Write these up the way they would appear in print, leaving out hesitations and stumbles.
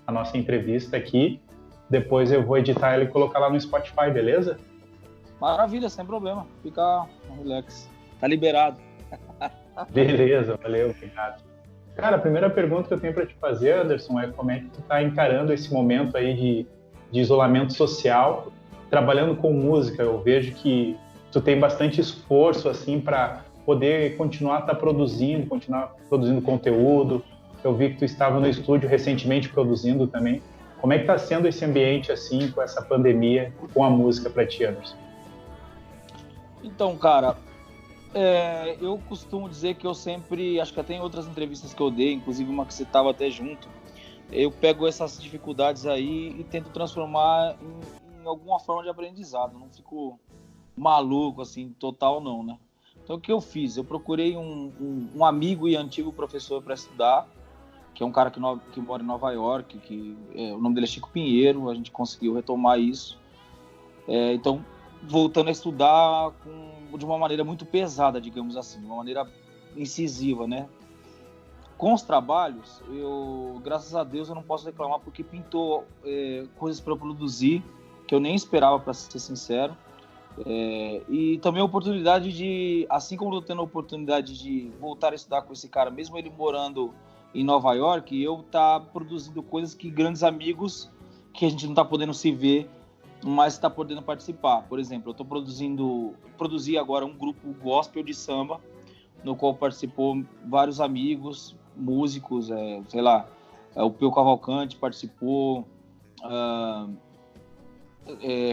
a nossa entrevista aqui. Depois eu vou editar ela e colocar lá no Spotify, beleza? Maravilha, sem problema. Fica relax. Tá liberado. Beleza, valeu, obrigado. Cara, a primeira pergunta que eu tenho para te fazer, Anderson, é como é que tu tá encarando esse momento aí de isolamento social, trabalhando com música. Eu vejo que tu tem bastante esforço, assim, para poder continuar continuar produzindo conteúdo. Eu vi que tu estava no estúdio recentemente produzindo também. Como é que tá sendo esse ambiente, assim, com essa pandemia, com a música para ti, Anderson? Então, cara, eu costumo dizer que eu sempre, acho que até em outras entrevistas que eu dei, inclusive uma que você estava até junto, eu pego essas dificuldades aí e tento transformar em alguma forma de aprendizado. Não fico maluco, assim, total não, né? Então, o que eu fiz? Eu procurei um amigo e antigo professor para estudar, que é um cara que mora em Nova York, o nome dele é Chico Pinheiro, a gente conseguiu retomar isso. Então, voltando a estudar de uma maneira muito pesada, digamos assim, de uma maneira incisiva, né? Com os trabalhos, graças a Deus, eu não posso reclamar, porque pintou coisas para eu produzir que eu nem esperava, para ser sincero. E também a oportunidade de, assim como eu estou tendo a oportunidade de voltar a estudar com esse cara, mesmo ele morando em Nova York, eu tá produzindo coisas que grandes amigos, que a gente não está podendo se ver, mas está podendo participar. Por exemplo, eu produzi agora um grupo gospel de samba, no qual participou vários amigos, músicos, sei lá, o Peu Cavalcante participou,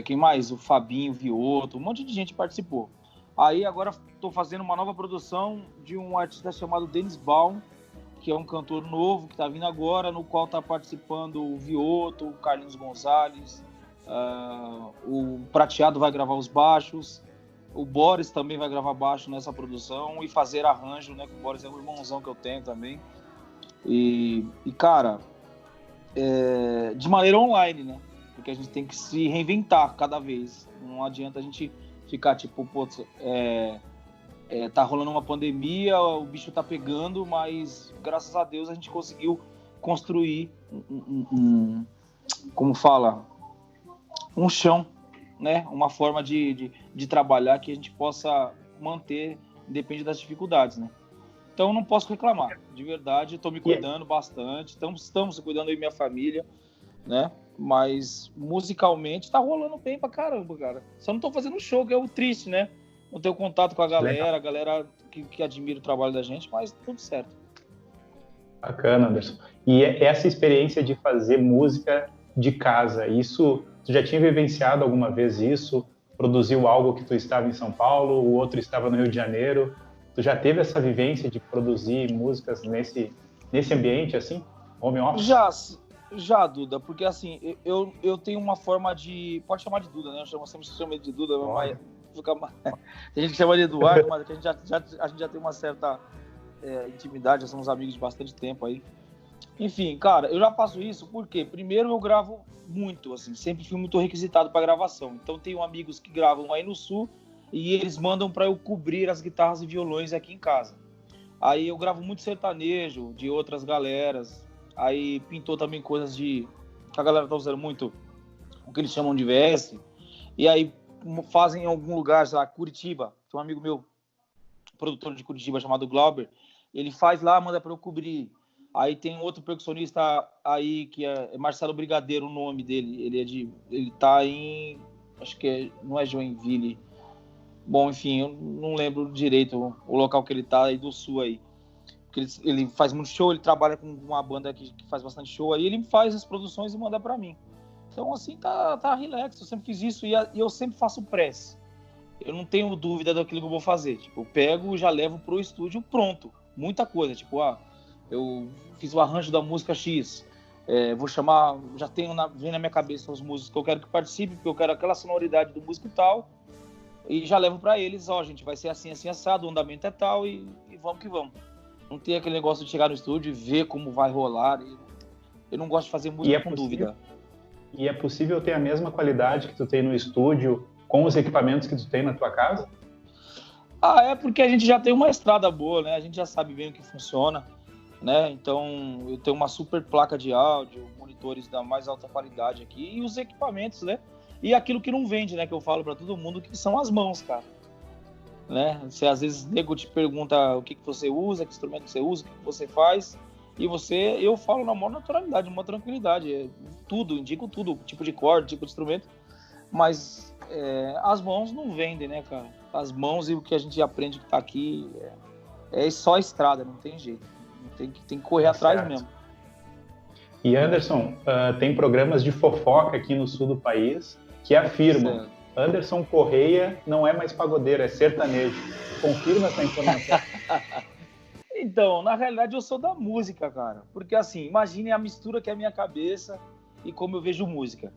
quem mais? O Fabinho Vioto, um monte de gente participou. Aí agora estou fazendo uma nova produção de um artista chamado Dennis Baum, que é um cantor novo que está vindo agora, no qual está participando o Vioto, o Carlinhos Gonzalez, o Prateado vai gravar os baixos, o Boris também vai gravar baixo nessa produção e fazer arranjo, né? O Boris é um irmãozão que eu tenho também. E cara, de maneira online, né? Porque a gente tem que se reinventar cada vez. Não adianta a gente ficar tipo, tá rolando uma pandemia, o bicho tá pegando, mas graças a Deus a gente conseguiu construir como fala, um chão, né? Uma forma de trabalhar que a gente possa manter, independente das dificuldades, né? Então eu não posso reclamar, de verdade, estou me cuidando bastante, estamos cuidando aí minha família, né? Mas musicalmente tá rolando bem pra caramba, cara. Só não tô fazendo show, que é o triste, né? Não tenho contato com a galera que admira o trabalho da gente, mas tudo certo. Bacana, Anderson. E essa experiência de fazer música de casa, isso, tu já tinha vivenciado alguma vez isso? Produziu algo que tu estava em São Paulo, o outro estava no Rio de Janeiro? Tu já teve essa vivência de produzir músicas nesse ambiente, assim? Home office? Já, Duda, porque assim, eu tenho uma forma de... Pode chamar de Duda, né? Eu sempre chamo de Duda, mas tem gente que chama de Eduardo, mas a gente já tem uma certa intimidade, já somos amigos de bastante tempo aí. Enfim, cara, eu já faço isso porque, primeiro, eu gravo muito, assim, sempre fui muito requisitado para gravação. Então, tenho amigos que gravam aí no Sul e eles mandam para eu cobrir as guitarras e violões aqui em casa. Aí eu gravo muito sertanejo de outras galeras. Aí pintou também coisas que a galera tá usando muito, o que eles chamam de VS. E aí fazem em algum lugar, sei lá, Curitiba. Tem um amigo meu, produtor de Curitiba, chamado Glauber. Ele faz lá, manda para eu cobrir. Aí tem outro percussionista aí, que é Marcelo Brigadeiro, o nome dele. Ele tá em... Acho que não é Joinville. Bom, enfim, eu não lembro direito o local que ele tá aí do Sul aí. Porque ele faz muito show, ele trabalha com uma banda que faz bastante show aí, ele faz as produções e manda para mim. Então, assim, tá relax, eu sempre fiz isso e eu sempre faço press. Eu não tenho dúvida daquilo que eu vou fazer. Tipo, eu pego e já levo pro estúdio pronto. Muita coisa, tipo, eu fiz o arranjo da música X, vou chamar, já vem na minha cabeça os músicos que eu quero que participem, porque eu quero aquela sonoridade do músico e tal, e já levo para eles, gente, vai ser assim, assim, assado, o andamento é tal, e vamos que vamos. Não tem aquele negócio de chegar no estúdio e ver como vai rolar. Eu não gosto de fazer música com dúvida. E é possível ter a mesma qualidade que tu tem no estúdio com os equipamentos que tu tem na tua casa? É porque a gente já tem uma estrada boa, né? A gente já sabe bem o que funciona. né? Então, eu tenho uma super placa de áudio, monitores da mais alta qualidade aqui e os equipamentos, né? E aquilo que não vende, né? Que eu falo para todo mundo, que são as mãos, cara. Né? Você, às vezes, o nego te pergunta o que você usa, que instrumento você usa, o que você faz, e eu falo na maior naturalidade, na maior tranquilidade. Tudo, indico tudo, tipo de corda, tipo de instrumento, mas as mãos não vendem, né, cara? As mãos e o que a gente aprende que tá aqui é só estrada, não tem jeito. Tem que correr atrás mesmo. E Anderson, tem programas de fofoca aqui no sul do país que afirmam: Anderson Correia não é mais pagodeiro, é sertanejo. Confirma essa informação? Então, na realidade, eu sou da música, cara. Porque, assim, imagine a mistura que é a minha cabeça e como eu vejo música.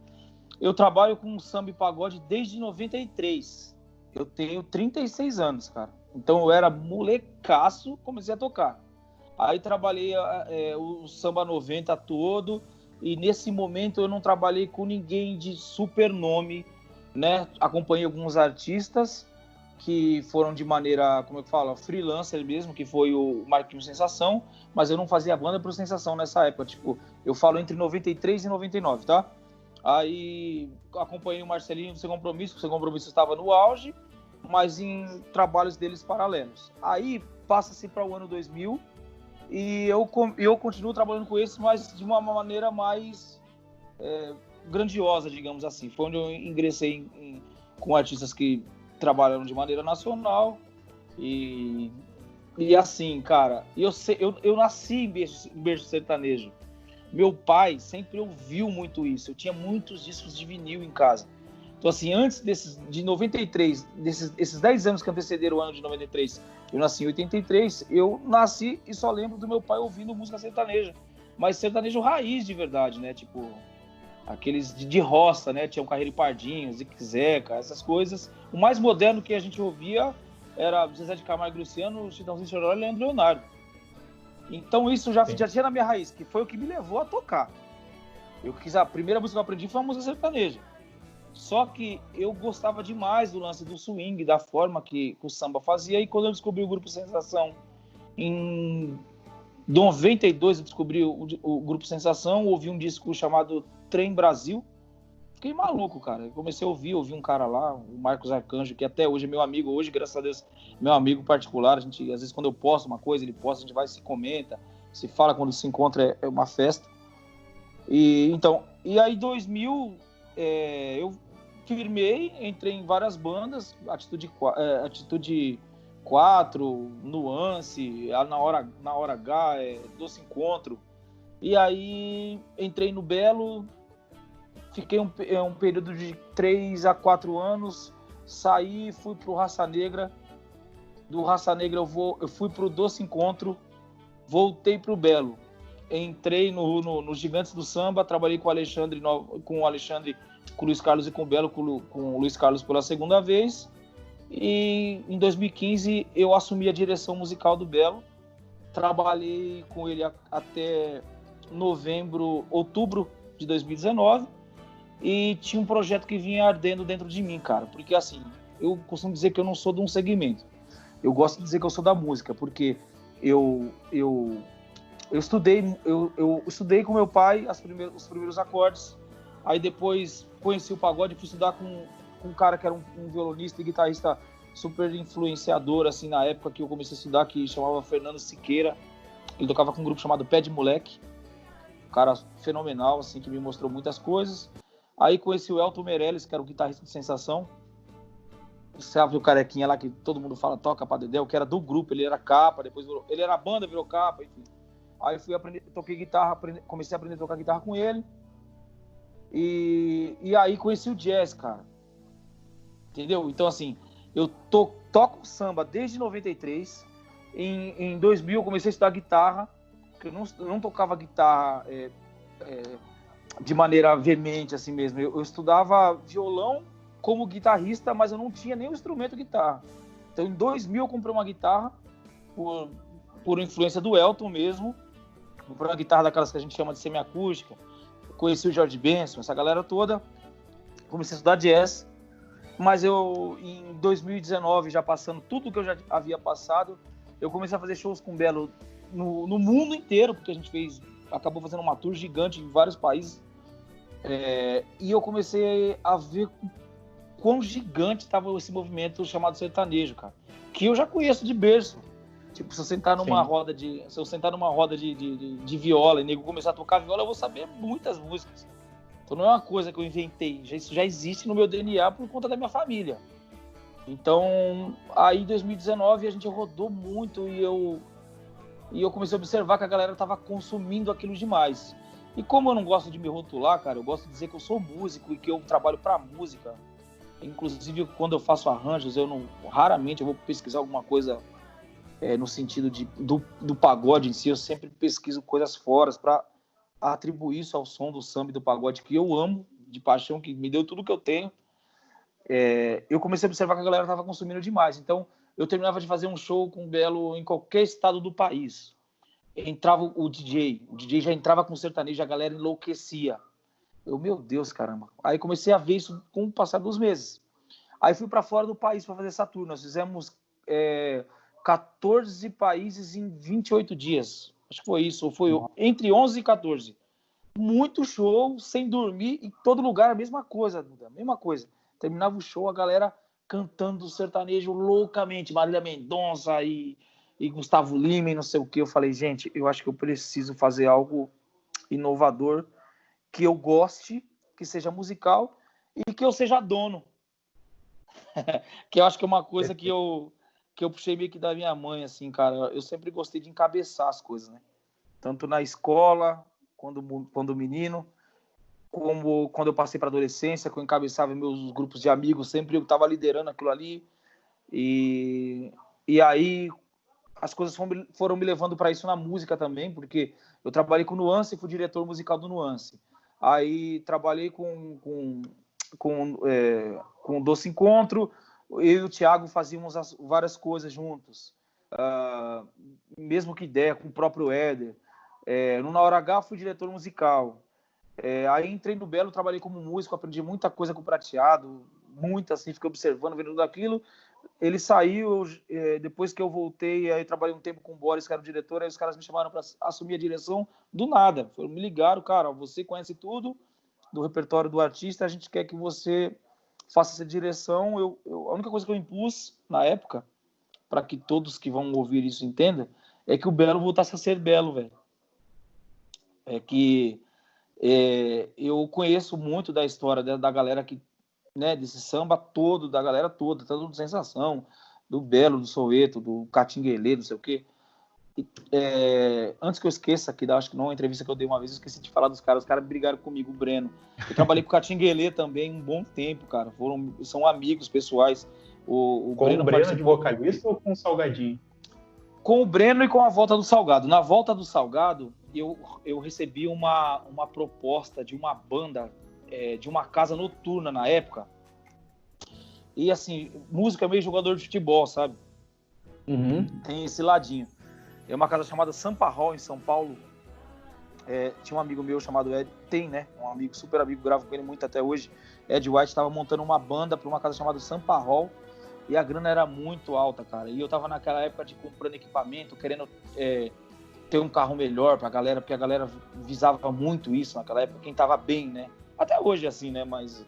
Eu trabalho com samba e pagode desde 93. Eu tenho 36 anos, cara. Então, eu era molecaço, comecei a tocar. Aí, trabalhei o samba 90 todo. E, nesse momento, eu não trabalhei com ninguém de super nome, né? Acompanhei alguns artistas que foram de maneira, como eu falo, freelancer mesmo, que foi o Marquinhos Sensação, mas eu não fazia banda pro Sensação nessa época, tipo, eu falo entre 93 e 99, tá? Aí acompanhei o Marcelinho do Sem Compromisso, o Sem Compromisso estava no auge, mas em trabalhos deles paralelos. Aí passa-se para o ano 2000 e eu continuo trabalhando com esses, mas de uma maneira mais grandiosa, digamos assim. Foi onde eu ingressei com artistas que trabalham de maneira nacional e assim, cara, eu nasci em berço sertanejo. Meu pai sempre ouviu muito isso. Eu tinha muitos discos de vinil em casa. Então, assim, antes de 93, esses 10 anos que antecederam o ano de 93, eu nasci em 83, eu nasci e só lembro do meu pai ouvindo música sertaneja. Mas sertanejo raiz de verdade, né? Tipo, aqueles de roça, né? Tinha um Carreiro e Pardinho, Zique Zeca, essas coisas. O mais moderno que a gente ouvia era Zezé de Camargo e Luciano, Chitãozinho Chororó e Leandro Leonardo. Então isso já tinha na minha raiz, que foi o que me levou a tocar. A primeira música que eu aprendi foi uma música sertaneja. Só que eu gostava demais do lance do swing, da forma que o samba fazia. E quando eu descobri o Grupo Sensação, em 92 eu descobri o Grupo Sensação, ouvi um disco chamado Trem Brasil. Fiquei maluco, cara. Eu comecei a ouvi um cara lá, o Marcos Arcanjo, que até hoje é meu amigo, hoje, graças a Deus, meu amigo particular. A gente, às vezes, quando eu posto uma coisa, ele posta, a gente vai e se comenta, se fala, quando se encontra, é uma festa. E aí, 2000, eu firmei, entrei em várias bandas, Atitude 4, Nuance, Na Hora H, Doce Encontro. E aí, entrei no Belo. Fiquei um período de 3 a 4 anos, saí, fui pro Raça Negra. Do Raça Negra eu fui pro Doce Encontro, voltei pro Belo. Entrei no Gigantes do Samba, trabalhei com o Alexandre, com o Luiz Carlos e com o Belo, com o Luiz Carlos pela segunda vez. E em 2015 eu assumi a direção musical do Belo. Trabalhei com ele até outubro de 2019. E tinha um projeto que vinha ardendo dentro de mim, cara. Porque, assim, eu costumo dizer que eu não sou de um segmento. Eu gosto de dizer que eu sou da música, porque eu estudei com meu pai os primeiros acordes. Aí depois conheci o pagode, fui estudar com um cara que era um violonista e guitarrista super influenciador, assim, na época que eu comecei a estudar, que chamava Fernando Siqueira. Ele tocava com um grupo chamado Pé de Moleque. Um cara fenomenal, assim, que me mostrou muitas coisas. Aí conheci o Elton Meirelles, que era o guitarrista de Sensação. Você sabe o carequinha lá que todo mundo fala, toca pra Dedéu, que era do grupo, ele era capa, depois ele era banda, virou capa, enfim. Aí fui aprender, toquei guitarra, comecei a aprender a tocar guitarra com ele. E aí conheci o jazz, cara. Entendeu? Então, assim, eu toco samba desde 93. Em 2000 eu comecei a estudar guitarra, porque eu não tocava guitarra de maneira veemente, assim mesmo. Eu estudava violão como guitarrista, mas eu não tinha nem o instrumento guitarra. Então, em 2000 eu comprei uma guitarra, por influência do Elton mesmo. Comprei uma guitarra daquelas que a gente chama de semiacústica. Conheci o George Benson, essa galera toda. Comecei a estudar jazz. Mas em 2019, já passando tudo que eu já havia passado, eu comecei a fazer shows com o Belo no mundo inteiro, porque a gente acabou fazendo uma tour gigante em vários países. E eu comecei a ver quão gigante estava esse movimento chamado sertanejo, cara. Que eu já conheço de berço. Tipo, se eu sentar numa roda de viola e nego começar a tocar viola, eu vou saber muitas músicas. Então não é uma coisa que eu inventei. Isso já existe no meu DNA por conta da minha família. Então, aí em 2019 a gente rodou muito e eu comecei a observar que a galera tava consumindo aquilo demais. E como eu não gosto de me rotular, cara, eu gosto de dizer que eu sou músico e que eu trabalho pra música. Inclusive, quando eu faço arranjos, raramente eu vou pesquisar alguma coisa no sentido do pagode em si. Eu sempre pesquiso coisas fora para atribuir isso ao som do samba e do pagode, que eu amo, de paixão, que me deu tudo que eu tenho. Eu comecei a observar que a galera estava consumindo demais. Então, eu terminava de fazer um show com o Belo em qualquer estado do país. Entrava o DJ já entrava com sertanejo, a galera enlouquecia. Meu Deus, caramba. Aí comecei a ver isso com o passar dos meses. Aí fui para fora do país para fazer essa tour. Nós fizemos 14 países em 28 dias. Acho que foi isso, ou foi entre 11 e 14. Muito show, sem dormir, em todo lugar a mesma coisa, Duda, a mesma coisa. Terminava o show, a galera cantando sertanejo loucamente, Marília Mendonça e Gustavo Lima e não sei o que. Eu falei, gente, eu acho que eu preciso fazer algo inovador, que eu goste, que seja musical e que eu seja dono. Que eu acho que é uma coisa que eu puxei meio que da minha mãe, assim, cara. Eu sempre gostei de encabeçar as coisas, né? Tanto na escola, quando menino, como quando eu passei para adolescência, que eu encabeçava meus grupos de amigos, sempre eu estava liderando aquilo ali. E aí as coisas foram me levando para isso na música também, porque eu trabalhei com Nuance e fui diretor musical do Nuance. Aí trabalhei com o Doce Encontro, eu e o Thiago fazíamos várias coisas juntos, mesmo que ideia, com o próprio Éder. No Na Hora H fui diretor musical. Aí entrei no Belo, trabalhei como músico, aprendi muita coisa com o Prateado, muita, assim, fiquei observando, vendo tudo aquilo. Ele saiu, depois que eu voltei, aí trabalhei um tempo com o Boris, que era o diretor, aí os caras me chamaram para assumir a direção do nada. Me ligaram, cara, você conhece tudo do repertório do artista, a gente quer que você faça essa direção. A única coisa que eu impus na época, para que todos que vão ouvir isso entendam, é que o Belo voltasse a ser Belo, velho. Eu conheço muito da história da galera que, né, desse samba todo, da galera toda, tanto do Sensação, do Belo, do Soweto, do Catinguelê, não sei o quê. Antes que eu esqueça, acho que numa entrevista que eu dei uma vez, eu esqueci de falar dos caras, os caras brigaram comigo, o Breno. Eu trabalhei com o Catinguelê também um bom tempo, cara. São amigos pessoais. Com o Breno de vocalista ou com o Salgadinho? Com o Breno e com a Volta do Salgado. Na Volta do Salgado, eu recebi uma proposta de uma banda, de uma casa noturna na época. E assim, música é meio jogador de futebol, sabe? Uhum. Tem esse ladinho. É uma casa chamada Sampa Hall, em São Paulo. Tinha um amigo meu chamado Ed, né? Um amigo, super amigo, gravo com ele muito até hoje. Ed White estava montando uma banda para uma casa chamada Sampa Hall. E a grana era muito alta, cara. E eu tava naquela época de comprando equipamento, querendo ter um carro melhor pra galera, porque a galera visava muito isso naquela época, quem tava bem, né? Até hoje, assim, né? Mas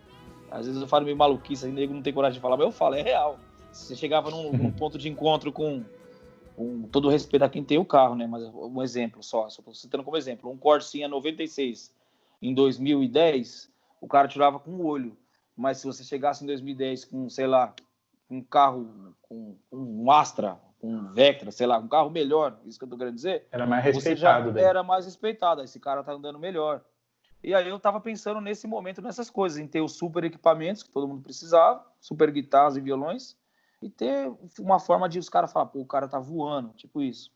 às vezes eu falo meio maluquice, nego não tem coragem de falar, mas eu falo, é real. Você chegava num ponto de encontro com todo o respeito a quem tem o carro, né? Mas um exemplo só tô citando como exemplo. Um Corsinha 96 em 2010, o cara tirava com o olho. Mas se você chegasse em 2010 com, sei lá, um carro, com um Astra, um Vectra, sei lá, um carro melhor, isso que eu tô querendo dizer. Era mais respeitado. Você já era mais respeitado, esse cara tá andando melhor. E aí eu tava pensando nesse momento, nessas coisas, em ter os super equipamentos que todo mundo precisava, super guitarras e violões, e ter uma forma de os caras falar, pô, o cara tá voando, tipo isso.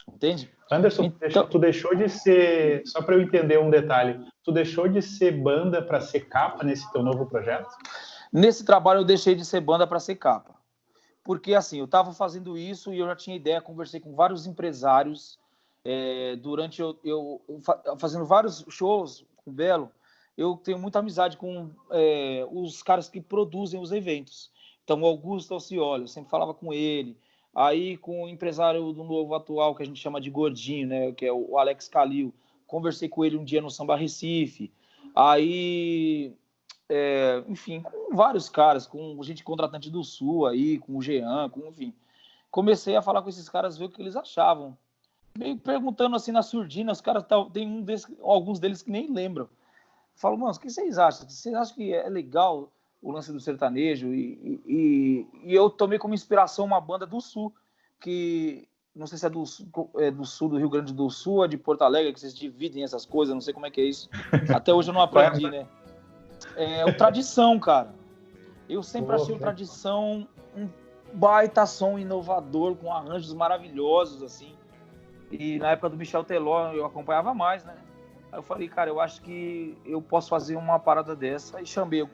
Entende? Anderson, então, tu deixou de ser, só para eu entender um detalhe, tu deixou de ser banda para ser capa nesse teu novo projeto? Nesse trabalho eu deixei de ser banda para ser capa. Porque assim, eu estava fazendo isso e eu já tinha ideia, conversei com vários empresários, durante eu fazendo vários shows com o Belo, eu tenho muita amizade com os caras que produzem os eventos. Então, o Augusto Alcioli, eu sempre falava com ele, Aí com o empresário do Novo atual, que a gente chama de Gordinho, né, que é o Alex Calil, conversei com ele um dia no Samba Recife. Aí, enfim, com vários caras, com gente contratante do Sul aí, com o Jean, enfim. Comecei a falar com esses caras, ver o que eles achavam. Meio perguntando assim na surdina, os caras, tem alguns deles que nem lembram. Falo, mano, o que vocês acham? Vocês acham que é legal o lance do sertanejo? E eu tomei como inspiração uma banda do Sul, que não sei se é do Sul, do Rio Grande do Sul, é de Porto Alegre, que vocês dividem essas coisas, não sei como é que é isso. Até hoje eu não aprendi, né? É o Tradição, cara. Eu sempre achei o Tradição um baita som inovador, com arranjos maravilhosos, assim. E na época do Michel Teló eu acompanhava mais, né? Aí eu falei, cara, eu acho que eu posso fazer uma parada dessa. E chamei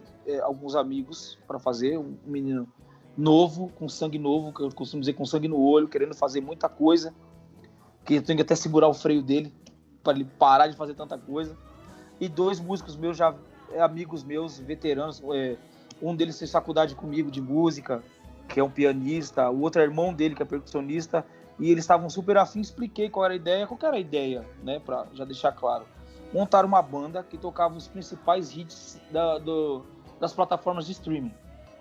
alguns amigos para fazer, um menino novo, com sangue novo, que eu costumo dizer com sangue no olho, querendo fazer muita coisa, que eu tenho que até segurar o freio dele para ele parar de fazer tanta coisa. E 2 músicos meus, já amigos meus, veteranos, um deles fez faculdade comigo de música, que é um pianista, o outro é irmão dele, que é percussionista, e eles estavam super afim. Expliquei qual era a ideia, né, para já deixar claro. Montaram uma banda que tocava os principais hits das plataformas de streaming.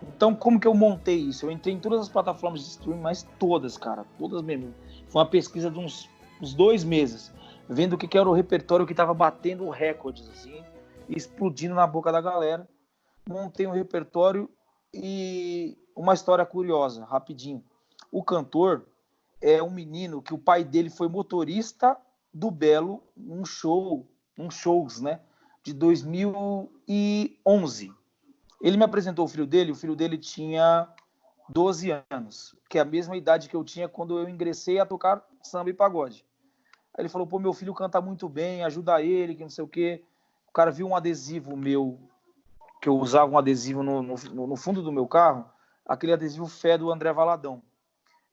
Então, como que eu montei isso? Eu entrei em todas as plataformas de streaming, mas todas, cara, todas mesmo. Foi uma pesquisa de uns 2 meses, vendo o que era o repertório que estava batendo recordes, assim, explodindo na boca da galera. Montei um repertório e uma história curiosa, rapidinho. O cantor é um menino que o pai dele foi motorista do Belo uns shows, né, de 2011. Ele me apresentou o filho dele tinha 12 anos, que é a mesma idade que eu tinha quando eu ingressei a tocar samba e pagode. Aí ele falou, pô, meu filho canta muito bem, ajuda ele, que não sei o quê. O cara viu um adesivo meu, que eu usava um adesivo no fundo do meu carro, aquele adesivo Fé do André Valadão.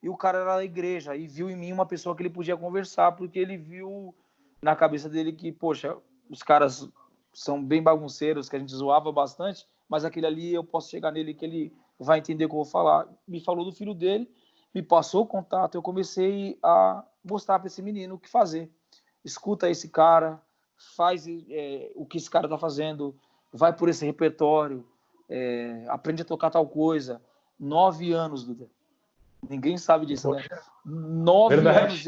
E o cara era da igreja e viu em mim uma pessoa que ele podia conversar, porque ele viu na cabeça dele que, poxa, os caras são bem bagunceiros, que a gente zoava bastante, mas aquele ali eu posso chegar nele que ele vai entender o que eu vou falar. Me falou do filho dele, me passou o contato, eu comecei a mostrar para esse menino o que fazer. Escuta esse cara, faz o que esse cara está fazendo, vai por esse repertório, aprende a tocar tal coisa. 9 anos, Duda. Ninguém sabe disso, né? 9 anos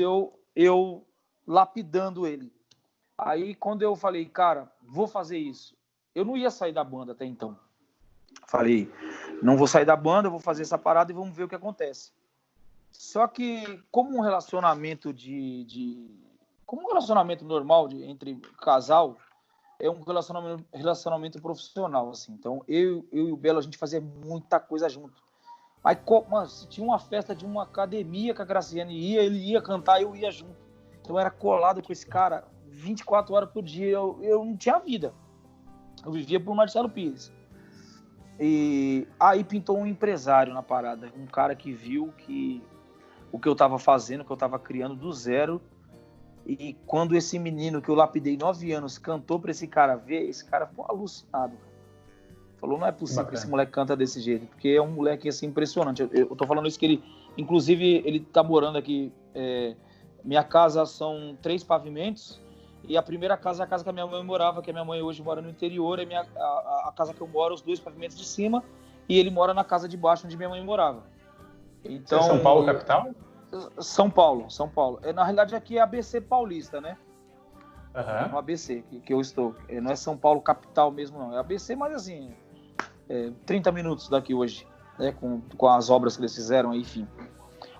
eu lapidando ele. Aí, quando eu falei, cara, vou fazer isso, eu não ia sair da banda até então. Falei, não vou sair da banda, vou fazer essa parada e vamos ver o que acontece. Só que, como um relacionamento como um relacionamento normal entre casal, é um relacionamento profissional, assim. Então, eu e o Belo, a gente fazia muita coisa junto. Aí, se tinha uma festa de uma academia que a Graciane ia, ele ia cantar, eu ia junto. Então, eu era colado com esse cara 24 horas por dia. Eu não tinha vida. Eu vivia por Marcelo Pires. E aí pintou um empresário na parada. Um cara que viu que o que eu estava fazendo, o que eu estava criando do zero. E quando esse menino que eu lapidei 9 anos cantou para esse cara ver, esse cara ficou alucinado. Falou, não é possível que esse moleque canta desse jeito, porque é um moleque assim impressionante. Eu tô falando isso que ele, inclusive, ele tá morando aqui. Minha casa são 3 pavimentos, e a primeira casa é a casa que a minha mãe morava, que a minha mãe hoje mora no interior, a casa que eu moro, os 2 pavimentos de cima, e ele mora na casa de baixo onde minha mãe morava. Então, São Paulo, capital? São Paulo. Na realidade, aqui é ABC Paulista, né? Uhum. No ABC que eu estou. Não é São Paulo capital mesmo, não. É ABC, mas assim, 30 minutos daqui hoje, né? Com as obras que eles fizeram, enfim.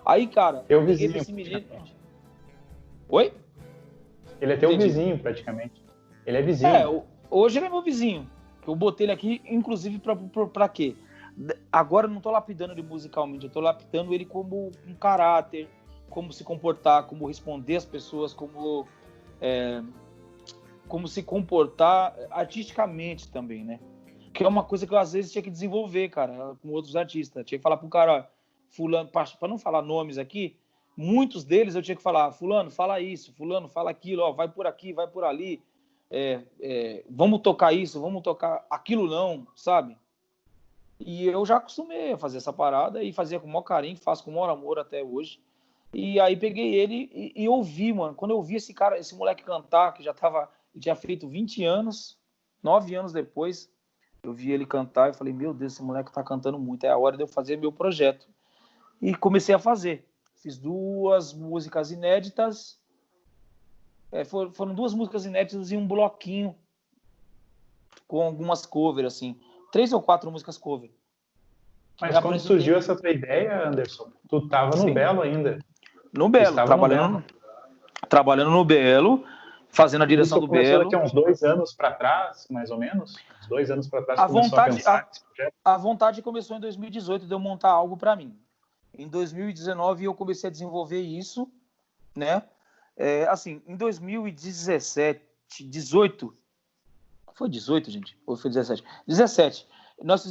Aí, cara, eu vizinho, esse menino. Oi? Ele é teu vizinho, praticamente. Ele é vizinho. Hoje ele é meu vizinho. Eu botei ele aqui, inclusive, pra quê? Agora eu não tô lapidando ele musicalmente, eu tô lapidando ele como um caráter, como se comportar, como responder às pessoas, como se comportar artisticamente também, né? Que é uma coisa que eu às vezes tinha que desenvolver, cara, com outros artistas. Tinha que falar pro cara, ó, fulano, para não falar nomes aqui, muitos deles eu tinha que falar, fulano, fala isso, fulano, fala aquilo, ó, vai por aqui, vai por ali, vamos tocar isso, vamos tocar aquilo não, sabe? E eu já acostumei a fazer essa parada e fazia com o maior carinho, faço com o maior amor até hoje. E aí peguei ele e ouvi, mano. Quando eu ouvi esse cara, esse moleque cantar, que tinha feito 20 anos, 9 anos depois, eu vi ele cantar e falei, meu Deus, esse moleque tá cantando muito, é a hora de eu fazer meu projeto. E comecei a fazer. Fiz 2 músicas inéditas, foram 2 músicas inéditas e um bloquinho com algumas covers, assim. 3 ou 4 músicas cover. Mas quando surgiu essa tua ideia, Anderson, tu tava no Belo ainda. No Belo, trabalhando no Belo, fazendo a direção do Belo. Daqui a uns 2 anos para trás, mais ou menos? Uns 2 anos para trás, começou a pensar nesse projeto? A vontade começou em 2018 de eu montar algo para mim. Em 2019 eu comecei a desenvolver isso, né? Assim, em 2017, 18, foi 18, gente? Ou foi 17? 17. Nós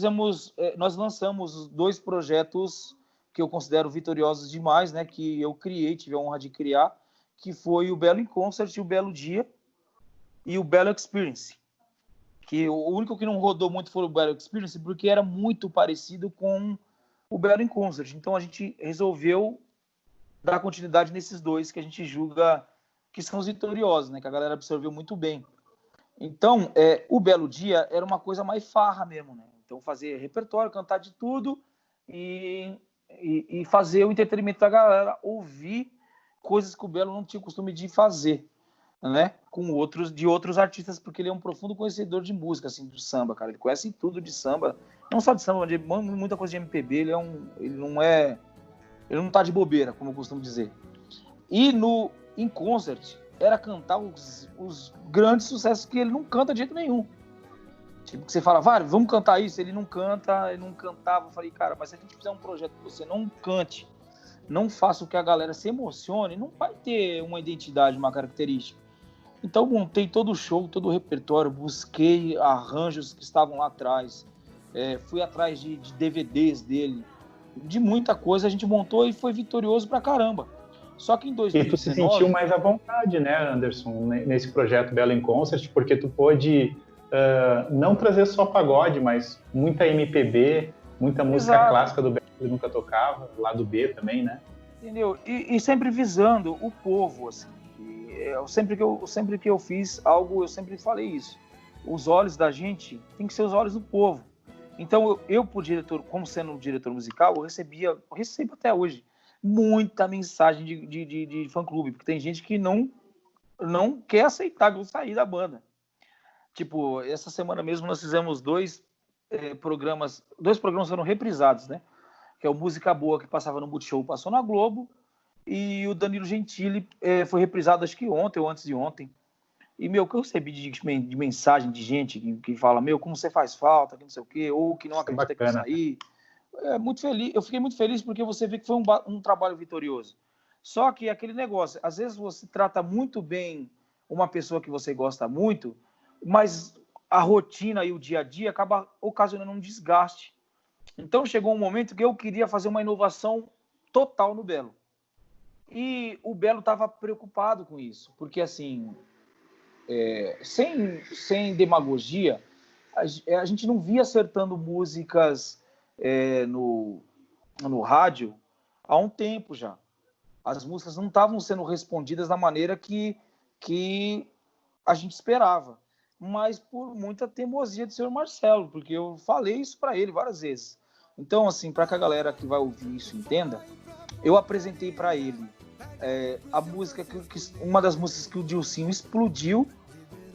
lançamos 2 projetos que eu considero vitoriosos demais, né? Que eu criei, tive a honra de criar, que foi o Belo in Concert, o Belo Dia e o Belo Experience. Que o único que não rodou muito foi o Belo Experience, porque era muito parecido com o Belo in Concert. Então a gente resolveu dar continuidade nesses 2 que a gente julga que são os vitoriosos, né? Que a galera absorveu muito bem. Então, o Belo Dia era uma coisa mais farra mesmo, né? Então, fazer repertório, cantar de tudo e fazer o entretenimento da galera, ouvir coisas que o Belo não tinha costume de fazer, né? De outros artistas, porque ele é um profundo conhecedor de música, assim, do samba, cara. Ele conhece tudo de samba, não só de samba, mas de muita coisa de MPB. Ele não tá de bobeira, como eu costumo dizer. E no In Concert era cantar os grandes sucessos que ele não canta de jeito nenhum. Tipo, que você fala, vamos cantar isso, ele não canta, ele não cantava. Eu falei, cara, mas se a gente fizer um projeto que você não cante, não faça o que a galera se emocione, não vai ter uma identidade, uma característica. Então montei todo o show, todo o repertório, busquei arranjos que estavam lá atrás, fui atrás de DVDs dele, de muita coisa a gente montou e foi vitorioso pra caramba. Só que em 2019... E tu se sentiu mais à vontade, né, Anderson, nesse projeto Belo in Concert, porque tu pôde não trazer só pagode, mas muita MPB, muita música clássica do Belo que ele nunca tocava, lá do B também, né? Entendeu? E sempre visando o povo, assim. Sempre que eu fiz algo, eu sempre falei isso. Os olhos da gente tem que ser os olhos do povo. Então, eu por diretor, como sendo um diretor musical, eu recebo até hoje muita mensagem de fã-clube, porque tem gente que não quer aceitar que eu saí da banda. Tipo, essa semana mesmo nós fizemos 2 programas foram reprisados, né? Que é o Música Boa, que passava no Multishow, passou na Globo, e o Danilo Gentili foi reprisado acho que ontem ou antes de ontem. E, que eu recebi de mensagem de gente que fala, como você faz falta, que não sei o quê, ou que não acredita que eu saí. Muito feliz. Eu fiquei muito feliz porque você vê que foi um trabalho vitorioso. Só que aquele negócio, às vezes você trata muito bem uma pessoa que você gosta muito, mas a rotina e o dia a dia acaba ocasionando um desgaste. Então chegou um momento que eu queria fazer uma inovação total no Belo. E o Belo estava preocupado com isso, porque assim, sem demagogia, a gente não via acertando músicas no rádio há um tempo já. As músicas não estavam sendo respondidas da maneira que a gente esperava, mas por muita teimosia do senhor Marcelo, porque eu falei isso para ele várias vezes. Então, assim, para que a galera que vai ouvir isso entenda, eu apresentei para ele a música uma das músicas que o Dilcinho explodiu,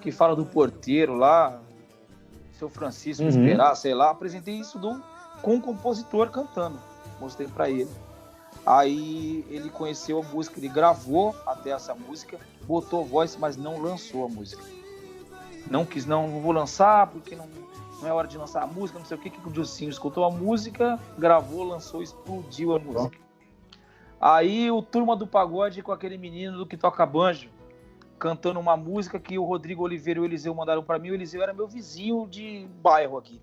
que fala do porteiro lá, seu Francisco esperar, sei lá. Apresentei isso com o compositor cantando, mostrei para ele. Aí ele conheceu a música, ele gravou até essa música, botou voz, mas não lançou a música. Não vou lançar porque não é hora de lançar a música, não sei o que o Dilcinho escutou a música, gravou, lançou, explodiu a música. Aí o Turma do Pagode com aquele menino que toca banjo, cantando uma música que o Rodrigo Oliveira e o Eliseu mandaram para mim. O Eliseu era meu vizinho de bairro aqui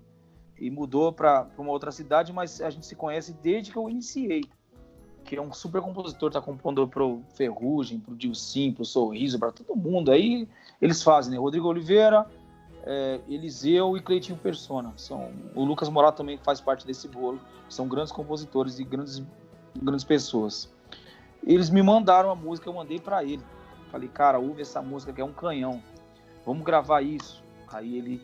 e mudou para uma outra cidade, mas a gente se conhece desde que eu iniciei, que é um super compositor, tá compondo pro Ferrugem, pro Dilcinho, pro Sorriso, para todo mundo. Aí eles fazem, né? Rodrigo Oliveira, Eliseu e Cleitinho Persona. O Lucas Morato também faz parte desse bolo. São grandes compositores e grandes pessoas. Eles me mandaram a música, eu mandei para ele. Falei, cara, ouve essa música que é um canhão. Vamos gravar isso. Aí ele,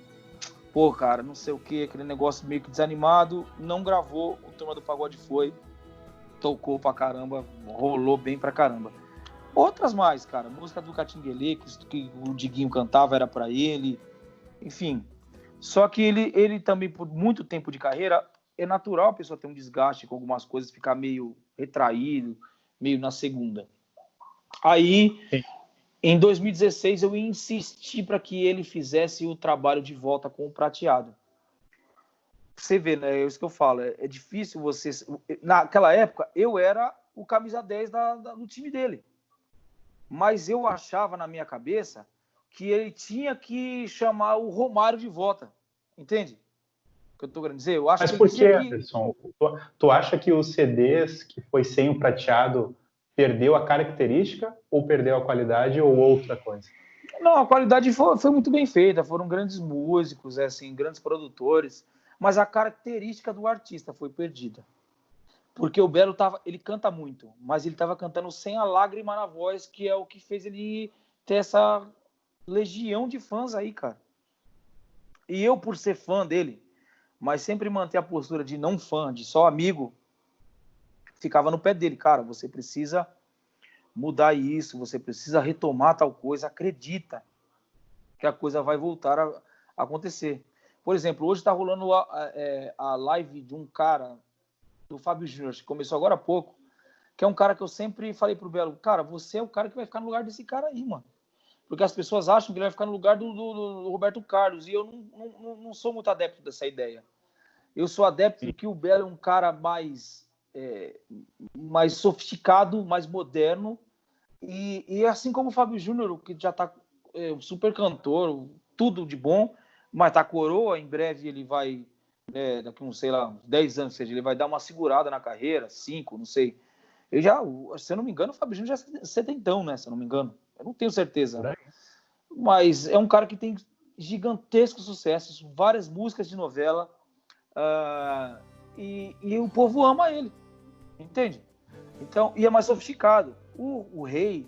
pô, cara, não sei o que, aquele negócio meio que desanimado, não gravou. O Turma do Pagode foi, tocou pra caramba, rolou bem pra caramba. Outras mais, cara, música do Catinguelê, que o Diguinho cantava, era pra ele, enfim. Só que ele também, por muito tempo de carreira, é natural a pessoa ter um desgaste com algumas coisas, ficar meio retraído, meio na segunda. Aí, Sim. Em 2016, eu insisti para que ele fizesse o trabalho de volta com o Prateado. Você vê, né? É isso que eu falo. É difícil você... Naquela época, eu era o camisa 10 do time dele. Mas eu achava na minha cabeça que ele tinha que chamar o Romário de volta. Entende o que eu estou querendo dizer? Eu acho Mas que por ele que, tinha que... Anderson? Tu acha que os CDs que foi sem o prateado perdeu a característica ou perdeu a qualidade ou outra coisa? Não, a qualidade foi muito bem feita. Foram grandes músicos, assim, grandes produtores. Mas a característica do artista foi perdida. Porque o Belo ele canta muito, mas ele estava cantando sem a lágrima na voz, que é o que fez ele ter essa legião de fãs aí, cara. E eu, por ser fã dele, mas sempre manter a postura de não fã, de só amigo, ficava no pé dele. Cara, você precisa mudar isso, você precisa retomar tal coisa, acredita que a coisa vai voltar a acontecer. Por exemplo, hoje está rolando a live de um cara, do Fábio Júnior, que começou agora há pouco, que é um cara que eu sempre falei pro Belo, cara, você é o cara que vai ficar no lugar desse cara aí, mano. Porque as pessoas acham que ele vai ficar no lugar do Roberto Carlos, e eu não sou muito adepto dessa ideia. Eu sou adepto de que o Belo é um cara mais sofisticado, mais moderno, e assim como o Fábio Júnior, que já tá super cantor, tudo de bom, mas tá coroa, em breve ele vai, daqui uns, sei lá, 10 anos, ou seja, ele vai dar uma segurada na carreira, 5, não sei. Se eu não me engano, o Fábio Júnior já é setentão, né? Se eu não me engano. Eu não tenho certeza. Mas é um cara que tem gigantescos sucessos, várias músicas de novela, e o povo ama ele, entende? Então, e é mais sofisticado. O rei,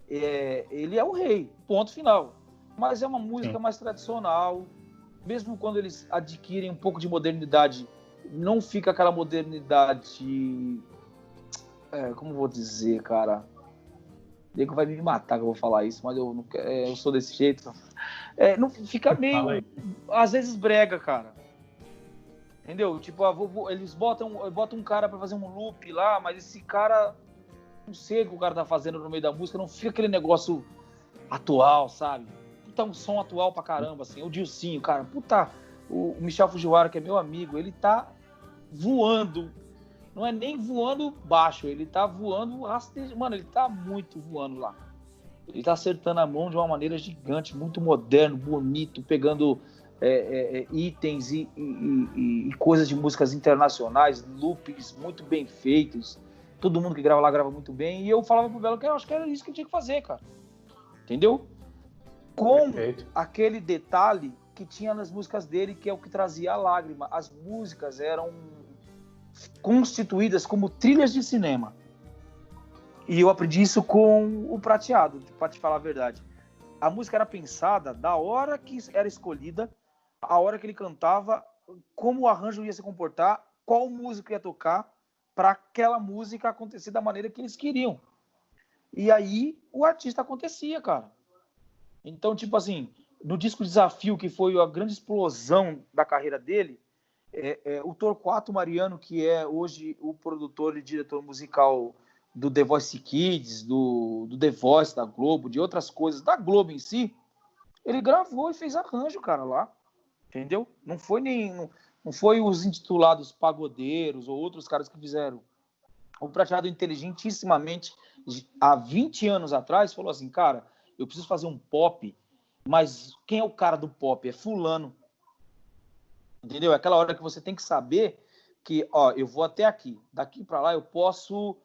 ele é o rei, ponto final. Mas é uma música mais tradicional, mesmo quando eles adquirem um pouco de modernidade, não fica aquela modernidade... como vou dizer, cara? Diego vai me matar que eu vou falar isso, mas eu sou desse jeito. Não fica meio... Às vezes brega, cara. Entendeu? Tipo, eles botam um cara pra fazer um loop lá, mas esse cara... Não sei o que o cara tá fazendo no meio da música, não fica aquele negócio atual, sabe? Puta, um som atual pra caramba, assim. O Dilcinho, cara. Puta, o Michel Fujiwara, que é meu amigo, ele tá voando. Não é nem voando baixo, ele tá voando rasteiro. Mano, ele tá muito voando lá. Ele tá acertando a mão de uma maneira gigante, muito moderno, bonito, pegando itens e coisas de músicas internacionais, loops muito bem feitos. Todo mundo que grava lá grava muito bem. E eu falava pro Belo que eu acho que era isso que tinha que fazer, cara. Entendeu? Com aquele detalhe que tinha nas músicas dele, que é o que trazia a lágrima. As músicas eram constituídas como trilhas de cinema. E eu aprendi isso com o Prateado, para te falar a verdade. A música era pensada da hora que era escolhida, a hora que ele cantava, como o arranjo ia se comportar, qual música ia tocar, para aquela música acontecer da maneira que eles queriam. E aí o artista acontecia, cara. Então, tipo assim, no disco Desafio, que foi a grande explosão da carreira dele, o Torquato Mariano, que é hoje o produtor e diretor musical do The Voice Kids, do The Voice da Globo, de outras coisas da Globo em si, ele gravou e fez arranjo, cara, lá. Entendeu? Não foi os intitulados pagodeiros ou outros caras que fizeram. O Prateado, inteligentissimamente, há 20 anos atrás, falou assim, cara, eu preciso fazer um pop, mas quem é o cara do pop? É fulano. Entendeu? É aquela hora que você tem que saber que, ó, eu vou até aqui. Daqui para lá eu posso...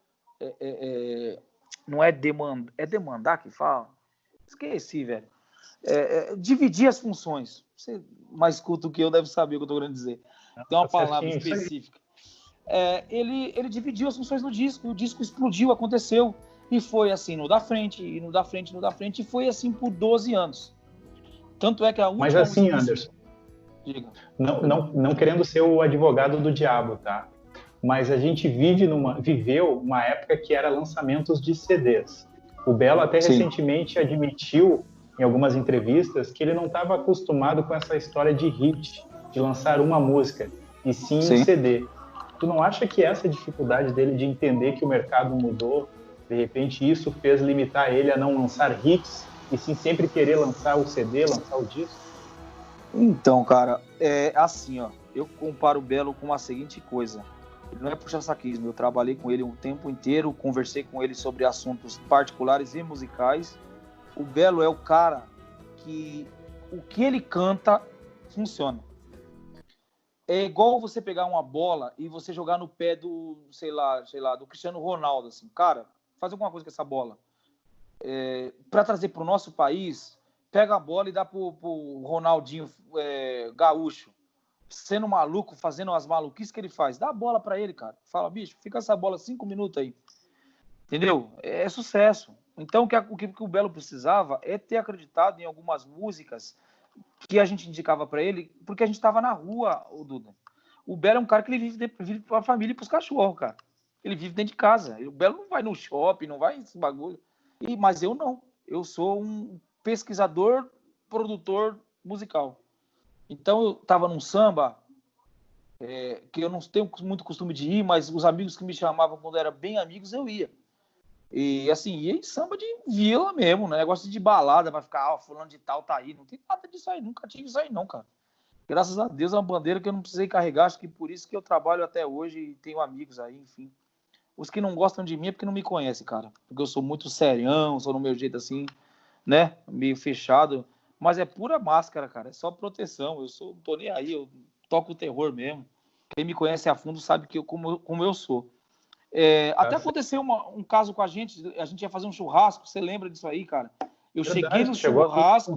não é demandar, é demandar que fala? Esqueci, velho. dividir as funções. Você mais culto que eu deve saber o que eu estou querendo dizer. Tem uma palavra específica. Ele dividiu as funções no disco, o disco explodiu, aconteceu, e foi assim, no da frente, e foi assim por 12 anos. Tanto é que a última... Mas assim, Anderson, não querendo ser o advogado do diabo, tá? Mas a gente viveu uma época que era lançamentos de CDs. O Belo até recentemente admitiu, em algumas entrevistas, que ele não estava acostumado com essa história de hit, de lançar uma música, e sim um CD. Tu não acha que essa dificuldade dele de entender que o mercado mudou, de repente isso fez limitar ele a não lançar hits, e sim sempre querer lançar o CD, lançar o disco? Então, cara, assim, ó, eu comparo o Belo com a seguinte coisa. Ele não é puxa-saquismo, eu trabalhei com ele um tempo inteiro, conversei com ele sobre assuntos particulares e musicais. O Belo é o cara que o que ele canta funciona. É igual você pegar uma bola e você jogar no pé do, sei lá, do Cristiano Ronaldo, assim. Cara, faz alguma coisa com essa bola. Para trazer para o nosso país, pega a bola e dá pro Ronaldinho gaúcho, sendo maluco, fazendo as maluquices que ele faz. Dá a bola para ele, cara. Fala, bicho, fica essa bola 5 minutos aí. Entendeu? É sucesso. Então, o que o Belo precisava é ter acreditado em algumas músicas que a gente indicava para ele, porque a gente estava na rua, o Duda. O Belo é um cara que ele vive para a família e para os cachorros, cara. Ele vive dentro de casa. O Belo não vai no shopping, não vai esse bagulho. Mas eu não. Eu sou um pesquisador, produtor musical. Então, eu estava num samba, que eu não tenho muito costume de ir, mas os amigos que me chamavam quando eram bem amigos, eu ia. E assim, ia em samba de vila mesmo, né? Negócio de balada, vai ficar, fulano de tal tá aí. Não tem nada disso aí, nunca tive isso aí não, cara. Graças a Deus é uma bandeira que eu não precisei carregar, acho que por isso que eu trabalho até hoje e tenho amigos aí, enfim. Os que não gostam de mim é porque não me conhecem, cara. Porque eu sou muito serião, sou no meu jeito assim, né? Meio fechado. Mas é pura máscara, cara. É só proteção. Não tô nem aí, eu toco o terror mesmo. Quem me conhece a fundo sabe como eu sou. Até aconteceu um caso com a gente ia fazer um churrasco, você lembra disso aí, cara? Eu cheguei no churrasco,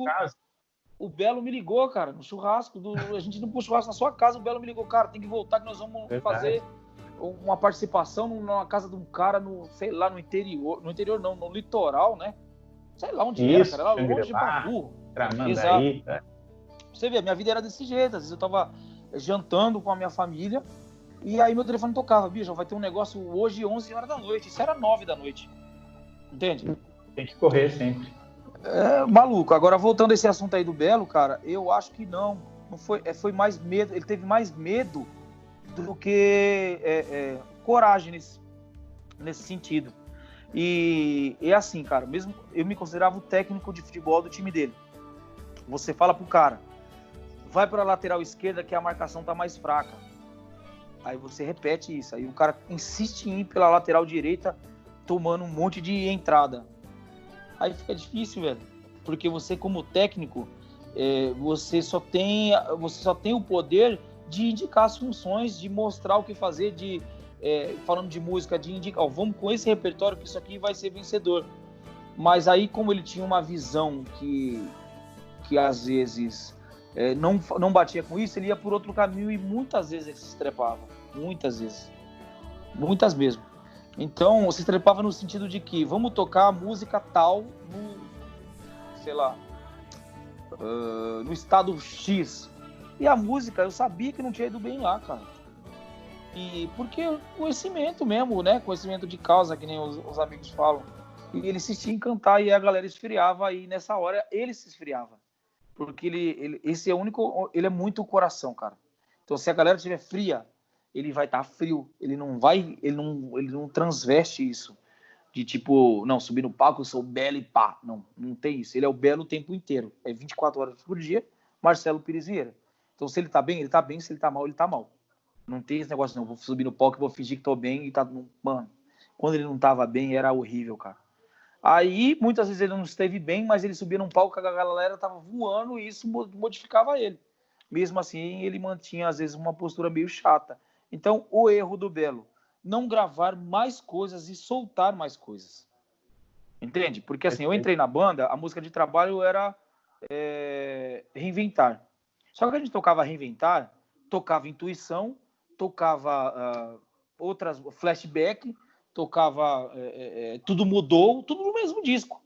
o Belo me ligou, cara, no churrasco, a gente não pôs churrasco na sua casa, o Belo me ligou, cara, tem que voltar que nós vamos fazer uma participação numa casa de um cara, sei lá, no interior não, no litoral, né? Sei lá onde era, cara, era longe de Babu. Exato. Você vê, minha vida era desse jeito, às vezes eu tava jantando com a minha família, e aí meu telefone tocava, bicho, vai ter um negócio hoje 11 horas da noite. Isso era 9 da noite. Entende? Tem que correr sempre. Maluco. Agora, voltando a esse assunto aí do Belo, cara, eu acho que não foi mais medo. Ele teve mais medo do que coragem nesse sentido. E assim, cara, mesmo eu me considerava o técnico de futebol do time dele. Você fala pro cara, vai pra lateral esquerda que a marcação tá mais fraca. Aí você repete isso. Aí o cara insiste em ir pela lateral direita, tomando um monte de entrada. Aí fica difícil, velho. Porque você, como técnico, você só tem o poder de indicar as funções, de mostrar o que fazer, falando de música, de indicar, vamos com esse repertório que isso aqui vai ser vencedor. Mas aí, como ele tinha uma visão que às vezes... não batia com isso, ele ia por outro caminho e muitas vezes ele se estrepava. Muitas vezes. Muitas mesmo. Então, se estrepava no sentido de que vamos tocar a música tal no estado X. E a música, eu sabia que não tinha ido bem lá, cara. E porque conhecimento mesmo, né? Conhecimento de causa, que nem os amigos falam. E ele insistia em cantar e a galera esfriava, e nessa hora ele se esfriava. Porque esse é o único, ele é muito coração, cara. Então, se a galera estiver fria, ele vai estar frio. Ele não transveste isso. De tipo, não, subir no palco, eu sou belo e pá. Não tem isso. Ele é o belo o tempo inteiro. É 24 horas por dia, Marcelo Pires Vieira. Então, se ele tá bem, ele tá bem. Se ele tá mal, ele tá mal. Não tem esse negócio, não. Vou subir no palco e vou fingir que tô bem e tá... Mano, quando ele não tava bem, era horrível, cara. Aí, muitas vezes ele não esteve bem, mas ele subia num palco, a galera tava voando e isso modificava ele. Mesmo assim, ele mantinha, às vezes, uma postura meio chata. Então, o erro do Belo, não gravar mais coisas e soltar mais coisas. Entende? Porque, assim, eu entrei na banda, a música de trabalho era Reinventar. Só que a gente tocava Reinventar, tocava Intuição, tocava outras, Flashback, tocava Tudo Mudou, tudo no mesmo disco.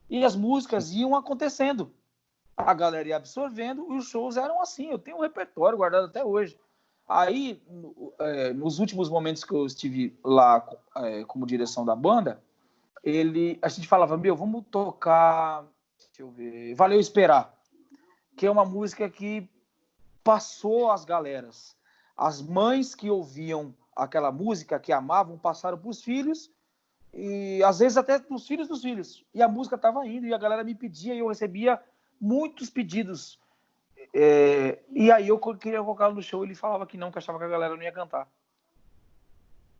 E as músicas iam acontecendo. A galera ia absorvendo e os shows eram assim. Eu tenho um repertório guardado até hoje. Aí, nos últimos momentos que eu estive lá como direção da banda, a gente falava, vamos tocar, deixa eu ver, Valeu Esperar, que é uma música que passou as galeras. As mães que ouviam aquela música, que amavam, passaram para os filhos, e às vezes até para os filhos dos filhos. E a música estava indo, e a galera me pedia, e eu recebia muitos pedidos. E aí eu queria colocá-lo no show, ele falava que não, que achava que a galera não ia cantar.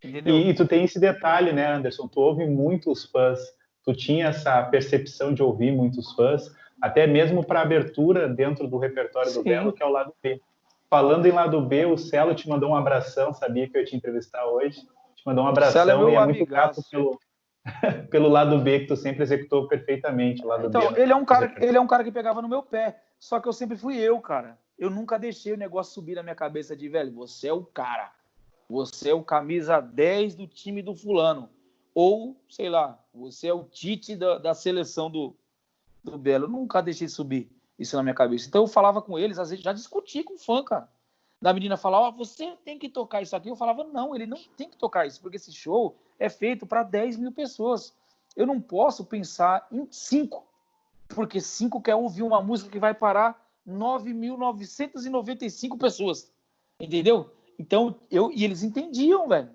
Entendeu? E tu tem esse detalhe, né, Anderson? Tu ouve muitos fãs, tu tinha essa percepção de ouvir muitos fãs, até mesmo para abertura dentro do repertório do Belo, que é o lado B. Falando em lado B, o Celo te mandou um abração, sabia que eu ia te entrevistar hoje, te mandou um abração e é muito grato pelo lado B que tu sempre executou perfeitamente. O lado então, B, ele é um cara que pegava no meu pé, só que eu sempre fui eu, cara. Eu nunca deixei o negócio subir na minha cabeça de, velho, você é o cara. Você é o camisa 10 do time do fulano. Ou, sei lá, você é o Tite da seleção do Belo. Eu nunca deixei subir isso na minha cabeça. Então eu falava com eles, às vezes já discuti com o fã, cara. Da menina falar, você tem que tocar isso aqui. Eu falava, não, ele não tem que tocar isso, porque esse show é feito para 10 mil pessoas. Eu não posso pensar em 5, porque 5 quer ouvir uma música que vai parar 9.995 pessoas. Entendeu? Então, e eles entendiam, velho.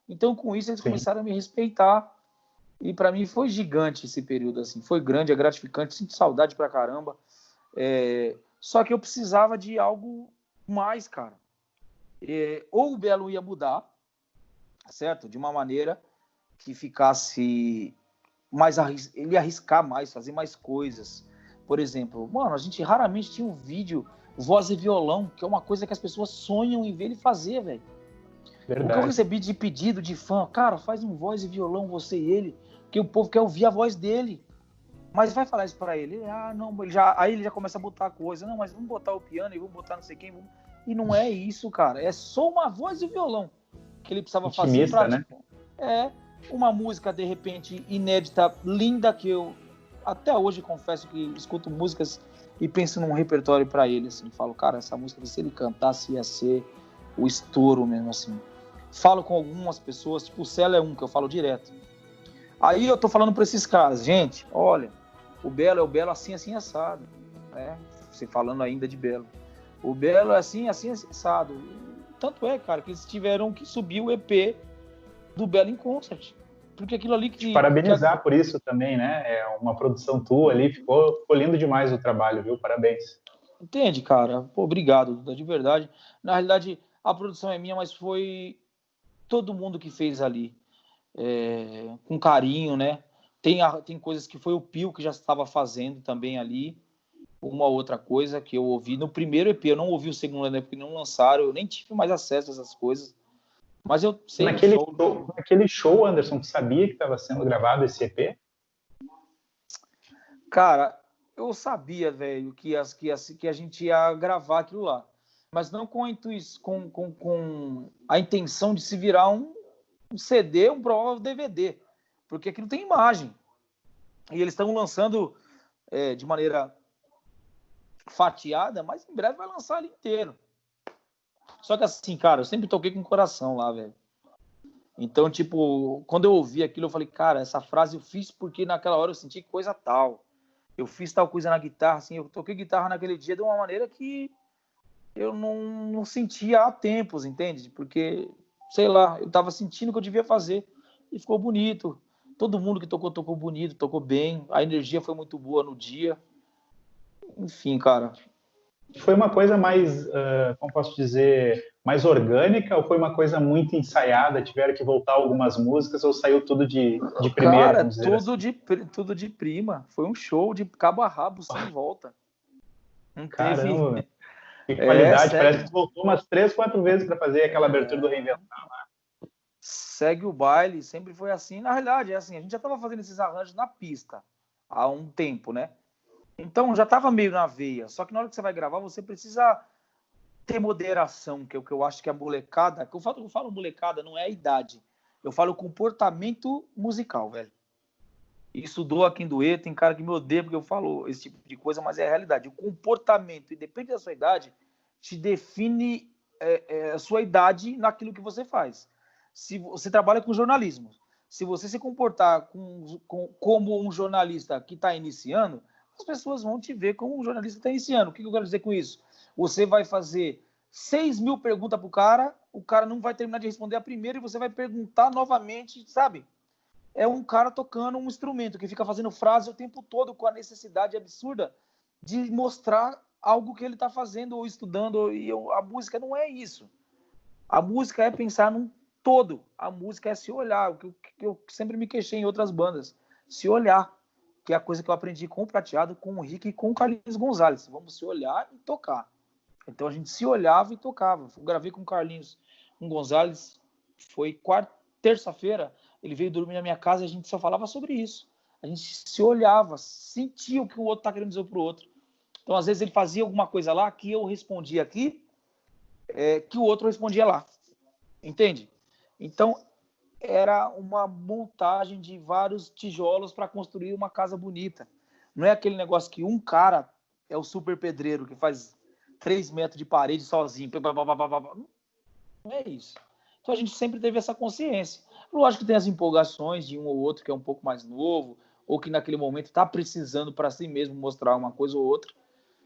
Então, com isso, eles começaram a me respeitar. E para mim foi gigante esse período, assim. Foi grande, é gratificante, sinto saudade pra caramba. Só que eu precisava de algo mais, cara. Ou o Belo ia mudar, certo? De uma maneira que ficasse mais... Ele ia arriscar mais, fazer mais coisas. Por exemplo, mano, a gente raramente tinha um vídeo voz e violão, que é uma coisa que as pessoas sonham em ver ele fazer, velho. O que eu recebi de pedido de fã, cara, faz um voz e violão, você e ele, porque o povo quer ouvir a voz dele. Mas vai falar isso pra ele. Não, aí ele já começa a botar coisa. Não, mas vamos botar o piano e vamos botar não sei quem. E não é isso, cara. É só uma voz e violão que ele precisava fazer pra, né? Uma música, de repente, inédita, linda, que eu até hoje confesso que escuto músicas e penso num repertório pra ele, assim. Falo, cara, essa música, se ele cantasse, ia ser o estouro mesmo, assim. Falo com algumas pessoas, tipo o Celo é um que eu falo direto. Aí eu tô falando pra esses caras, gente, olha, o Belo é o Belo assim, assim, assado, né? Você falando ainda de Belo. O Belo é assim, assim, assado. Tanto é, cara, que eles tiveram que subir o EP do Belo em Concert. Porque aquilo ali que... Te parabenizar por isso também, né? É uma produção tua ali, ficou lindo demais o trabalho, viu? Parabéns. Entende, cara? Pô, obrigado, de verdade. Na realidade, a produção é minha, mas foi todo mundo que fez ali. Com carinho, né? Tem coisas que foi o Pio que já estava fazendo também ali. Uma outra coisa que eu ouvi no primeiro EP, eu não ouvi o segundo, né? Porque não lançaram, eu nem tive mais acesso a essas coisas. Mas eu sei naquele show, Anderson, tu sabia que estava sendo gravado esse EP? Cara, eu sabia, velho, que a gente ia gravar aquilo lá. Mas não com a intenção de se virar um CD, um provável DVD. Porque aquilo tem imagem. E eles estão lançando de maneira fatiada, mas em breve vai lançar ali inteiro. Só que assim, cara, eu sempre toquei com o coração lá, velho. Então, tipo, quando eu ouvi aquilo, eu falei, cara, essa frase eu fiz porque naquela hora eu senti coisa tal. Eu fiz tal coisa na guitarra, assim, eu toquei guitarra naquele dia de uma maneira que eu não sentia há tempos, entende? Porque, sei lá, eu tava sentindo o que eu devia fazer e ficou bonito. Todo mundo que tocou bonito, tocou bem, a energia foi muito boa no dia. Enfim, cara. Foi uma coisa mais, como posso dizer, mais orgânica ou foi uma coisa muito ensaiada? Tiveram que voltar algumas músicas ou saiu tudo de primeira, cara, vamos dizer assim? Tudo de prima. Foi um show de cabo a rabo, sem volta. Não Caramba, teve... que qualidade. Segue... Parece que voltou umas 3, 4 vezes para fazer aquela abertura do Reinventar lá. Segue o baile, sempre foi assim. Na realidade, é assim, a gente já estava fazendo esses arranjos na pista há um tempo, né? Então já estava meio na veia. Só que na hora que você vai gravar, você precisa ter moderação, que é o que eu acho que a molecada... Que eu falo molecada, não é a idade. Eu falo comportamento musical, velho. Isso doa quem doer, tem cara que me odeia porque eu falo esse tipo de coisa, mas é a realidade. O comportamento, e depende da sua idade, te define a sua idade naquilo que você faz. Se você trabalha com jornalismo, se você se comportar como um jornalista que está iniciando, as pessoas vão te ver como um jornalista que está iniciando. O que eu quero dizer com isso? Você vai fazer 6.000 perguntas para o cara não vai terminar de responder a primeira e você vai perguntar novamente, sabe? É um cara tocando um instrumento que fica fazendo frase o tempo todo com a necessidade absurda de mostrar algo que ele está fazendo ou estudando. E a música não é isso. A música é pensar num todo. A música é se olhar. O que eu sempre me queixei em outras bandas. Se olhar. Que é a coisa que eu aprendi com o Prateado, com o Rick e com o Carlinhos Gonzalez. Vamos se olhar e tocar. Então a gente se olhava e tocava. Eu gravei com o Carlinhos Gonzalez. Foi terça-feira. Ele veio dormir na minha casa e a gente só falava sobre isso. A gente se olhava, sentia o que o outro está querendo dizer para o outro. Então, às vezes, ele fazia alguma coisa lá que eu respondia aqui, que o outro respondia lá. Entende? Então, era uma montagem de vários tijolos para construir uma casa bonita. Não é aquele negócio que um cara é o super pedreiro que faz 3 metros de parede sozinho. Não é isso. Então, a gente sempre teve essa consciência. Lógico que tem as empolgações de um ou outro que é um pouco mais novo, ou que naquele momento está precisando para si mesmo mostrar uma coisa ou outra.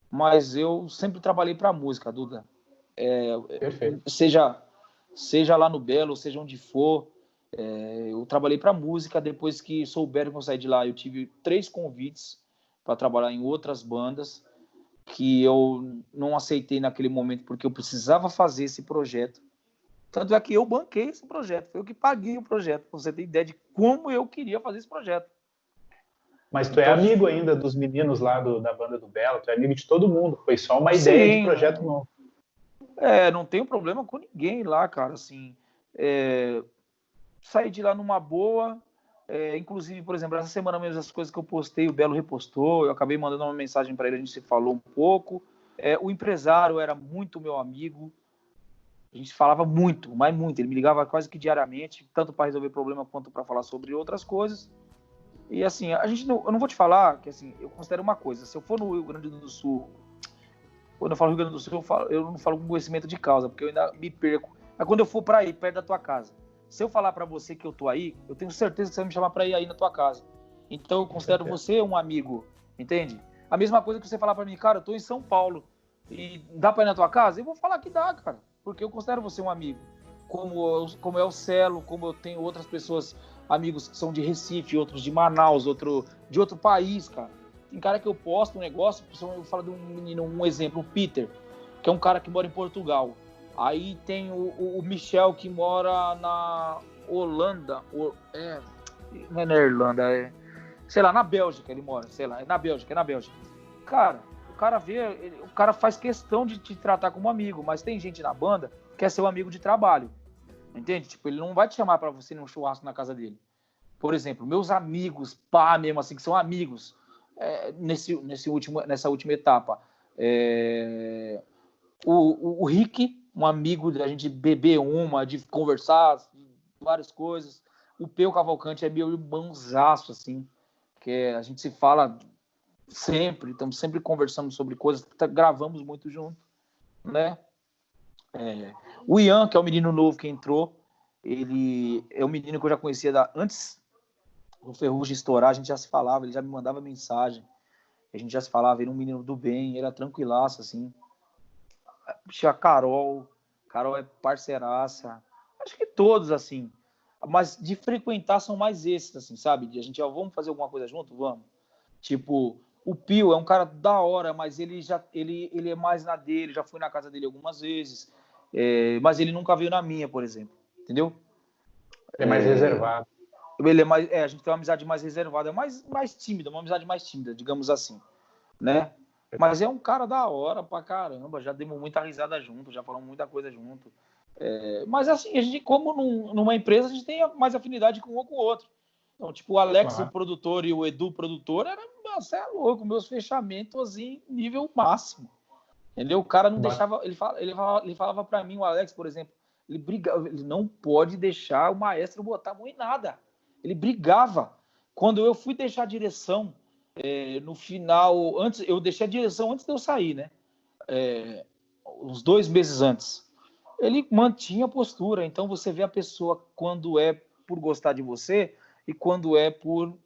Mas eu sempre trabalhei para a música, Duda. Perfeito. Seja lá no Belo, seja onde for, eu trabalhei para a música. Depois que souberam que eu saí de lá, eu tive 3 convites para trabalhar em outras bandas que eu não aceitei naquele momento porque eu precisava fazer esse projeto. Tanto é que eu banquei esse projeto, eu que paguei o projeto, para você ter ideia de como eu queria fazer esse projeto. Mas tu é Então, amigo ainda dos meninos lá da banda do Belo, tu é amigo de todo mundo, foi só uma ideia de sim, projeto novo. não tenho problema com ninguém lá, cara, assim, saí de lá numa boa, inclusive, por exemplo, essa semana mesmo, as coisas que eu postei, o Belo repostou, eu acabei mandando uma mensagem para ele, a gente se falou um pouco, o empresário era muito meu amigo, a gente falava muito, mas muito, ele me ligava quase que diariamente, tanto para resolver problema quanto para falar sobre outras coisas. E assim, eu não vou te falar que assim, eu considero uma coisa, se eu for no Rio Grande do Sul, quando eu falo Rio Grande do Sul, eu não falo com conhecimento de causa, porque eu ainda me perco. Mas quando eu for para aí, perto da tua casa, se eu falar para você que eu tô aí, eu tenho certeza que você vai me chamar para ir aí na tua casa. Então eu considero você um amigo, entende? A mesma coisa que você falar para mim, cara, eu tô em São Paulo e dá para ir na tua casa? Eu vou falar que dá, cara, porque eu considero você um amigo. Como é o Celo, como eu tenho outras pessoas, amigos que são de Recife, outros de Manaus, outro de outro país, cara. Tem cara que eu posto um negócio, eu falo de um menino, um exemplo, o Peter, que é um cara que mora em Portugal. Aí tem o Michel, que mora na Holanda, não é na Irlanda, sei lá, na Bélgica ele mora, sei lá, é na Bélgica. Cara, o cara faz questão de te tratar como amigo, mas tem gente na banda que é seu amigo de trabalho, entende? Tipo, ele não vai te chamar para você num churrasco na casa dele. Por exemplo, meus amigos, pá, mesmo assim, que são amigos, nessa última etapa. O Rick, um amigo da gente beber de conversar, várias coisas. O Peu Cavalcante é meu irmãozaço, assim, que a gente se fala sempre, estamos sempre conversando sobre coisas, gravamos muito junto, né? O Ian, que é o menino novo que entrou, ele é um menino que eu já conhecia antes do Ferrugem estourar, a gente já se falava, ele já me mandava mensagem, a gente já se falava, ele era um menino do bem, ele era tranquilaço, assim. A Carol é parceiraça, acho que todos, assim, mas de frequentar são mais esses, assim, sabe? De a gente, vamos fazer alguma coisa junto? Vamos. Tipo, o Pio é um cara da hora, mas ele é mais na dele, já fui na casa dele algumas vezes, mas ele nunca veio na minha, por exemplo, entendeu? É mais reservado. Ele é mais, a gente tem uma amizade mais reservada, mais tímida, uma amizade mais tímida, digamos assim, né? Mas é um cara da hora pra caramba, já demos muita risada junto, já falamos muita coisa junto. Mas assim, a gente, como numa empresa, a gente tem mais afinidade com um ou com o outro. Então, tipo, o Alex, o Claro. produtor, e o Edu, o produtor, era, você é louco, meus fechamentos, assim, nível máximo. Entendeu? O cara não deixava, ele falava para mim, o Alex, por exemplo, ele brigava, ele não pode deixar o maestro botar a mão em nada. Ele brigava. Quando eu fui deixar a direção, no final, eu deixei a direção antes de eu sair, né? Uns 2 meses antes. Ele mantinha a postura. Então você vê a pessoa quando é por gostar de você e quando é por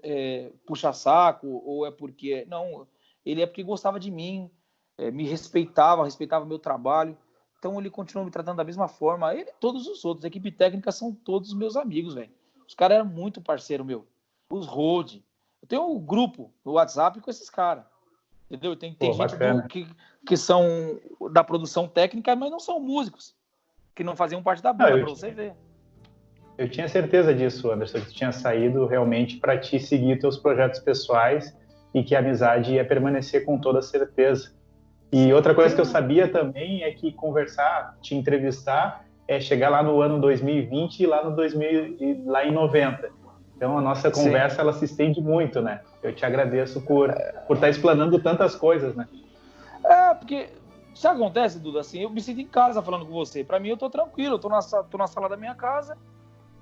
puxar saco, ou é porque. Não, ele é porque gostava de mim, me respeitava meu trabalho. Então ele continuou me tratando da mesma forma. Ele e todos os outros. A equipe técnica são todos meus amigos, velho. Os caras eram muito parceiro meu. Os Road. Eu tenho um grupo no WhatsApp com esses caras. Entendeu? Tem Pô, gente bacana. que são da produção técnica, mas não são músicos, que não faziam parte da Não, banda, para você ver. eu tinha certeza disso, Anderson, que tu tinha saído realmente para te seguir teus projetos pessoais e que a amizade ia permanecer com toda certeza. E outra coisa que eu sabia também é que conversar, te entrevistar, é chegar lá no ano 2020 e lá no 2000, e lá em 90. Então a nossa conversa ela se estende muito, né? Eu te agradeço por estar explanando tantas coisas, né? Porque se acontece, Duda, assim, eu me sinto em casa falando com você. Para mim, eu tô tranquilo, eu tô na sala da minha casa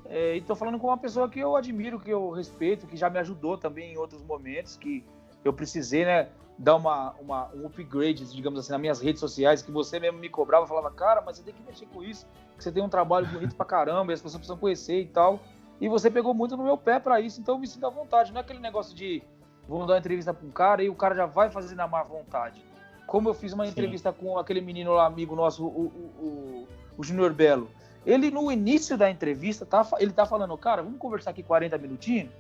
e tô falando com uma pessoa que eu admiro, que eu respeito, que já me ajudou também em outros momentos, que eu precisei, né, dar um upgrade, digamos assim, nas minhas redes sociais, que você mesmo me cobrava, falava, cara, mas você tem que mexer com isso, que você tem um trabalho bonito pra caramba, e as pessoas precisam conhecer e tal. E você pegou muito no meu pé pra isso, então eu me sinto à vontade. Não é aquele negócio de vamos dar uma entrevista pra um cara e o cara já vai fazer na má vontade. Como eu fiz uma entrevista com aquele menino lá, amigo nosso, o Júnior Belo. Ele, no início da entrevista, ele tá falando, cara, vamos conversar aqui 40 minutinhos?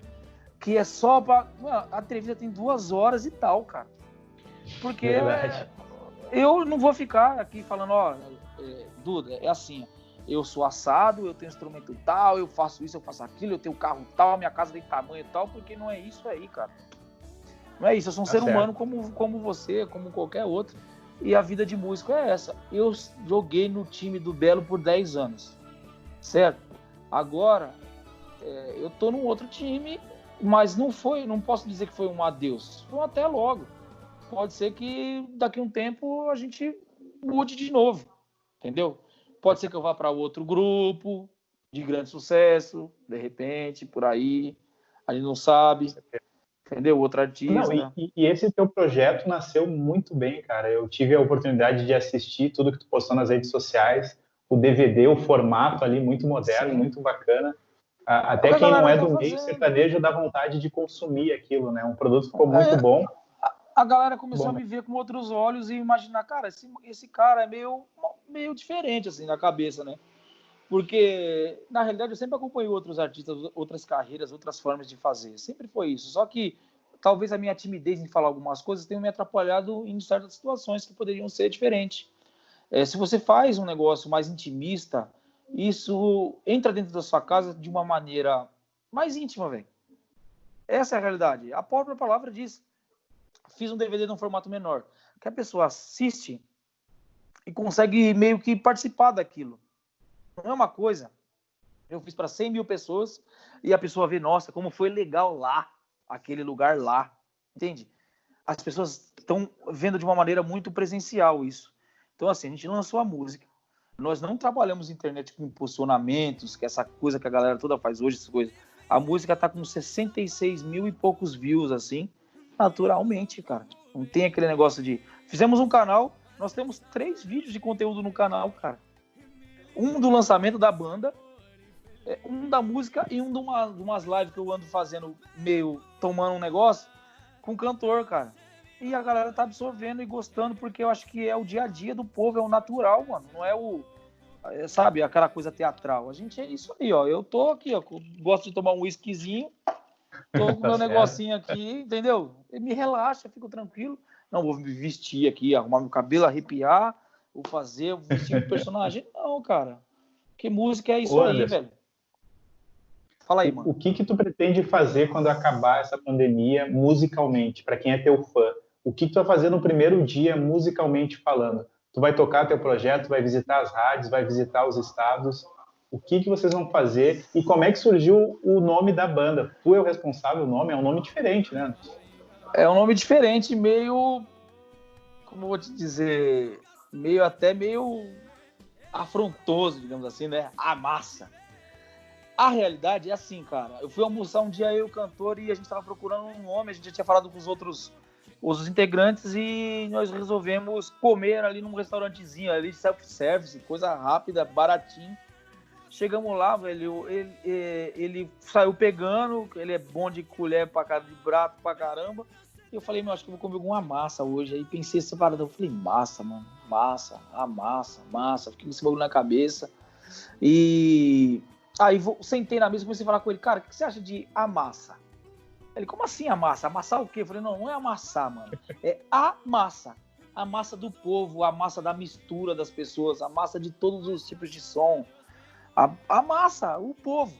Que é só pra... Mano, a entrevista tem 2 horas e tal, cara. Porque eu não vou ficar aqui falando, ó, Duda, é assim, eu sou assado, eu tenho instrumento tal, eu faço isso, eu faço aquilo, eu tenho carro tal, minha casa tem tamanho tal, porque não é isso aí, cara. Não é isso, eu sou um ser humano como você, como qualquer outro. E a vida de músico é essa. Eu joguei no time do Belo por 10 anos, certo? Agora, eu tô num outro time, mas não posso dizer que foi um adeus. Foi um até logo. Pode ser que daqui a um tempo a gente mude de novo, entendeu? Pode ser que eu vá para outro grupo de grande sucesso, de repente, por aí. A gente não sabe. Entendeu? Outro artista. Não, e esse teu projeto nasceu muito bem, cara. Eu tive a oportunidade de assistir tudo que tu postou nas redes sociais, o DVD, o formato ali, muito moderno, Sim. muito bacana. É Até o que a quem não galera é tá do meio fazendo. sertanejo dá vontade de consumir aquilo, né? Um produto ficou muito bom. A galera começou a me ver com outros olhos e imaginar, cara, esse cara é meio diferente, assim, na cabeça, né? Porque, na realidade, eu sempre acompanhei outros artistas, outras carreiras, outras formas de fazer. Sempre foi isso. Só que talvez a minha timidez em falar algumas coisas tenha me atrapalhado em certas situações que poderiam ser diferentes. Se você faz um negócio mais intimista, isso entra dentro da sua casa de uma maneira mais íntima, velho. Essa é a realidade. A própria palavra diz. Fiz um DVD num formato menor. Que a pessoa assiste e consegue meio que participar daquilo. Não é uma coisa. Eu fiz para 100 mil pessoas e a pessoa vê, nossa, como foi legal lá, aquele lugar lá. Entende? As pessoas estão vendo de uma maneira muito presencial isso. Então, assim, a gente lançou a música. Nós não trabalhamos internet com impulsionamentos, que é essa coisa que a galera toda faz hoje, essas coisas. A música tá com 66 mil e poucos views, assim, naturalmente, cara. Não tem aquele negócio de... Fizemos um canal, nós temos 3 vídeos de conteúdo no canal, cara. Um do lançamento da banda, um da música e um de umas lives que eu ando fazendo, meio tomando um negócio, com o cantor, cara. E a galera tá absorvendo e gostando, porque eu acho que é o dia a dia do povo, é o natural, mano. Não é sabe, aquela coisa teatral. A gente é isso aí, ó. Eu tô aqui, ó. Gosto de tomar um whiskyzinho. Tô com meu negocinho aqui, entendeu? E me relaxa, fico tranquilo. Não vou me vestir aqui, arrumar meu cabelo, arrepiar, vou vestir o personagem. Não, cara. Porque música é isso aí, velho. Fala aí, mano. O que tu pretende fazer quando acabar essa pandemia musicalmente, para quem é teu fã? O que tu vai fazer no primeiro dia musicalmente falando? Tu vai tocar teu projeto, vai visitar as rádios, vai visitar os estados? O que vocês vão fazer e como é que surgiu o nome da banda? Tu é o responsável, o nome é um nome diferente, né? É um nome diferente, meio, como eu vou te dizer, meio afrontoso, digamos assim, né? A massa. A realidade é assim, cara. Eu fui almoçar um dia, eu e o cantor, e a gente tava procurando um nome, a gente já tinha falado com os integrantes, e nós resolvemos comer ali num restaurantezinho, ali, self-service, coisa rápida, baratinho. Chegamos lá, velho, ele saiu pegando, ele é bom de colher de prato pra caramba. E eu falei, meu, acho que eu vou comer alguma massa hoje. Aí pensei essa parada, eu falei, massa, mano, massa. Fiquei com esse bagulho na cabeça. E aí sentei na mesa e comecei a falar com ele, cara, o que você acha de amassa? Ele, como assim amassa? Amassar o quê? Eu falei, não é amassar, mano, é a massa. A massa do povo, a massa da mistura das pessoas, a massa de todos os tipos de som. A massa, o povo.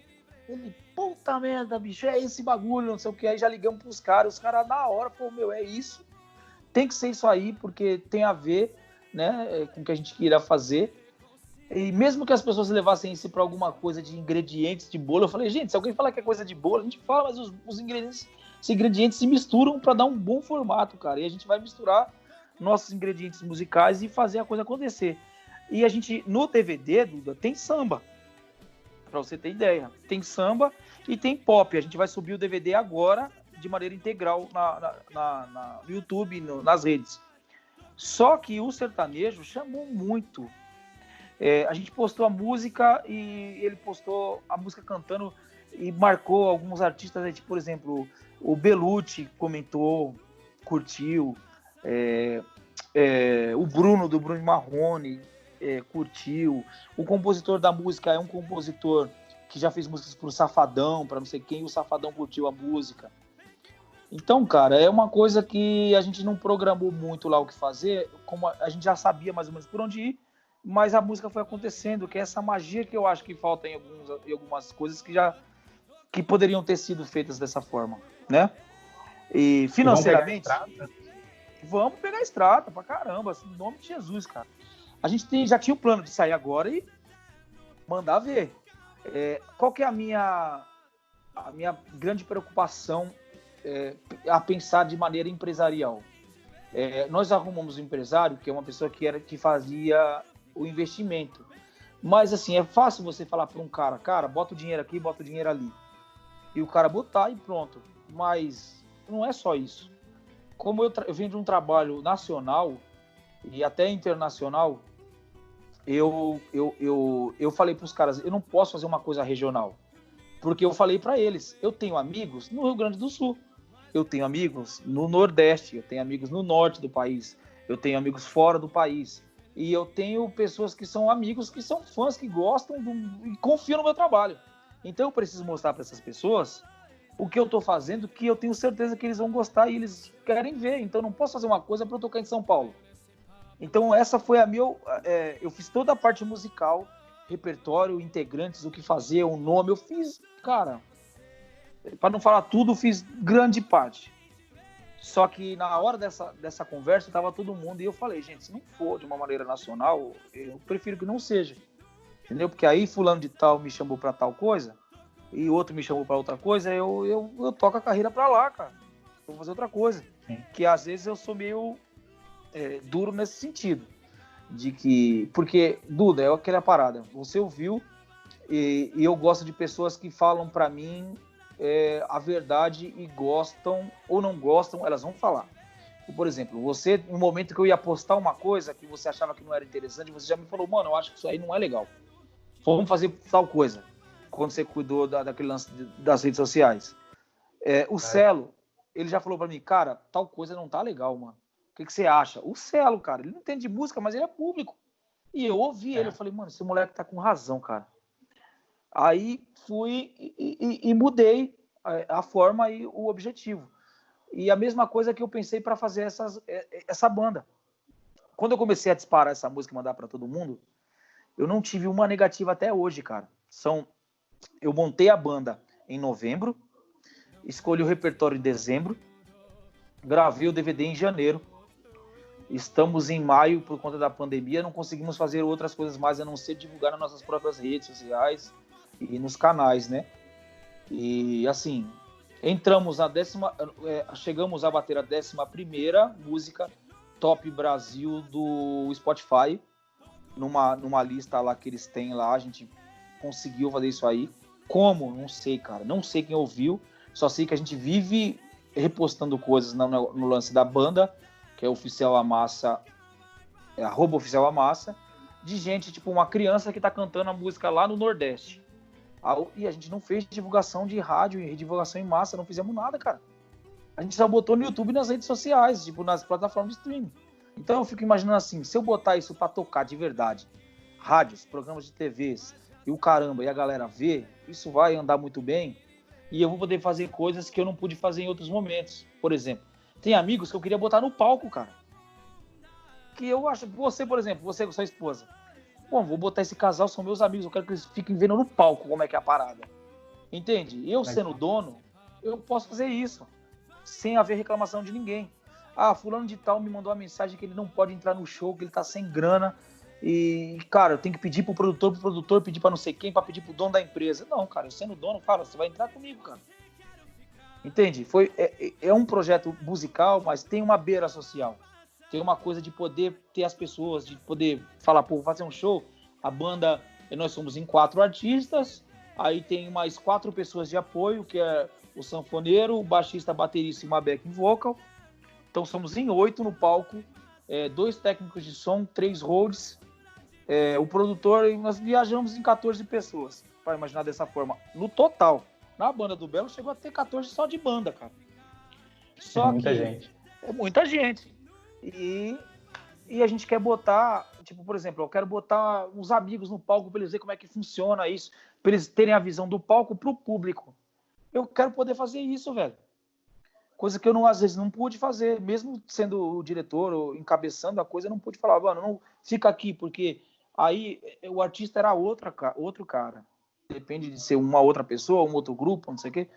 Ele, puta merda, bicho, é esse bagulho, não sei o que. Aí já ligamos pros caras, os caras na hora, pô, meu, é isso. Tem que ser isso aí, porque tem a ver, né, com o que a gente queria fazer. E mesmo que as pessoas levassem isso para alguma coisa de ingredientes de bolo, eu falei, gente, se alguém falar que é coisa de bolo, a gente fala, mas os ingredientes se misturam para dar um bom formato, cara. E a gente vai misturar nossos ingredientes musicais e fazer a coisa acontecer. E a gente, no DVD, Duda, tem samba. Para você ter ideia. Tem samba e tem pop. A gente vai subir o DVD agora de maneira integral no YouTube, nas redes. Só que o sertanejo chamou muito. A gente postou a música e ele postou a música cantando e marcou alguns artistas, tipo, por exemplo, o Belucci comentou, curtiu, o Bruno, do Bruno Marrone, curtiu. O compositor da música é um compositor que já fez músicas pro Safadão, para não sei quem, e o Safadão curtiu a música. Então, cara, é uma coisa que a gente não programou muito lá o que fazer, como a gente já sabia mais ou menos por onde ir, mas a música foi acontecendo, que é essa magia que eu acho que falta em algumas coisas que poderiam ter sido feitas dessa forma, né? E financeiramente, vamos pegar a estrada pra caramba, assim, em nome de Jesus, cara. A gente já tinha o plano de sair agora e mandar ver. Qual que é a minha grande preocupação a pensar de maneira empresarial? Nós arrumamos um empresário que é uma pessoa que fazia o investimento. Mas, assim, é fácil você falar para um cara, bota o dinheiro aqui, bota o dinheiro ali. E o cara botar e pronto. Mas não é só isso. Como eu venho de um trabalho nacional e até internacional, eu falei para os caras, eu não posso fazer uma coisa regional, porque eu falei para eles, eu tenho amigos no Rio Grande do Sul, eu tenho amigos no Nordeste, eu tenho amigos no Norte do país, eu tenho amigos fora do país, e eu tenho pessoas que são amigos, que são fãs, que gostam e confiam no meu trabalho. Então eu preciso mostrar para essas pessoas o que eu estou fazendo, que eu tenho certeza que eles vão gostar e eles querem ver. Então eu não posso fazer uma coisa para eu tocar em São Paulo. Então essa foi eu fiz toda a parte musical, repertório, integrantes, o que fazer, o nome, eu fiz, cara, para não falar tudo, eu fiz grande parte. Só que na hora dessa conversa estava todo mundo e eu falei, gente, se não for de uma maneira nacional, eu prefiro que não seja, entendeu? Porque aí fulano de tal me chamou para tal coisa e outro me chamou para outra coisa, eu toco a carreira para lá, cara, vou fazer outra coisa. Sim. Que às vezes eu sou meio duro nesse sentido, de que, porque, Duda, é aquela parada, você ouviu e eu gosto de pessoas que falam para mim a verdade e gostam ou não gostam, elas vão falar. Por exemplo, você, no momento que eu ia postar uma coisa que você achava que não era interessante, você já me falou, mano, eu acho que isso aí não é legal, vamos fazer tal coisa, quando você cuidou daquele lance das redes sociais. O Celo, ele já falou para mim, cara, tal coisa não tá legal, mano. O que você acha? O Celo, cara, ele não entende de música, mas ele é público. E eu ouvi ele, eu falei, mano, esse moleque tá com razão, cara. Aí fui e mudei a forma e o objetivo. E a mesma coisa que eu pensei para fazer essa banda. Quando eu comecei a disparar essa música e mandar para todo mundo, eu não tive uma negativa até hoje, cara. Eu montei a banda em novembro, escolhi o repertório em dezembro, gravei o DVD em janeiro. Estamos em maio, por conta da pandemia, não conseguimos fazer outras coisas mais a não ser divulgar nas nossas próprias redes sociais e nos canais, né? E assim, chegamos a bater a 11ª música Top Brasil do Spotify, numa lista lá que eles têm lá, a gente conseguiu fazer isso aí. Como? Não sei, cara. Não sei quem ouviu, só sei que a gente vive repostando coisas no lance da banda, que é Oficial Amassa, @Oficial Amassa, de gente, tipo uma criança que tá cantando a música lá no Nordeste. E a gente não fez divulgação de rádio e divulgação em massa, não fizemos nada, cara. A gente só botou no YouTube e nas redes sociais, tipo nas plataformas de streaming. Então eu fico imaginando assim, se eu botar isso pra tocar de verdade, rádios, programas de TVs e o caramba, e a galera vê, isso vai andar muito bem e eu vou poder fazer coisas que eu não pude fazer em outros momentos. Por exemplo, tem amigos que eu queria botar no palco, cara. Que eu acho, você, por exemplo, você com sua esposa, bom, vou botar esse casal, são meus amigos, eu quero que eles fiquem vendo no palco como é que é a parada. Entende? Eu sendo dono, eu posso fazer isso, sem haver reclamação de ninguém. Ah, fulano de tal me mandou uma mensagem que ele não pode entrar no show, que ele tá sem grana, e, cara, eu tenho que pedir pro produtor pedir pra não sei quem, pra pedir pro dono da empresa. Não, cara, eu sendo dono, cara, você vai entrar comigo, cara. Entende? É um projeto musical, mas tem uma beira social. Tem uma coisa de poder ter as pessoas, de poder falar, pô, vou fazer um show, a banda, nós somos em 4 artistas, aí tem mais 4 pessoas de apoio, que é o sanfoneiro, o baixista, baterista e uma backing vocal. Então somos em 8 no palco, 2 técnicos de som, 3 roads, o produtor, e nós viajamos em 14 pessoas, para imaginar dessa forma. No total, na banda do Belo, chegou a ter 14 só de banda, cara. Só muita gente. É muita gente. E a gente quer botar, tipo, por exemplo, eu quero botar uns amigos no palco para eles verem como é que funciona isso, para eles terem a visão do palco pro público. Eu quero poder fazer isso, velho. Coisa que eu, às vezes, não pude fazer, mesmo sendo o diretor ou encabeçando a coisa, eu não pude falar, mano, não fica aqui, porque aí o artista era outro cara. Depende de ser uma outra pessoa, um outro grupo, não sei o quê.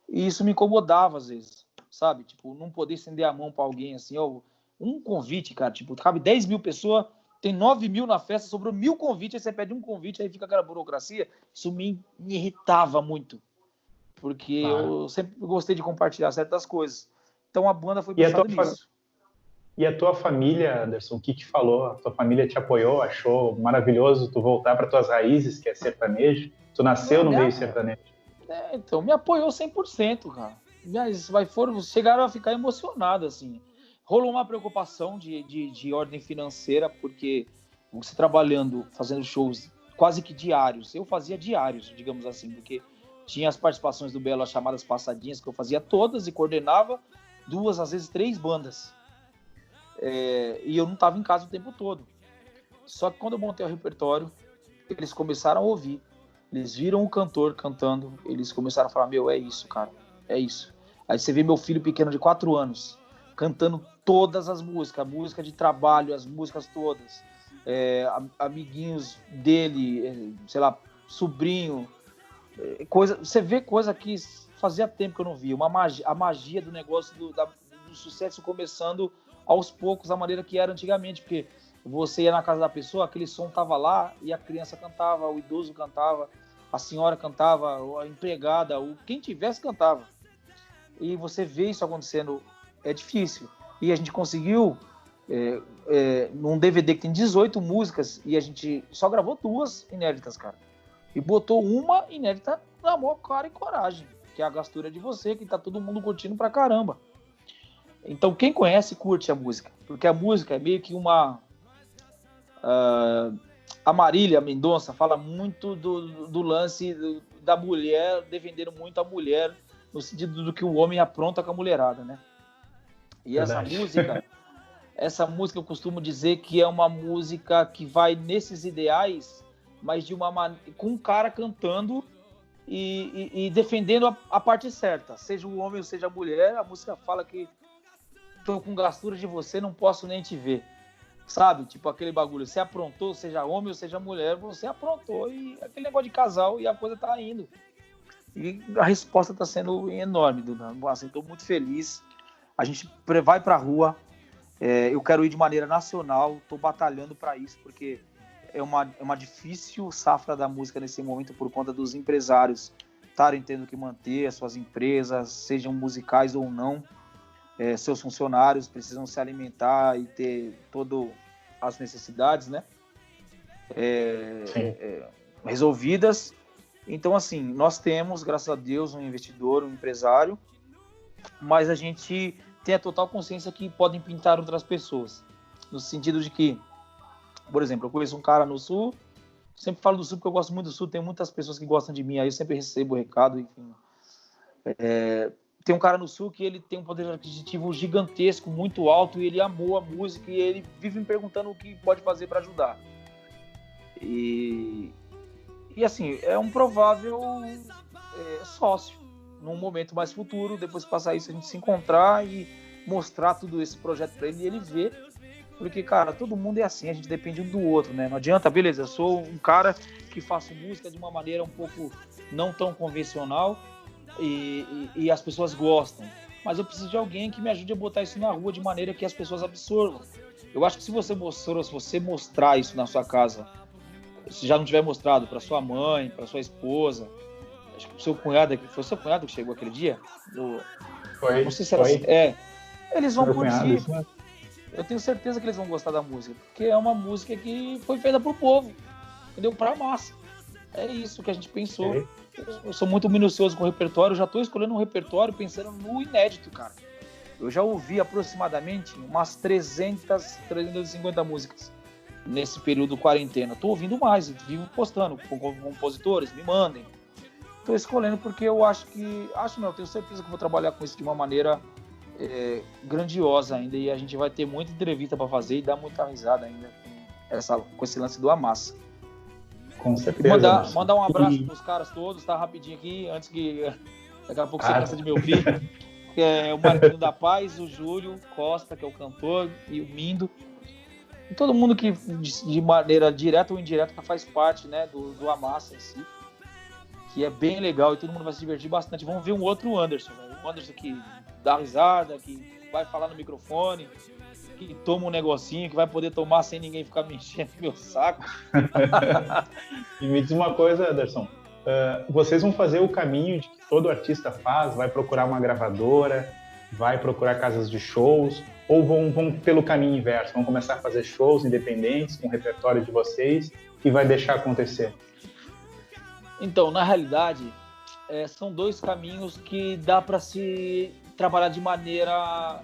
E isso me incomodava, às vezes, sabe? Tipo, não poder estender a mão para alguém, assim, ó, um convite, cara, tipo, cabe 10 mil pessoas, tem 9 mil na festa, sobrou 1000 convites, aí você pede um convite, aí fica aquela burocracia. Isso me irritava muito, porque eu sempre gostei de compartilhar certas coisas. Então a banda foi pensada nisso. E a tua família, Anderson, o que falou? A tua família te apoiou, achou maravilhoso tu voltar para tuas raízes, que é sertanejo? Tu nasceu no meio sertanejo. Então, me apoiou 100%, cara. Chegaram a ficar emocionados, assim. Rolou uma preocupação de ordem financeira, porque você trabalhando, fazendo shows quase que diários, eu fazia diários, digamos assim, porque tinha as participações do Belo, as chamadas passadinhas, que eu fazia todas e coordenava 2, às vezes 3 bandas. E eu não estava em casa o tempo todo. Só que quando eu montei o repertório, eles começaram a ouvir, eles viram o cantor cantando, eles começaram a falar, meu, é isso, cara, é isso. Aí você vê meu filho pequeno de 4 anos, cantando todas as músicas, a música de trabalho, as músicas todas, amiguinhos dele, sei lá, sobrinho, você vê coisa que fazia tempo que eu não via, a magia do negócio do sucesso começando aos poucos, da maneira que era antigamente, porque você ia na casa da pessoa, aquele som tava lá e a criança cantava, o idoso cantava, a senhora cantava, a empregada, quem tivesse cantava. E você vê isso acontecendo, é difícil. E a gente conseguiu, num DVD que tem 18 músicas, e a gente só gravou 2 inéditas, cara. E botou uma inédita na maior cara e coragem, que é a Gastura de Você, que tá todo mundo curtindo pra caramba. Então, quem conhece, curte a música. Porque a música é meio que uma... a Marília Mendonça fala muito do lance da mulher, defendendo muito a mulher, no sentido do que o homem apronta com a mulherada, né? E essa música eu costumo dizer que é uma música que vai nesses ideais, mas com um cara cantando e defendendo a parte certa. Seja o homem ou seja a mulher, a música fala que tô com gastura de você, não posso nem te ver. Sabe? Tipo aquele bagulho, você aprontou, seja homem ou seja mulher, você aprontou, e aquele negócio de casal, e a coisa tá indo. E a resposta tá sendo enorme, Duda. Assim, tô muito feliz. A gente vai pra rua, Eu quero ir de maneira nacional, estou batalhando para isso, porque é uma difícil safra da música nesse momento por conta dos empresários estarem tendo que manter as suas empresas, sejam musicais ou não. Seus funcionários precisam se alimentar e ter todas as necessidades, né? Resolvidas. Então, assim, nós temos, graças a Deus, um investidor, um empresário, mas a gente tem a total consciência que podem pintar outras pessoas, no sentido de que, por exemplo, eu conheço um cara no Sul, sempre falo do Sul porque eu gosto muito do Sul, tem muitas pessoas que gostam de mim, aí eu sempre recebo o recado, enfim. Tem um cara no Sul que ele tem um poder aquisitivo gigantesco, muito alto, e ele amou a música, e ele vive me perguntando o que pode fazer para ajudar. E assim, é um provável sócio, num momento mais futuro, depois que passar isso, a gente se encontrar e mostrar tudo esse projeto para ele e ele ver. Porque, cara, todo mundo é assim, a gente depende um do outro, né? Não adianta, beleza, eu sou um cara que faço música de uma maneira um pouco não tão convencional e as pessoas gostam. Mas eu preciso de alguém que me ajude a botar isso na rua de maneira que as pessoas absorvam. Eu acho que se você mostrar isso na sua casa, se já não tiver mostrado para sua mãe, para sua esposa, acho que pro seu cunhado, foi seu cunhado que chegou aquele dia? Foi. Não sei se era, eles vão curtir. Cunhado, eu tenho certeza que eles vão gostar da música, porque é uma música que foi feita pro povo, entendeu? Pra massa. É isso que a gente pensou. Eu sou muito minucioso com o repertório, eu já tô escolhendo um repertório pensando no inédito, cara. Eu já ouvi aproximadamente umas 350 músicas nesse período de quarentena. Tô ouvindo mais, vivo postando com compositores, me mandem. Tô escolhendo porque eu tenho certeza que vou trabalhar com isso de uma maneira grandiosa ainda, e a gente vai ter muita entrevista para fazer e dar muita risada ainda com esse lance do Amassa. Com certeza. Mandar um abraço pros caras todos, tá? Rapidinho aqui, antes que daqui a pouco você cansa de me ouvir. O Marquinho da Paz, o Júlio Costa, que é o cantor, e o Mindo. E todo mundo que de maneira direta ou indireta faz parte, né, do Amassa em si. Que é bem legal e todo mundo vai se divertir bastante. Vamos ver um outro Anderson, né? Um Anderson que dá risada, que vai falar no microfone, que toma um negocinho, que vai poder tomar sem ninguém ficar me enchendo meu saco. E me diz uma coisa, Anderson, vocês vão fazer o caminho de que todo artista faz, vai procurar uma gravadora, vai procurar casas de shows, ou vão pelo caminho inverso, vão começar a fazer shows independentes com o repertório de vocês e vai deixar acontecer? Então, na realidade, são dois caminhos que dá para se trabalhar de maneira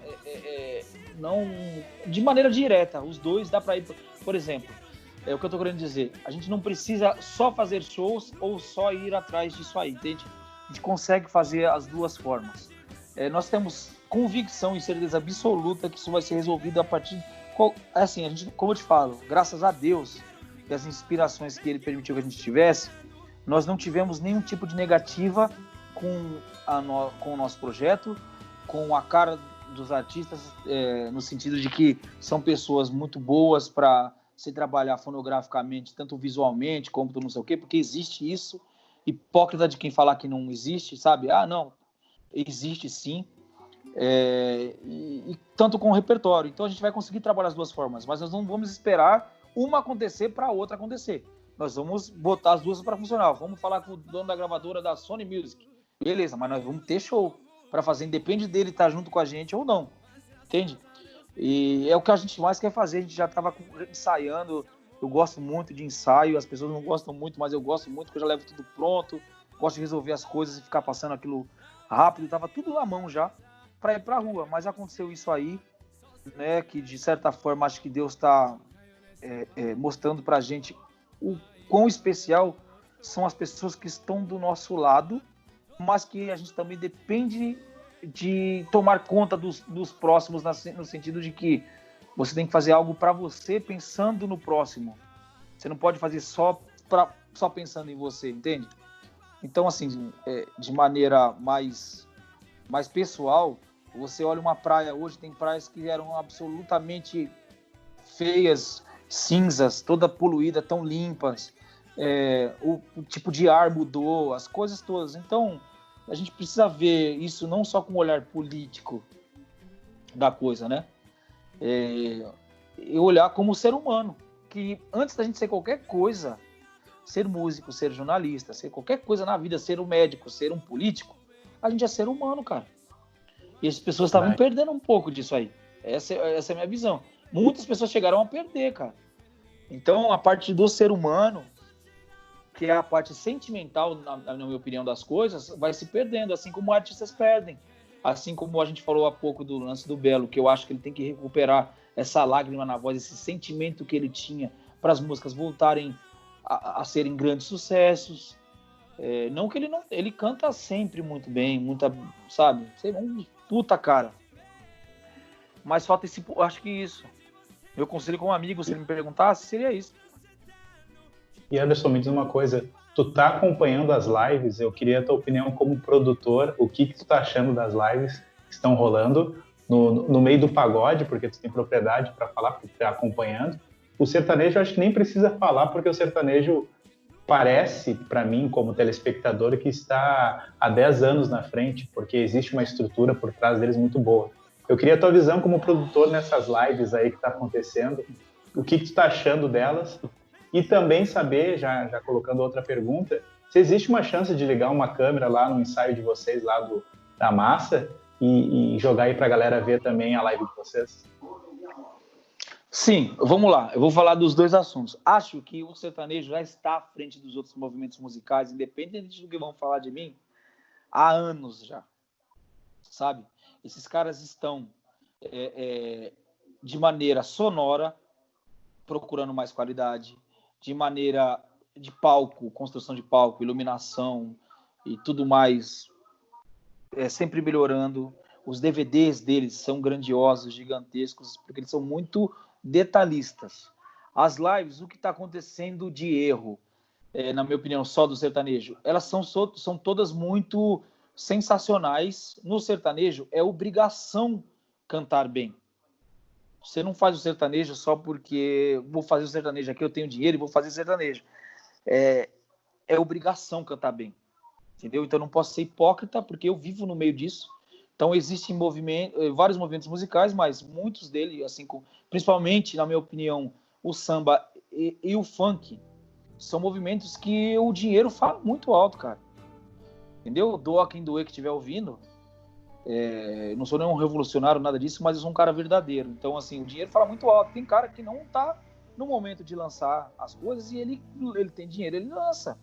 não de maneira direta. Os dois dá para ir, por exemplo, o que eu estou querendo dizer, a gente não precisa só fazer shows ou só ir atrás disso aí, entende? A gente consegue fazer as duas formas. Nós temos convicção e certeza absoluta que isso vai ser resolvido a partir assim, a gente, como eu te falo, graças a Deus e as inspirações que ele permitiu que a gente tivesse, nós não tivemos nenhum tipo de negativa com o nosso projeto, com a cara dos artistas, no sentido de que são pessoas muito boas para se trabalhar fonograficamente, tanto visualmente como não sei o quê, porque existe isso. Hipócrita de quem falar que não existe, sabe? Não, existe sim. E tanto com o repertório. Então a gente vai conseguir trabalhar as duas formas, mas nós não vamos esperar uma acontecer para a outra acontecer. Nós vamos botar as duas para funcionar. Vamos falar com o dono da gravadora da Sony Music. Beleza, mas nós vamos ter show para fazer, independe dele estar junto com a gente ou não. Entende? E é o que a gente mais quer fazer. A gente já estava ensaiando. Eu gosto muito de ensaio. As pessoas não gostam muito, mas eu gosto muito, porque eu já levo tudo pronto. Gosto de resolver as coisas e ficar passando aquilo rápido. Estava tudo na mão já para ir para a rua. Mas aconteceu isso aí, né? Que de certa forma acho que Deus está mostrando para a gente o quão especial são as pessoas que estão do nosso lado, mas que a gente também depende de tomar conta dos próximos, no sentido de que você tem que fazer algo para você pensando no próximo. Você não pode fazer só pensando em você, entende? Então, assim, de maneira mais pessoal, você olha uma praia hoje, tem praias que eram absolutamente feias, cinzas, toda poluída, tão limpas, o tipo de ar mudou, as coisas todas. Então, a gente precisa ver isso não só com o olhar político da coisa, né? e olhar como ser humano, que antes da gente ser qualquer coisa, ser músico, ser jornalista, ser qualquer coisa na vida, ser um médico, ser um político, a gente é ser humano, cara. E as pessoas estavam perdendo um pouco disso aí. Essa é a minha visão. Muitas pessoas chegaram a perder, cara. Então, a parte do ser humano, que é a parte sentimental, na minha opinião, das coisas, vai se perdendo, assim como artistas perdem. Assim como a gente falou há pouco do lance do Belo, que eu acho que ele tem que recuperar essa lágrima na voz, esse sentimento que ele tinha para as músicas voltarem a serem grandes sucessos. Não que ele canta sempre muito bem, sabe? Um puta cara. Mas falta esse, acho que isso. Meu conselho como amigo, se ele me perguntasse, seria isso. E Anderson, me diz uma coisa, tu tá acompanhando as lives, eu queria a tua opinião como produtor, o que tu tá achando das lives que estão rolando no meio do pagode, porque tu tem propriedade para falar, porque tu tá acompanhando. O sertanejo eu acho que nem precisa falar, porque o sertanejo parece, para mim, como telespectador, que está há 10 anos na frente, porque existe uma estrutura por trás deles muito boa. Eu queria a tua visão como produtor nessas lives aí que tá acontecendo, o que tu tá achando delas, e também saber, já colocando outra pergunta, se existe uma chance de ligar uma câmera lá no ensaio de vocês, lá da Massa, e jogar aí pra galera ver também a live de vocês. Sim, vamos lá. Eu vou falar dos dois assuntos. Acho que o sertanejo já está à frente dos outros movimentos musicais, independente do que vão falar de mim, há anos já, sabe? Esses caras estão de maneira sonora, procurando mais qualidade, de maneira de palco, construção de palco, iluminação e tudo mais, sempre melhorando. Os DVDs deles são grandiosos, gigantescos, porque eles são muito detalhistas. As lives, o que está acontecendo de erro, na minha opinião, só do sertanejo, elas são todas muito sensacionais. No sertanejo, é obrigação cantar bem. Você não faz o sertanejo só porque vou fazer o sertanejo aqui, eu tenho dinheiro e vou fazer sertanejo. É obrigação cantar bem, entendeu? Então eu não posso ser hipócrita, porque eu vivo no meio disso. Então existem vários movimentos musicais, mas muitos deles, assim, principalmente, na minha opinião, o samba e o funk, são movimentos que o dinheiro fala muito alto, cara. Entendeu? Doa quem doer que estiver ouvindo. Não sou nenhum revolucionário, nada disso, mas eu sou um cara verdadeiro. Então, assim, o dinheiro fala muito alto. Tem cara que não tá no momento de lançar as coisas e ele tem dinheiro, ele lança.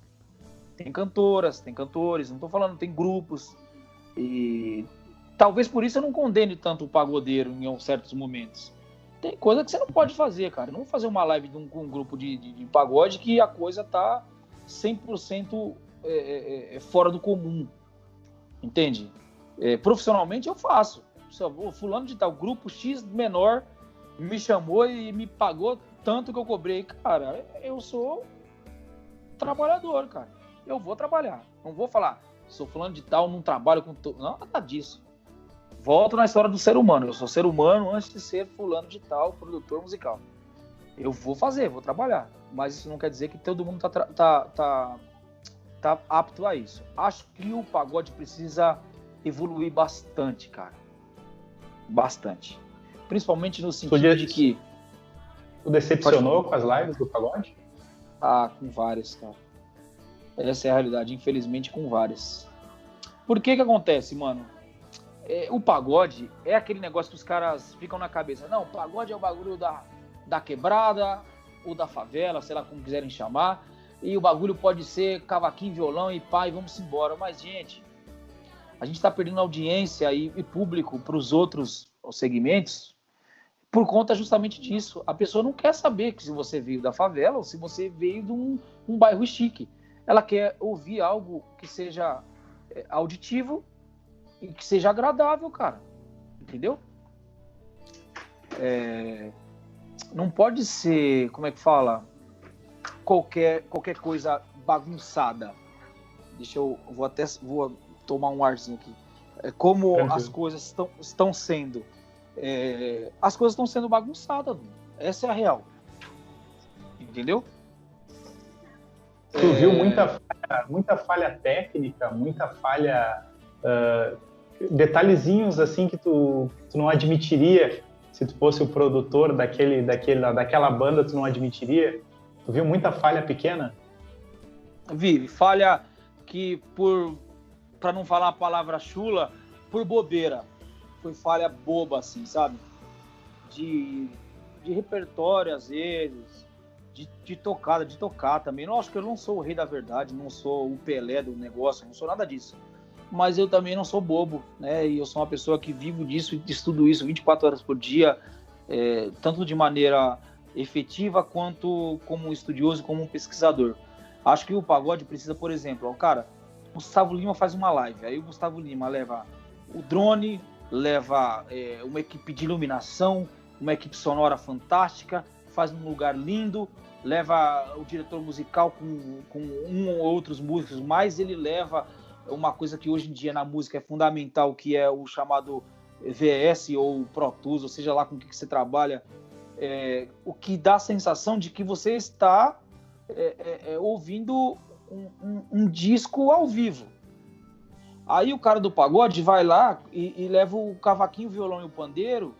Tem cantoras, tem cantores, não tô falando, tem grupos. E talvez por isso eu não condene tanto o pagodeiro em certos momentos. Tem coisa que você não pode fazer, cara. Não vou fazer uma live com um grupo de pagode que a coisa tá 100% fora do comum. Entende? Profissionalmente eu faço. Fulano de tal, grupo X menor me chamou e me pagou tanto que eu cobrei. Cara, eu sou trabalhador, cara. Eu vou trabalhar. Não vou falar, sou fulano de tal, não trabalho com... Não, nada disso. Volto na história do ser humano. Eu sou ser humano antes de ser fulano de tal, produtor musical. Eu vou fazer, vou trabalhar. Mas isso não quer dizer que todo mundo tá apto a isso. Acho que o pagode precisa evoluir bastante, cara. Bastante. Principalmente no sentido de que... Tu decepcionou com as lives do pagode? Com várias, cara. Essa é a realidade, infelizmente, com várias. Por que acontece, mano? O pagode é aquele negócio que os caras ficam na cabeça. Não, o pagode é o bagulho da quebrada ou da favela, sei lá como quiserem chamar. E o bagulho pode ser cavaquinho, violão e pá, e vamos embora. Mas, gente, a gente tá perdendo audiência e público para os outros segmentos por conta justamente disso. A pessoa não quer saber que se você veio da favela ou se você veio de um bairro chique. Ela quer ouvir algo que seja auditivo e que seja agradável, cara. Entendeu? Não pode ser, como é que fala? Qualquer coisa bagunçada. Vou tomar um arzinho aqui. Como as coisas estão sendo. As coisas estão sendo bagunçadas. Essa é a real. Entendeu? Tu viu muita falha técnica, muita falha, detalhezinhos assim que tu não admitiria se tu fosse o produtor daquela banda, tu não admitiria? Tu viu muita falha pequena? Vi, falha que para não falar a palavra chula, por bobeira. Foi falha boba, assim, sabe? De repertório, às vezes, de tocar também. Não, acho que eu não sou o rei da verdade, não sou o Pelé do negócio, não sou nada disso. Mas eu também não sou bobo, né? E eu sou uma pessoa que vivo disso e estudo isso 24 horas por dia, tanto de maneira efetiva quanto como um estudioso, como um pesquisador. Acho que o pagode precisa, por exemplo, o cara, o Gustavo Lima faz uma live, aí o Gustavo Lima leva o drone, leva uma equipe de iluminação, uma equipe sonora fantástica, faz um lugar lindo, leva o diretor musical com um ou outros músicos, mas ele leva uma coisa que hoje em dia na música é fundamental, que é o chamado VS ou Pro Tools, ou seja lá com o que você trabalha, o que dá a sensação de que você está ouvindo um disco ao vivo. Aí o cara do pagode vai lá e leva o cavaquinho, o violão e o pandeiro,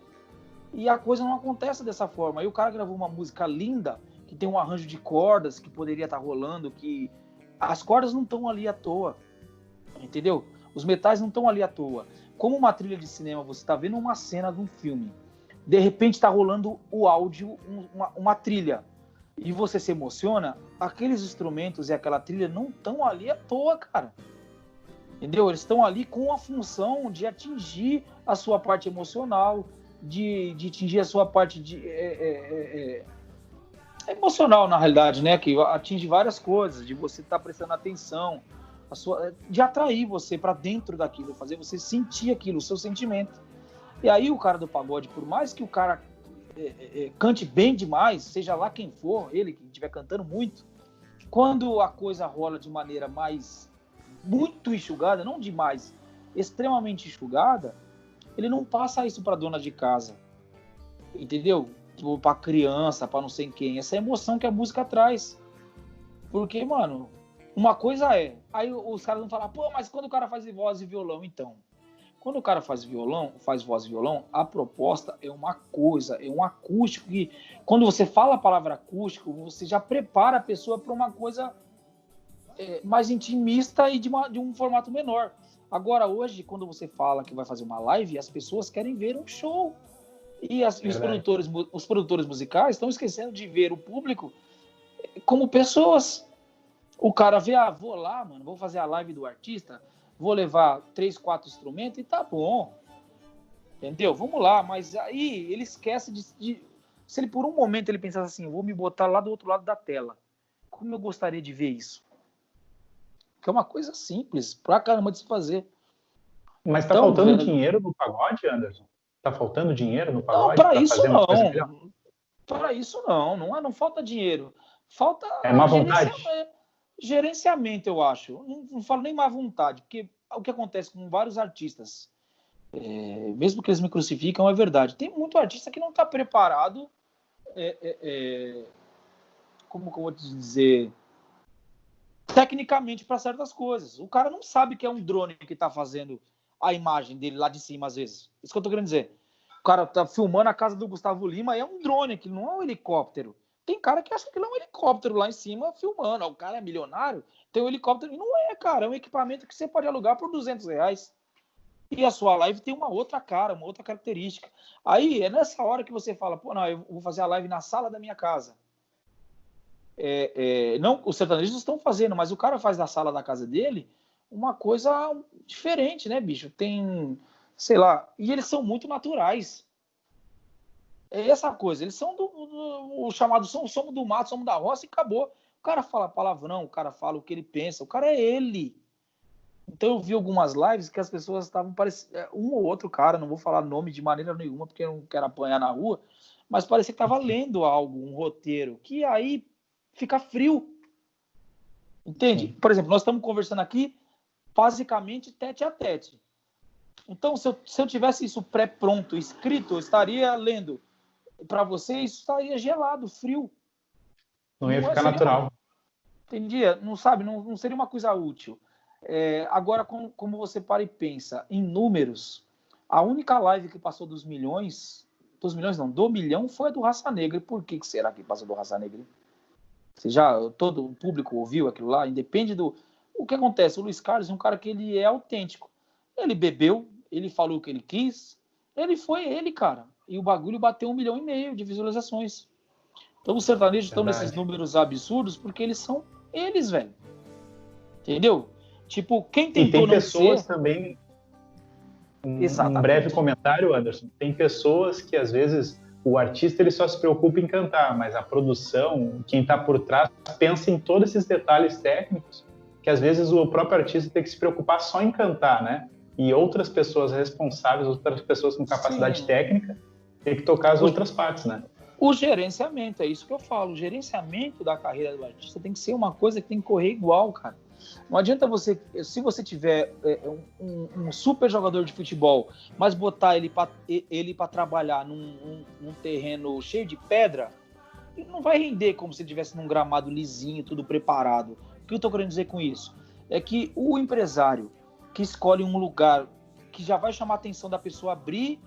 e a coisa não acontece dessa forma. Aí o cara gravou uma música linda, que tem um arranjo de cordas que poderia estar rolando, que as cordas não estão ali à toa, entendeu? Os metais não estão ali à toa. Como uma trilha de cinema, você está vendo uma cena de um filme, de repente está rolando o áudio, uma trilha, e você se emociona, aqueles instrumentos e aquela trilha não estão ali à toa, cara. Entendeu? Eles estão ali com a função de atingir a sua parte emocional, de atingir a sua parte emocional, na realidade, né? Que atinge várias coisas, de você estar prestando atenção, de atrair você para dentro daquilo, fazer você sentir aquilo, o seu sentimento. E aí o cara do pagode, por mais que o cara cante bem demais, seja lá quem for, ele que estiver cantando muito, quando a coisa rola de maneira muito enxugada, não demais, extremamente enxugada, ele não passa isso para dona de casa, entendeu? Para criança, para não sei quem. Essa emoção que a música traz. Porque, mano, uma coisa aí os caras vão falar, pô, mas quando o cara faz voz e violão, então? Quando o cara faz voz e violão, a proposta é uma coisa, é um acústico que, quando você fala a palavra acústico, você já prepara a pessoa para uma coisa mais intimista e de um formato menor. Agora, hoje, quando você fala que vai fazer uma live, as pessoas querem ver um show. E os produtores musicais estão esquecendo de ver o público como pessoas. O cara vê, vou lá, mano, vou fazer a live do artista, vou levar 3, 4 instrumentos e tá bom. Entendeu? Vamos lá. Mas aí ele esquece se ele por um momento ele pensasse assim, vou me botar lá do outro lado da tela. Como eu gostaria de ver isso? Que é uma coisa simples, pra caramba de se fazer. Mas tá faltando dinheiro no pagode, Anderson? Tá faltando dinheiro no pagode? Não, para isso não. Para isso não. Não falta dinheiro. Falta má vontade. Gerenciamento, eu acho. Não falo nem má vontade, porque o que acontece com vários artistas, mesmo que eles me crucificam, é verdade. Tem muito artista que não está preparado, como que eu vou te dizer, tecnicamente para certas coisas. O cara não sabe que é um drone que está fazendo a imagem dele lá de cima, às vezes. Isso que eu tô querendo dizer. O cara tá filmando a casa do Gustavo Lima e é um drone, que não é um helicóptero. Tem cara que acha que ele é um helicóptero lá em cima filmando. O cara é milionário, tem um helicóptero. E não é, cara. É um equipamento que você pode alugar por R$200. E a sua live tem uma outra cara, uma outra característica. Aí é nessa hora que você fala, pô, não, eu vou fazer a live na sala da minha casa. Não, os sertanejos estão fazendo, mas o cara faz na sala da casa dele uma coisa diferente, né, bicho? Tem, sei lá, e eles são muito naturais. É essa coisa, eles são o chamado somos do mato, somos da roça e acabou. O cara fala palavrão, o cara fala o que ele pensa, o cara é ele. Então eu vi algumas lives que as pessoas estavam parecendo, um ou outro cara, não vou falar nome de maneira nenhuma, porque eu não quero apanhar na rua, mas parecia que estava lendo algo, um roteiro, que aí fica frio. Entende? Por exemplo, nós estamos conversando aqui basicamente tete a tete. Então, se eu tivesse isso pré-pronto, escrito, eu estaria lendo. Para você, isso estaria gelado, frio. Não ia ficar natural. Entendia? Não sabe? Não seria uma coisa útil. Agora, como você para e pensa, em números, a única live que passou dos milhões dos milhões não, do milhão foi a do Raça Negra. E por que será que passou do Raça Negra? Todo o público ouviu aquilo lá, independe do... O que acontece? O Luiz Carlos é um cara que ele é autêntico. Ele bebeu, ele falou o que ele quis, ele foi ele, cara. E o bagulho bateu 1,5 milhão de visualizações. Então os sertanejos estão nesses números absurdos porque eles são eles, velho. Entendeu? Tipo, quem tentou tem não pessoas ser... também... Um breve comentário, Anderson. Tem pessoas que, às vezes, o artista ele só se preocupa em cantar, mas a produção, quem está por trás, pensa em todos esses detalhes técnicos que, às vezes, o próprio artista tem que se preocupar só em cantar, né? E outras pessoas responsáveis, outras pessoas com capacidade técnica, tem que tocar as outras partes, né? O gerenciamento, é isso que eu falo. O gerenciamento da carreira do artista tem que ser uma coisa que tem que correr igual, cara. Não adianta você, se você tiver um super jogador de futebol, mas botar ele para trabalhar num terreno cheio de pedra, ele não vai render como se ele estivesse num gramado lisinho, tudo preparado. O que eu estou querendo dizer com isso? É que o empresário que escolhe um lugar que já vai chamar a atenção da pessoa abrir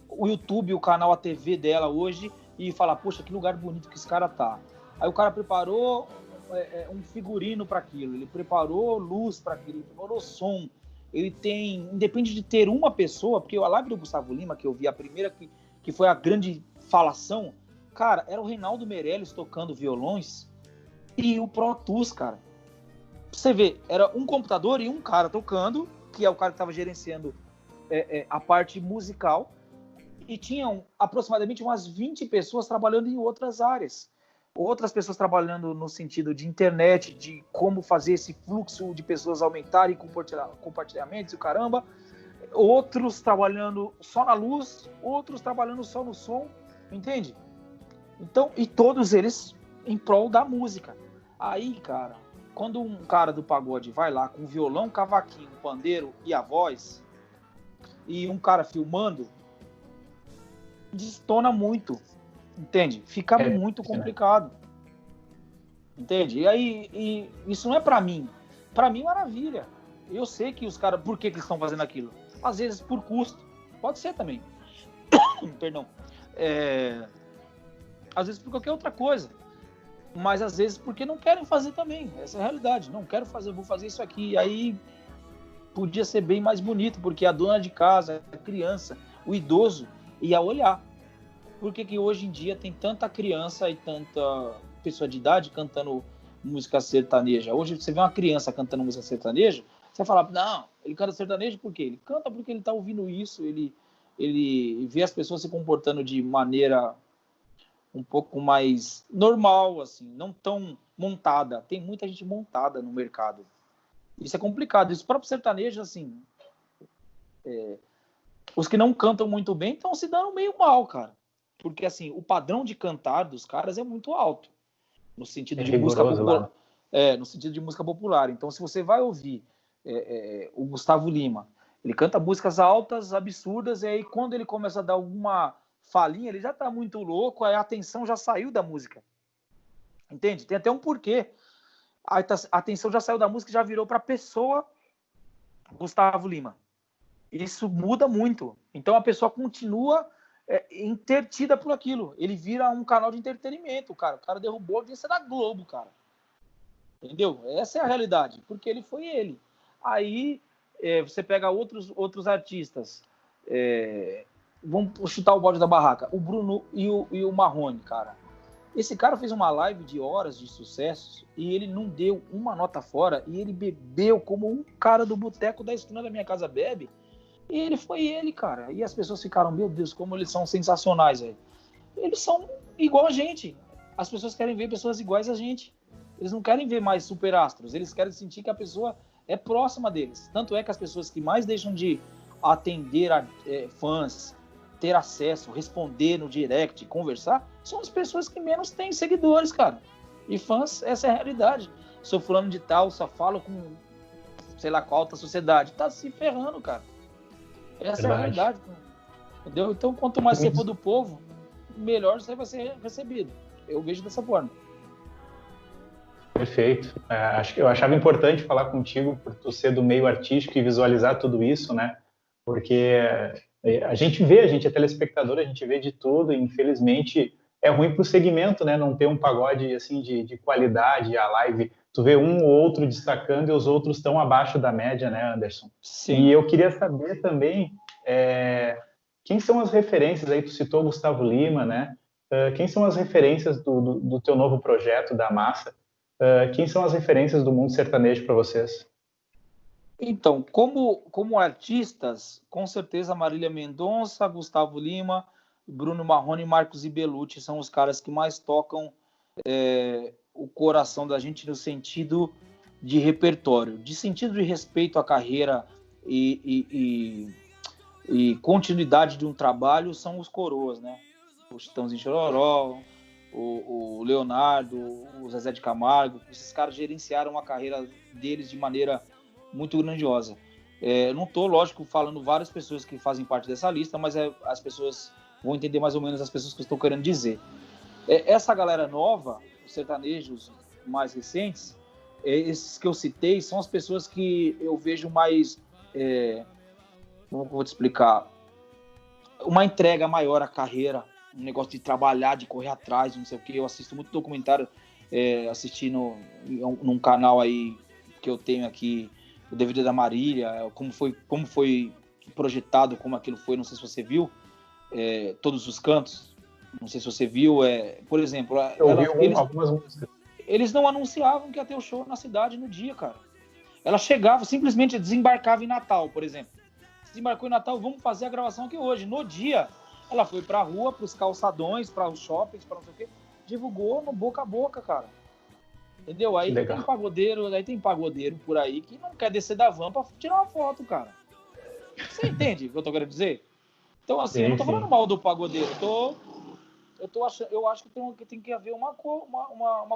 o YouTube, o canal, a TV dela hoje e falar, poxa, que lugar bonito que esse cara tá. Aí o cara preparou um figurino para aquilo, ele preparou luz para aquilo, ele preparou som, ele tem, independe de ter uma pessoa, porque a live do Gustavo Lima, que eu vi a primeira, que foi a grande falação, cara, era o Reinaldo Meirelles tocando violões e o Pro Tools, cara. Você vê, era um computador e um cara tocando, que é o cara que estava gerenciando a parte musical, e tinham aproximadamente umas 20 pessoas trabalhando em outras áreas. Outras pessoas trabalhando no sentido de internet, de como fazer esse fluxo de pessoas aumentarem, compartilhamentos e o caramba. Outros trabalhando só na luz, outros trabalhando só no som, entende? Então, e todos eles em prol da música. Aí, cara, quando um cara do pagode vai lá com violão, cavaquinho, pandeiro e a voz, e um cara filmando, destona muito. Entende? Fica muito complicado. Entende? E aí, isso não é pra mim. Pra mim, maravilha. Eu sei que os caras, por que eles estão fazendo aquilo? Às vezes por custo. Pode ser também. Perdão. Às vezes por qualquer outra coisa. Mas às vezes porque não querem fazer também. Essa é a realidade. Não quero fazer, vou fazer isso aqui. Aí podia ser bem mais bonito, porque a dona de casa, a criança, o idoso ia olhar. Por que hoje em dia tem tanta criança e tanta pessoa de idade cantando música sertaneja? Hoje você vê uma criança cantando música sertaneja, você fala, não, ele canta sertanejo por quê? Ele canta porque ele está ouvindo isso, ele vê as pessoas se comportando de maneira um pouco mais normal, assim, não tão montada. Tem muita gente montada no mercado. Isso é complicado. Os próprios sertanejos, assim, os que não cantam muito bem estão se dando meio mal, cara. Porque, assim, o padrão de cantar dos caras é muito alto. No sentido de música popular. No sentido de música popular. Então, se você vai ouvir o Gustavo Lima, ele canta músicas altas, absurdas, e aí quando ele começa a dar alguma falinha, ele já tá muito louco, aí a atenção já saiu da música. Entende? Tem até um porquê. A atenção já saiu da música e já virou pra pessoa Gustavo Lima. Isso muda muito. Então, a pessoa continua intertida por aquilo. Ele vira um canal de entretenimento, cara. O cara derrubou a audiência da Globo, cara. Entendeu? Essa é a realidade. Porque ele foi ele. Aí, você pega outros artistas. Vamos chutar o balde da barraca. O Bruno e o Marrone, cara. Esse cara fez uma live de horas de sucessos e ele não deu uma nota fora e ele bebeu como um cara do boteco da esquina da minha casa bebe. E ele foi ele, cara. E as pessoas ficaram, meu Deus, como eles são sensacionais, velho. Eles são igual a gente. As pessoas querem ver pessoas iguais a gente. Eles não querem ver mais superastros. Eles querem sentir que a pessoa é próxima deles. Tanto é que as pessoas que mais deixam de atender fãs, ter acesso, responder no direct, conversar, são as pessoas que menos têm seguidores, cara. E fãs, essa é a realidade. Sou fulano de tal, só falo com, sei lá, qual alta sociedade. Tá se ferrando, cara. Essa é a realidade, entendeu? Então, quanto mais você for do povo, melhor você vai ser recebido. Eu vejo dessa forma. Perfeito. Eu achava importante falar contigo por tu ser do meio artístico e visualizar tudo isso, né? Porque A gente é telespectador, a gente vê de tudo, e infelizmente é ruim para o segmento, né? Não ter um pagode assim de qualidade, a live, tu vê um ou outro destacando e os outros estão abaixo da média, né, Anderson? E Sim. eu queria saber também quem são as referências aí, tu citou Gustavo Lima, né? Quem são as referências do teu novo projeto, da Massa? Quem são as referências do mundo sertanejo para vocês? Então, como artistas, com certeza Marília Mendonça, Gustavo Lima, Bruno Marrone e Marcos Ibelucci são os caras que mais tocam o coração da gente no sentido de repertório, de sentido de respeito à carreira e continuidade de um trabalho são os coroas, né? O Chitãozinho Chororó, o Leonardo, o Zezé de Camargo, esses caras gerenciaram a carreira deles de maneira muito grandiosa. Não estou, lógico, falando várias pessoas que fazem parte dessa lista, mas as pessoas vão entender mais ou menos as pessoas que eu estou querendo dizer. Essa galera nova, os sertanejos mais recentes, esses que eu citei, são as pessoas que eu vejo mais... como eu vou te explicar? Uma entrega maior à carreira, um negócio de trabalhar, de correr atrás, não sei o quê. Eu assisto muito documentário, assisti num canal aí que eu tenho aqui, o DVD da Marília, como foi projetado, como aquilo foi, não sei se você viu, Todos os Cantos, não sei se você viu, por exemplo, Eu vi algumas músicas. Eles não anunciavam que ia ter o show na cidade no dia, cara. Ela chegava, simplesmente desembarcava em Natal, por exemplo. Desembarcou em Natal, vamos fazer a gravação aqui hoje. No dia, ela foi pra rua, pros calçadões, para os shoppings, para não sei o quê, divulgou no boca a boca, cara. Entendeu? Aí tem pagodeiro por aí que não quer descer da van pra tirar uma foto, cara. Você entende o que eu tô querendo dizer? Então, assim, eu não tô falando mal do pagodeiro. Eu acho que tem que haver uma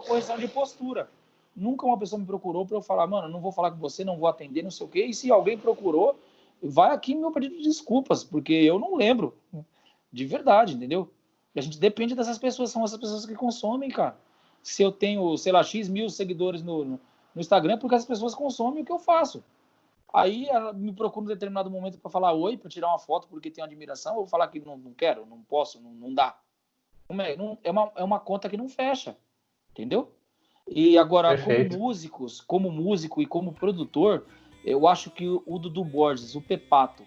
correção de postura. Nunca uma pessoa me procurou pra eu falar, mano, não vou falar com você, não vou atender, não sei o quê. E se alguém procurou, vai aqui meu pedido de desculpas, porque eu não lembro. De verdade, entendeu? E a gente depende dessas pessoas, são essas pessoas que consomem, cara. Se eu tenho, sei lá, X mil seguidores no Instagram, é porque as pessoas consomem o que eu faço. Aí ela me procura em determinado momento para falar oi, para tirar uma foto porque tem admiração, eu vou falar que não quero, não posso, não dá. É uma conta que não fecha, entendeu? E agora, como músico e como produtor, eu acho que o Dudu Borges, o Pepato,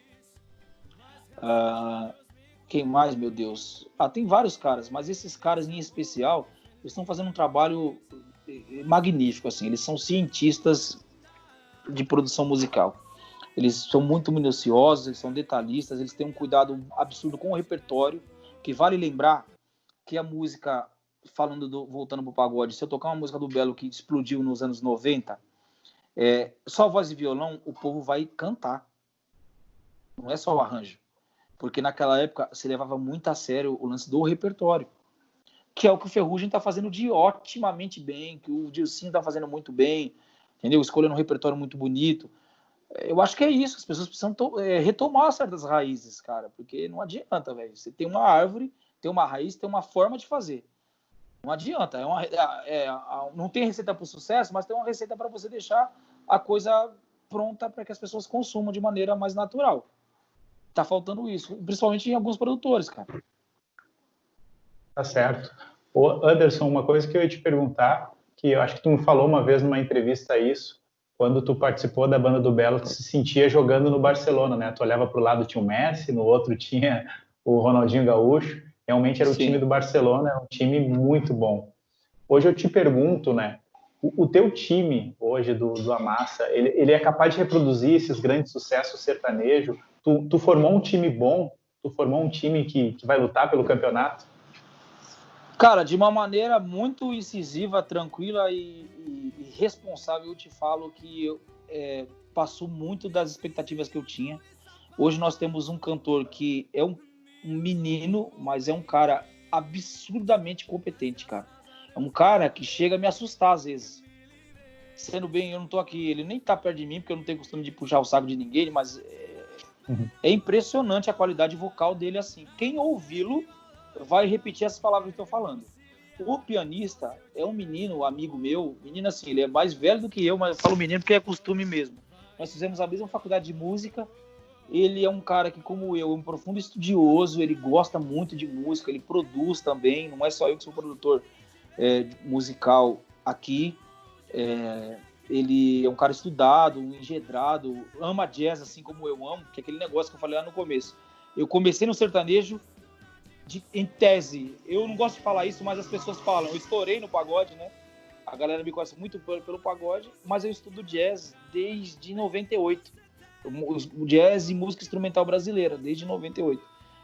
quem mais, meu Deus? Tem vários caras, mas esses caras em especial, eles estão fazendo um trabalho magnífico, assim. Eles são cientistas de produção musical. Eles são muito minuciosos, eles são detalhistas, eles têm um cuidado absurdo com o repertório, que vale lembrar que a música, voltando pro pagode, se eu tocar uma música do Belo que explodiu nos anos 90, só voz e violão, o povo vai cantar. Não é só o arranjo. Porque naquela época se levava muito a sério o lance do repertório, que é o que o Ferrugem está fazendo de otimamente bem, que o Dilcinho está fazendo muito bem, entendeu? Escolhendo um repertório muito bonito. Eu acho que é isso, as pessoas precisam retomar certas raízes, cara, porque não adianta, velho. Você tem uma árvore, tem uma raiz, tem uma forma de fazer. Não adianta. Não tem receita para o sucesso, mas tem uma receita para você deixar a coisa pronta para que as pessoas consumam de maneira mais natural. Tá faltando isso, principalmente em alguns produtores, cara. Tá certo. Ô, Anderson, uma coisa que eu ia te perguntar, que eu acho que tu me falou uma vez numa entrevista isso, quando tu participou da banda do Belo, tu se sentia jogando no Barcelona, né? Tu olhava pro lado, tinha o Messi, no outro tinha o Ronaldinho Gaúcho. Realmente era o time do Barcelona, é um time muito bom. Hoje eu te pergunto, né? O teu time hoje do Amassa, ele é capaz de reproduzir esses grandes sucessos sertanejo? Tu formou um time bom? Tu formou um time que vai lutar pelo campeonato? Cara, de uma maneira muito incisiva, tranquila e responsável, eu te falo que passou muito das expectativas que eu tinha. Hoje nós temos um cantor que é um menino, mas é um cara absurdamente competente, cara. É um cara que chega a me assustar às vezes. Sendo bem, eu não tô aqui, ele nem tá perto de mim, porque eu não tenho costume de puxar o saco de ninguém, mas é impressionante a qualidade vocal dele assim. Quem ouvi-lo vai repetir essas palavras que eu tô falando. O pianista é um menino, amigo meu, menino assim, ele é mais velho do que eu, mas eu falo menino porque é costume mesmo. Nós fizemos a mesma faculdade de música, Ele é um cara que, como eu, é um profundo estudioso, ele gosta muito de música, ele produz também, não é só eu que sou produtor musical aqui. Ele é um cara estudado, engedrado, ama jazz assim como eu amo, que é aquele negócio que eu falei lá no começo. Eu comecei no sertanejo em tese. Eu não gosto de falar isso, mas as pessoas falam. Eu estourei no pagode, né? A galera me conhece muito pelo pagode, mas eu estudo jazz desde 98. O jazz e música instrumental brasileira, desde 98.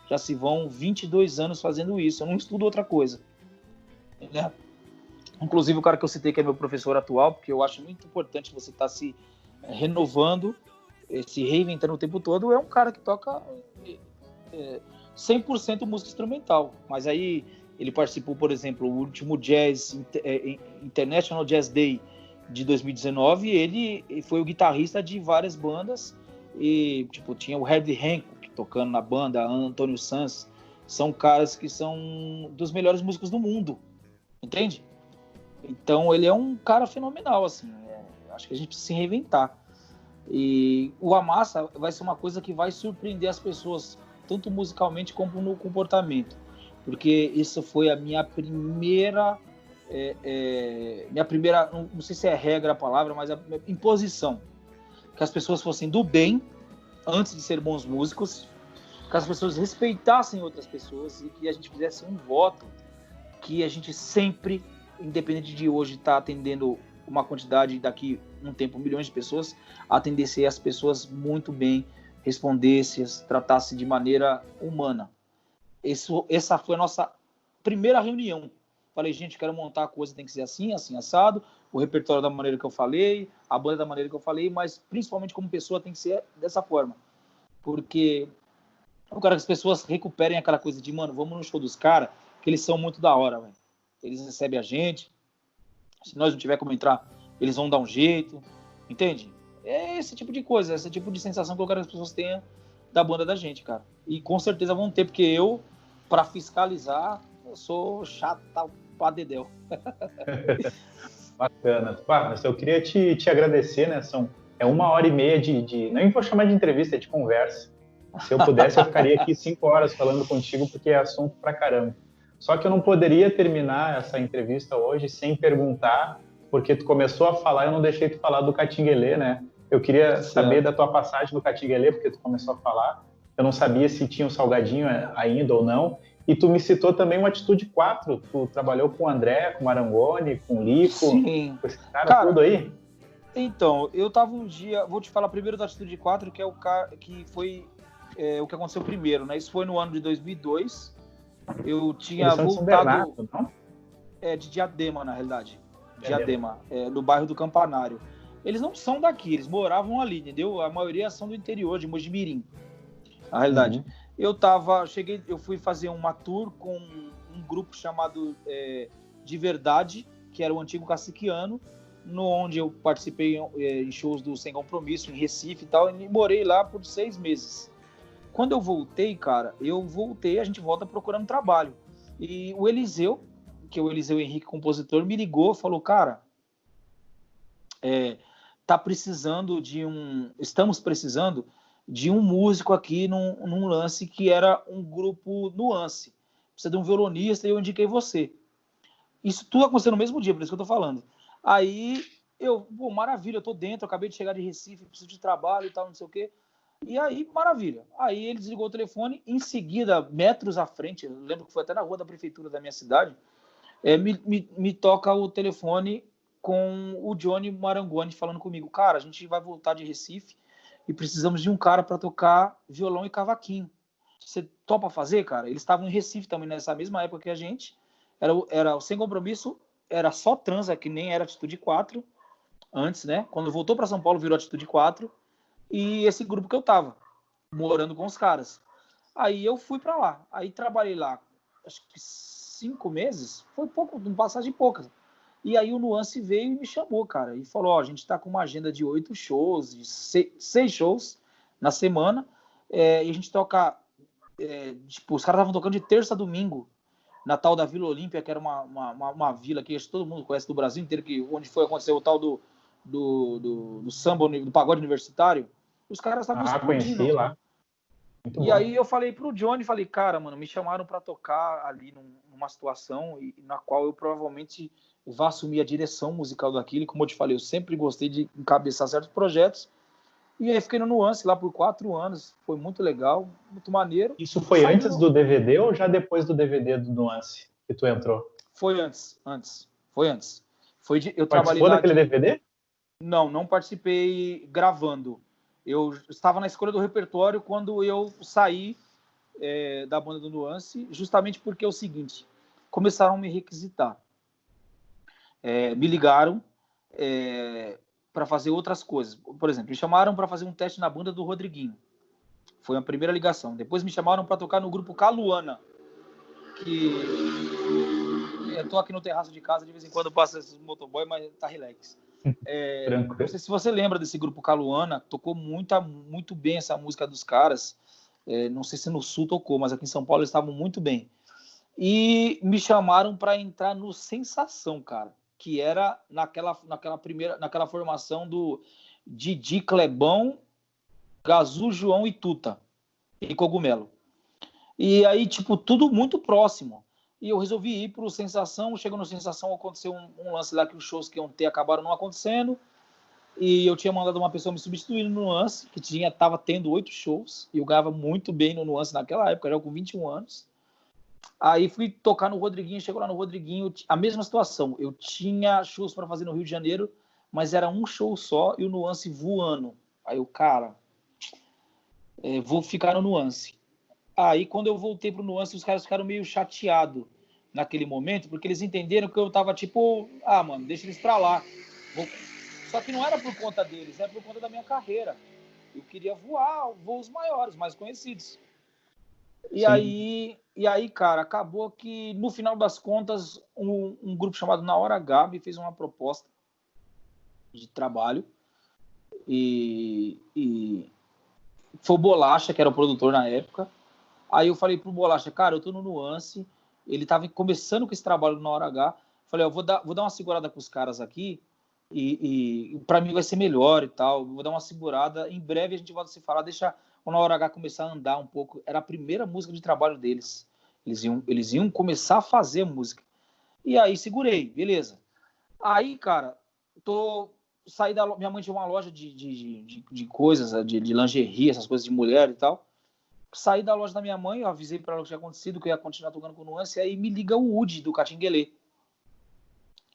Já se vão 22 anos fazendo isso. Eu não estudo outra coisa. Né? Inclusive o cara que eu citei, que é meu professor atual, porque eu acho muito importante você estar se renovando, se reinventando o tempo todo, é um cara que toca 100% música instrumental. Mas aí ele participou, por exemplo, o último Jazz International Jazz Day de 2019, ele foi o guitarrista de várias bandas, e tipo, tinha o Herbie Hancock tocando na banda, Antônio Sanz, são caras que são dos melhores músicos do mundo, entende? Então ele é um cara fenomenal, assim, acho que a gente precisa se reinventar. E o Amassa vai ser uma coisa que vai surpreender as pessoas, tanto musicalmente como no comportamento, porque isso foi a minha primeira, não sei se é regra a palavra, mas a imposição, que as pessoas fossem do bem antes de ser bons músicos, que as pessoas respeitassem outras pessoas e que a gente fizesse um voto que a gente sempre, independente de hoje estar atendendo uma quantidade, daqui um tempo milhões de pessoas, atendesse as pessoas muito bem, respondesse, tratasse de maneira humana. Essa foi a nossa primeira reunião. Falei, gente, quero montar a coisa, tem que ser assim, assim, assado, o repertório da maneira que eu falei, a banda da maneira que eu falei, mas principalmente como pessoa tem que ser dessa forma. Porque eu quero que as pessoas recuperem aquela coisa de, mano, vamos no show dos caras, que eles são muito da hora, velho. Eles recebem a gente, se nós não tiver como entrar, eles vão dar um jeito, entende? É esse tipo de coisa, esse tipo de sensação que eu quero que as pessoas tenham da banda da gente, cara. E com certeza vão ter, porque eu, para fiscalizar, eu sou chato pra dedéu. Bacana. Mas eu queria te agradecer, né? É 1h30 nem vou chamar de entrevista, é de conversa. Se eu pudesse, eu ficaria aqui 5 horas falando contigo, porque é assunto pra caramba. Só que eu não poderia terminar essa entrevista hoje sem perguntar, porque tu começou a falar, eu não deixei tu falar do Catinguelê, né? Eu queria saber da tua passagem no Catinguelê, porque tu começou a falar. Eu não sabia se tinha um salgadinho ainda ou não. E tu me citou também o Atitude 4. Tu trabalhou com o André, com o Marangoni, com o Lico, Sim. com esse cara tudo aí? Então, eu tava um dia... Vou te falar primeiro do Atitude 4, que é o cara que foi o que aconteceu primeiro, né? Isso foi no ano de 2002. Eu tinha Eles são voltado... de São Bernardo, não? De Diadema, na realidade. Diadema, no bairro do Campanário. Eles não são daqui, eles moravam ali, entendeu? A maioria são do interior, de Mojimirim, na realidade. Uhum. Eu fui fazer uma tour com um grupo chamado De Verdade, que era o antigo Caciquiano, onde eu participei em shows do Sem Compromisso, em Recife e tal, e morei lá por 6 meses. Quando eu voltei, cara, a gente volta procurando trabalho. E o Eliseu, que é o Eliseu Henrique, compositor, me ligou, falou, cara, estamos precisando de um músico aqui num lance que era um grupo Nuance. Precisa de um violonista e eu indiquei você. Isso tudo aconteceu no mesmo dia, por isso que eu tô falando. Aí maravilha, eu tô dentro, eu acabei de chegar de Recife, preciso de trabalho e tal, não sei o quê. E aí, maravilha. Aí ele desligou o telefone, em seguida, metros à frente, eu lembro que foi até na rua da prefeitura da minha cidade, me toca o telefone com o Johnny Marangoni falando comigo, cara, a gente vai voltar de Recife e precisamos de um cara para tocar violão e cavaquinho. Você topa fazer, cara? Eles estavam em Recife também nessa mesma época que a gente. Era o Sem Compromisso, era só transa, que nem era Atitude 4 antes, né? Quando voltou para São Paulo, virou Atitude 4. E esse grupo que eu tava, morando com os caras. Aí eu fui para lá. Aí trabalhei lá, acho que 5 meses. Foi pouco, uma passagem pouca. E aí o Nuance veio e me chamou, cara. E falou, a gente tá com uma agenda de 8 shows, de 6 shows na semana. E a gente toca... os caras estavam tocando de terça a domingo na tal da Vila Olímpia, que era uma vila que todo mundo conhece do Brasil inteiro, onde foi acontecer o tal do samba, do pagode universitário. Os caras estavam explodindo. Conheci lá. Muito E bom. aí eu falei pro Johnny, falei, cara, mano, me chamaram para tocar ali numa situação na qual eu provavelmente vá assumir a direção musical daquilo. Como eu te falei, eu sempre gostei de encabeçar certos projetos. E aí fiquei no Nuance lá por 4 anos. Foi muito legal, muito maneiro. Isso foi Saí antes do DVD ou já depois do DVD do Nuance que tu entrou? Foi antes. Foi antes. Eu trabalhei Participou lá daquele de... DVD? Não participei gravando. Eu estava na escolha do repertório quando eu saí da banda do Nuance, justamente porque é o seguinte, começaram a me requisitar. Me ligaram para fazer outras coisas. Por exemplo, me chamaram para fazer um teste na banda do Rodriguinho. Foi a primeira ligação. Depois me chamaram para tocar no grupo Caluana, que eu tô aqui no terraço de casa, de vez em quando passa esses motoboy, mas tá relax. Não sei se você lembra desse grupo Caluana, tocou muito bem essa música dos caras. Não sei se no Sul tocou, mas aqui em São Paulo eles estavam muito bem. E me chamaram para entrar no Sensação, cara, que era naquela formação do Didi, Clebão, Gazu, João e Tuta e Cogumelo. E aí, tipo, tudo muito próximo. E eu resolvi ir pro Sensação. Chegou no Sensação, aconteceu um lance lá que os shows que iam ter acabaram não acontecendo. E eu tinha mandado uma pessoa me substituir no Nuance, que tava tendo 8 shows. E eu ganhava muito bem no Nuance naquela época, já com 21 anos. Aí fui tocar no Rodriguinho, chegou lá no Rodriguinho, a mesma situação. Eu tinha shows para fazer no Rio de Janeiro, mas era um show só e o Nuance voando. Aí eu, cara, vou ficar no Nuance. Aí, quando eu voltei pro Nuance, os caras ficaram meio chateados naquele momento, porque eles entenderam que eu tava tipo, mano, deixa eles pra lá. Só que não era por conta deles, era por conta da minha carreira. Eu queria voar voos maiores, mais conhecidos. E aí, cara, acabou que, no final das contas, um grupo chamado Na Hora H me fez uma proposta de trabalho. E foi o Bolacha, que era o produtor na época. Aí eu falei pro Bolacha, cara, eu tô no Nuance, ele tava começando com esse trabalho na Hora H, falei, vou dar uma segurada com os caras aqui, e para mim vai ser melhor e tal, vou dar uma segurada, em breve a gente volta a se falar, deixa o Na Hora H começar a andar um pouco, era a primeira música de trabalho deles, eles iam começar a fazer música, e aí segurei, beleza. Aí, cara, saí minha mãe tinha uma loja de coisas, de lingerie, essas coisas de mulher e tal. Saí da loja da minha mãe, eu avisei para ela o que tinha acontecido, que eu ia continuar tocando com Nuance, e aí me liga o Woody do Catinguelê.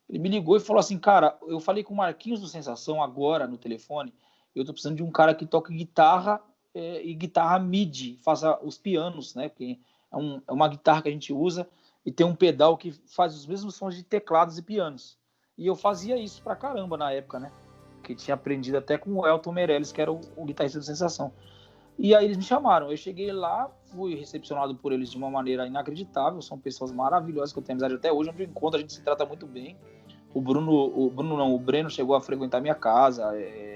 Ele me ligou e falou assim, cara, eu falei com o Marquinhos do Sensação agora no telefone, eu tô precisando de um cara que toque guitarra e guitarra MIDI, faça os pianos, né? Porque é uma guitarra que a gente usa e tem um pedal que faz os mesmos sons de teclados e pianos. E eu fazia isso pra caramba na época, né? Que tinha aprendido até com o Elton Meirelles, que era o guitarrista do Sensação. E aí eles me chamaram. Eu cheguei lá, fui recepcionado por eles de uma maneira inacreditável. São pessoas maravilhosas que eu tenho amizade até hoje. Onde eu encontro, a gente se trata muito bem. O Breno chegou a frequentar minha casa,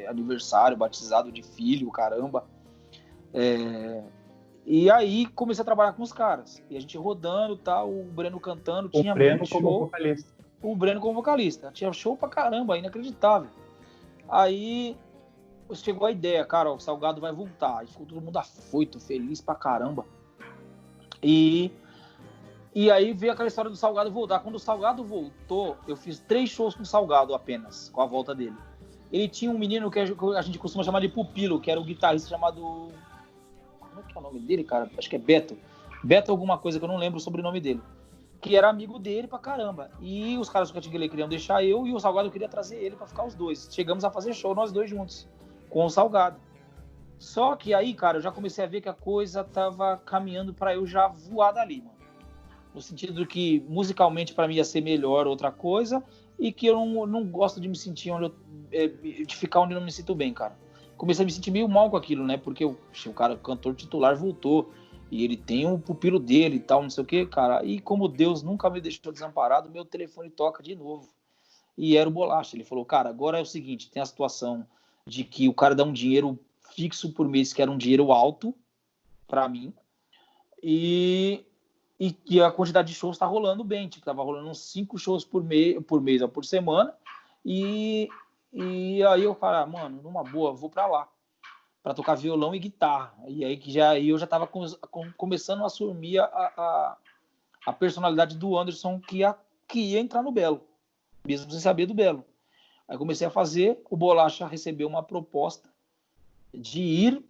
aniversário, batizado de filho, caramba. E aí comecei a trabalhar com os caras. E a gente rodando, tal, o Breno cantando, tinha muito show. O Breno como vocalista. Tinha show pra caramba, inacreditável. Aí chegou a ideia, cara, o Salgado vai voltar. Aí ficou todo mundo afoito, feliz pra caramba. E aí veio aquela história do Salgado voltar. Quando o Salgado voltou, eu fiz 3 shows com o Salgado apenas, com a volta dele. Ele tinha um menino que a gente costuma chamar de Pupilo, que era o guitarrista chamado... Como é que é o nome dele, cara? Acho que é Beto. Beto alguma coisa, que eu não lembro o sobrenome dele. Que era amigo dele pra caramba. E os caras do Catinguelê queriam deixar eu, e o Salgado queria trazer ele pra ficar os dois. Chegamos a fazer show, nós dois juntos, com o Salgado. Só que aí, cara, eu já comecei a ver que a coisa tava caminhando pra eu já voar dali, mano. No sentido que, musicalmente, pra mim ia ser melhor outra coisa, e que eu não gosto de me sentir de ficar onde eu não me sinto bem, cara. Comecei a me sentir meio mal com aquilo, né? Porque o cara, o cantor titular, voltou, e ele tem um pupilo dele e tal, não sei o que, cara. E como Deus nunca me deixou desamparado, meu telefone toca de novo. E era o Bolacha. Ele falou, cara, agora é o seguinte, tem a situação de que o cara dá um dinheiro fixo por mês, que era um dinheiro alto pra mim, e a quantidade de shows tá rolando bem, tipo, tava rolando uns 5 shows por mês, por semana, e aí eu falei, mano, numa boa, vou pra lá. para tocar violão e guitarra. E aí eu já estava começando a assumir a personalidade do Anderson que ia entrar no Belo, mesmo sem saber do Belo. Aí comecei a fazer, o Bolacha recebeu uma proposta de ir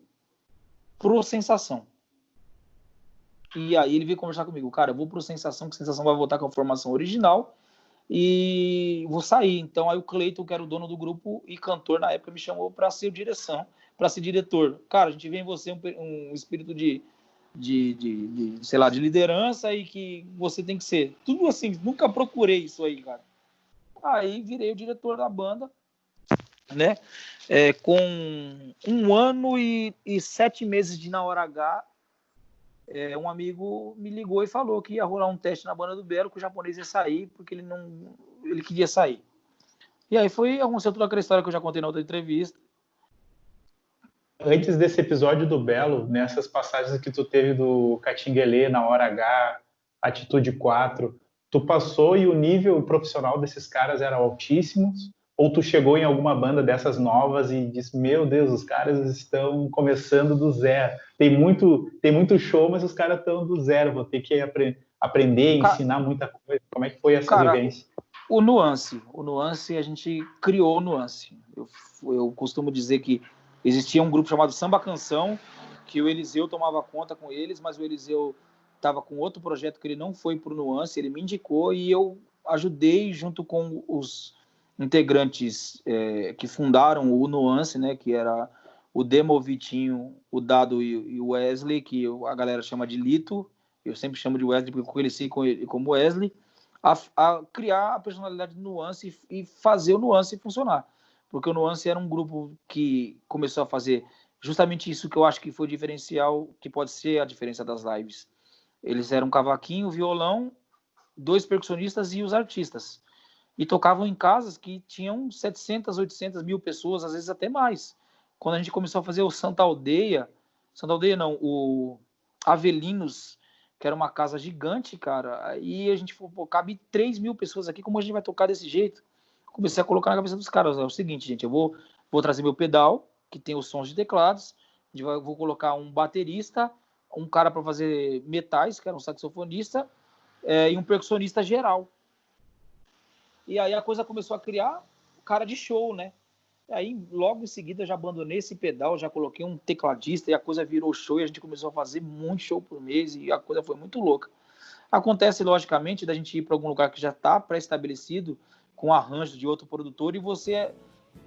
pro Sensação. E aí ele veio conversar comigo, cara, eu vou pro Sensação, que Sensação vai voltar com a formação original, e vou sair. Então aí o Cleiton, que era o dono do grupo e cantor na época, me chamou para ser para ser diretor. Cara, a gente vê em você um espírito de sei lá, de liderança e que você tem que ser. Tudo assim, nunca procurei isso aí, cara. Aí virei o diretor da banda, né? Com 1 ano e 7 meses de Na Hora H, um amigo me ligou e falou que ia rolar um teste na banda do Belo, que o japonês ia sair, porque ele queria sair. E aí aconteceu toda aquela história que eu já contei na outra entrevista. Antes desse episódio do Belo, nessas passagens que tu teve do Catinguelê, Na Hora H, Atitude 4, tu passou e o nível profissional desses caras era altíssimo? Ou tu chegou em alguma banda dessas novas e disse, meu Deus, os caras estão começando do zero. Tem muito show, mas os caras estão do zero. Vou ter que aprender, ensinar muita coisa. Como é que foi essa vivência? O Nuance, a gente criou o Nuance. Eu costumo dizer que existia um grupo chamado Samba Canção, que o Eliseu tomava conta com eles, mas o Eliseu estava com outro projeto que ele não foi para o Nuance, ele me indicou e eu ajudei junto com os integrantes que fundaram o Nuance, né, que era o Demo, o Vitinho, o Dado e o Wesley, que a galera chama de Lito, eu sempre chamo de Wesley porque eu conheci como Wesley, a criar a personalidade do Nuance e fazer o Nuance funcionar. Porque o Nuance era um grupo que começou a fazer justamente isso que eu acho que foi o diferencial, que pode ser a diferença das lives. Eles eram cavaquinho, violão, 2 percussionistas e os artistas. E tocavam em casas que tinham 700, 800 mil pessoas, às vezes até mais. Quando a gente começou a fazer o Santa Aldeia não, o Avelinos, que era uma casa gigante, cara, aí a gente falou, pô, cabe 3 mil pessoas aqui, como a gente vai tocar desse jeito? Comecei a colocar na cabeça dos caras, é o seguinte, gente, eu vou trazer meu pedal, que tem os sons de teclados, vou colocar um baterista, um cara para fazer metais, que era um saxofonista, e um percussionista geral. E aí a coisa começou a criar cara de show, né? E aí logo em seguida eu já abandonei esse pedal, já coloquei um tecladista e a coisa virou show e a gente começou a fazer muito show por mês e a coisa foi muito louca. Acontece, logicamente, da gente ir para algum lugar que já está pré-estabelecido, com arranjo de outro produtor, e você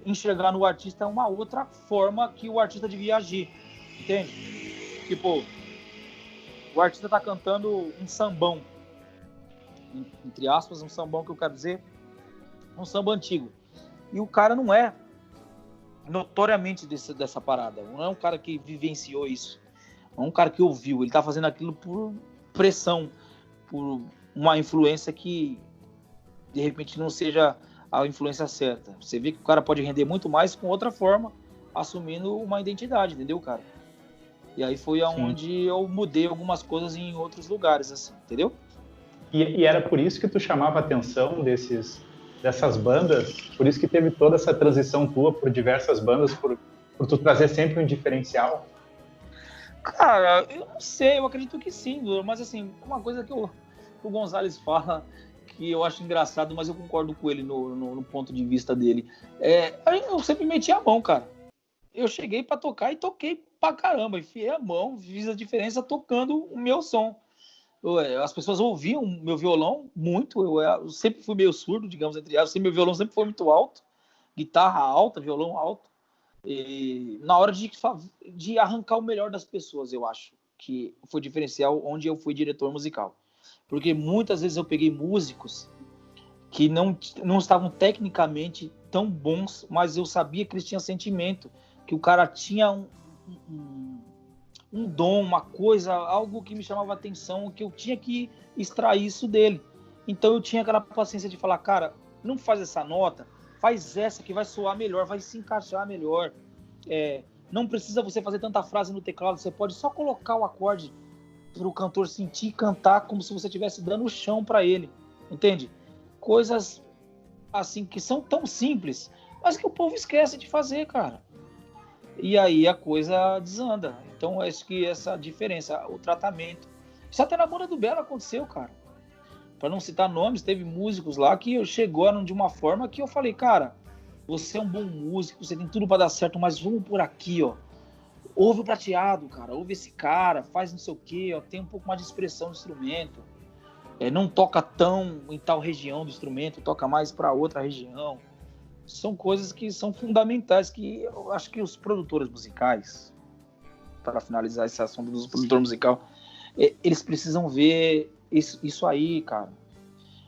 enxergar no artista uma outra forma que o artista devia agir, entende? Tipo, o artista está cantando um sambão, entre aspas, um sambão que eu quero dizer, um samba antigo, e o cara não é notoriamente dessa parada, não é um cara que vivenciou isso, não é um cara que ouviu, ele está fazendo aquilo por pressão, por uma influência que de repente não seja a influência certa. Você vê que o cara pode render muito mais com outra forma, assumindo uma identidade, entendeu, cara? E aí foi aonde eu mudei algumas coisas em outros lugares, assim, entendeu? E era por isso que tu chamava a atenção dessas bandas? Por isso que teve toda essa transição tua por diversas bandas, por tu trazer sempre um diferencial? Cara, eu não sei, eu acredito que sim, mas assim, uma coisa que o Gonzalez fala que eu acho engraçado, mas eu concordo com ele no ponto de vista dele. Eu sempre meti a mão, cara. Eu cheguei pra tocar e toquei pra caramba, enfiei a mão, fiz a diferença tocando o meu som. As pessoas ouviam meu violão muito, eu sempre fui meio surdo, digamos, entre aspas, meu violão sempre foi muito alto, guitarra alta, violão alto, e na hora de arrancar o melhor das pessoas, eu acho que foi diferencial onde eu fui diretor musical. Porque muitas vezes eu peguei músicos que não estavam tecnicamente tão bons, mas eu sabia que eles tinham sentimento, que o cara tinha um dom, uma coisa, algo que me chamava a atenção, que eu tinha que extrair isso dele. Então eu tinha aquela paciência de falar, cara, não faz essa nota, faz essa que vai soar melhor, vai se encaixar melhor. Não precisa você fazer tanta frase no teclado, você pode só colocar o acorde para o cantor sentir e cantar como se você estivesse dando o chão para ele, entende? Coisas assim que são tão simples, mas que o povo esquece de fazer, cara. e aí a coisa desanda. Então, acho que essa diferença, o tratamento. Isso até na banda do Belo aconteceu, cara. Para não citar nomes, teve músicos lá que chegaram de uma forma que eu falei, cara, você é um bom músico, você tem tudo para dar certo, mas vamos por aqui, ó. Ouve o Prateado, cara, ouve esse cara, faz não sei o quê, ó, tem um pouco mais de expressão do instrumento. Não toca tão em tal região do instrumento, toca mais para outra região. São coisas que são fundamentais, que eu acho que os produtores musicais, para finalizar esse assunto dos produtores musicais, eles precisam ver isso aí, cara.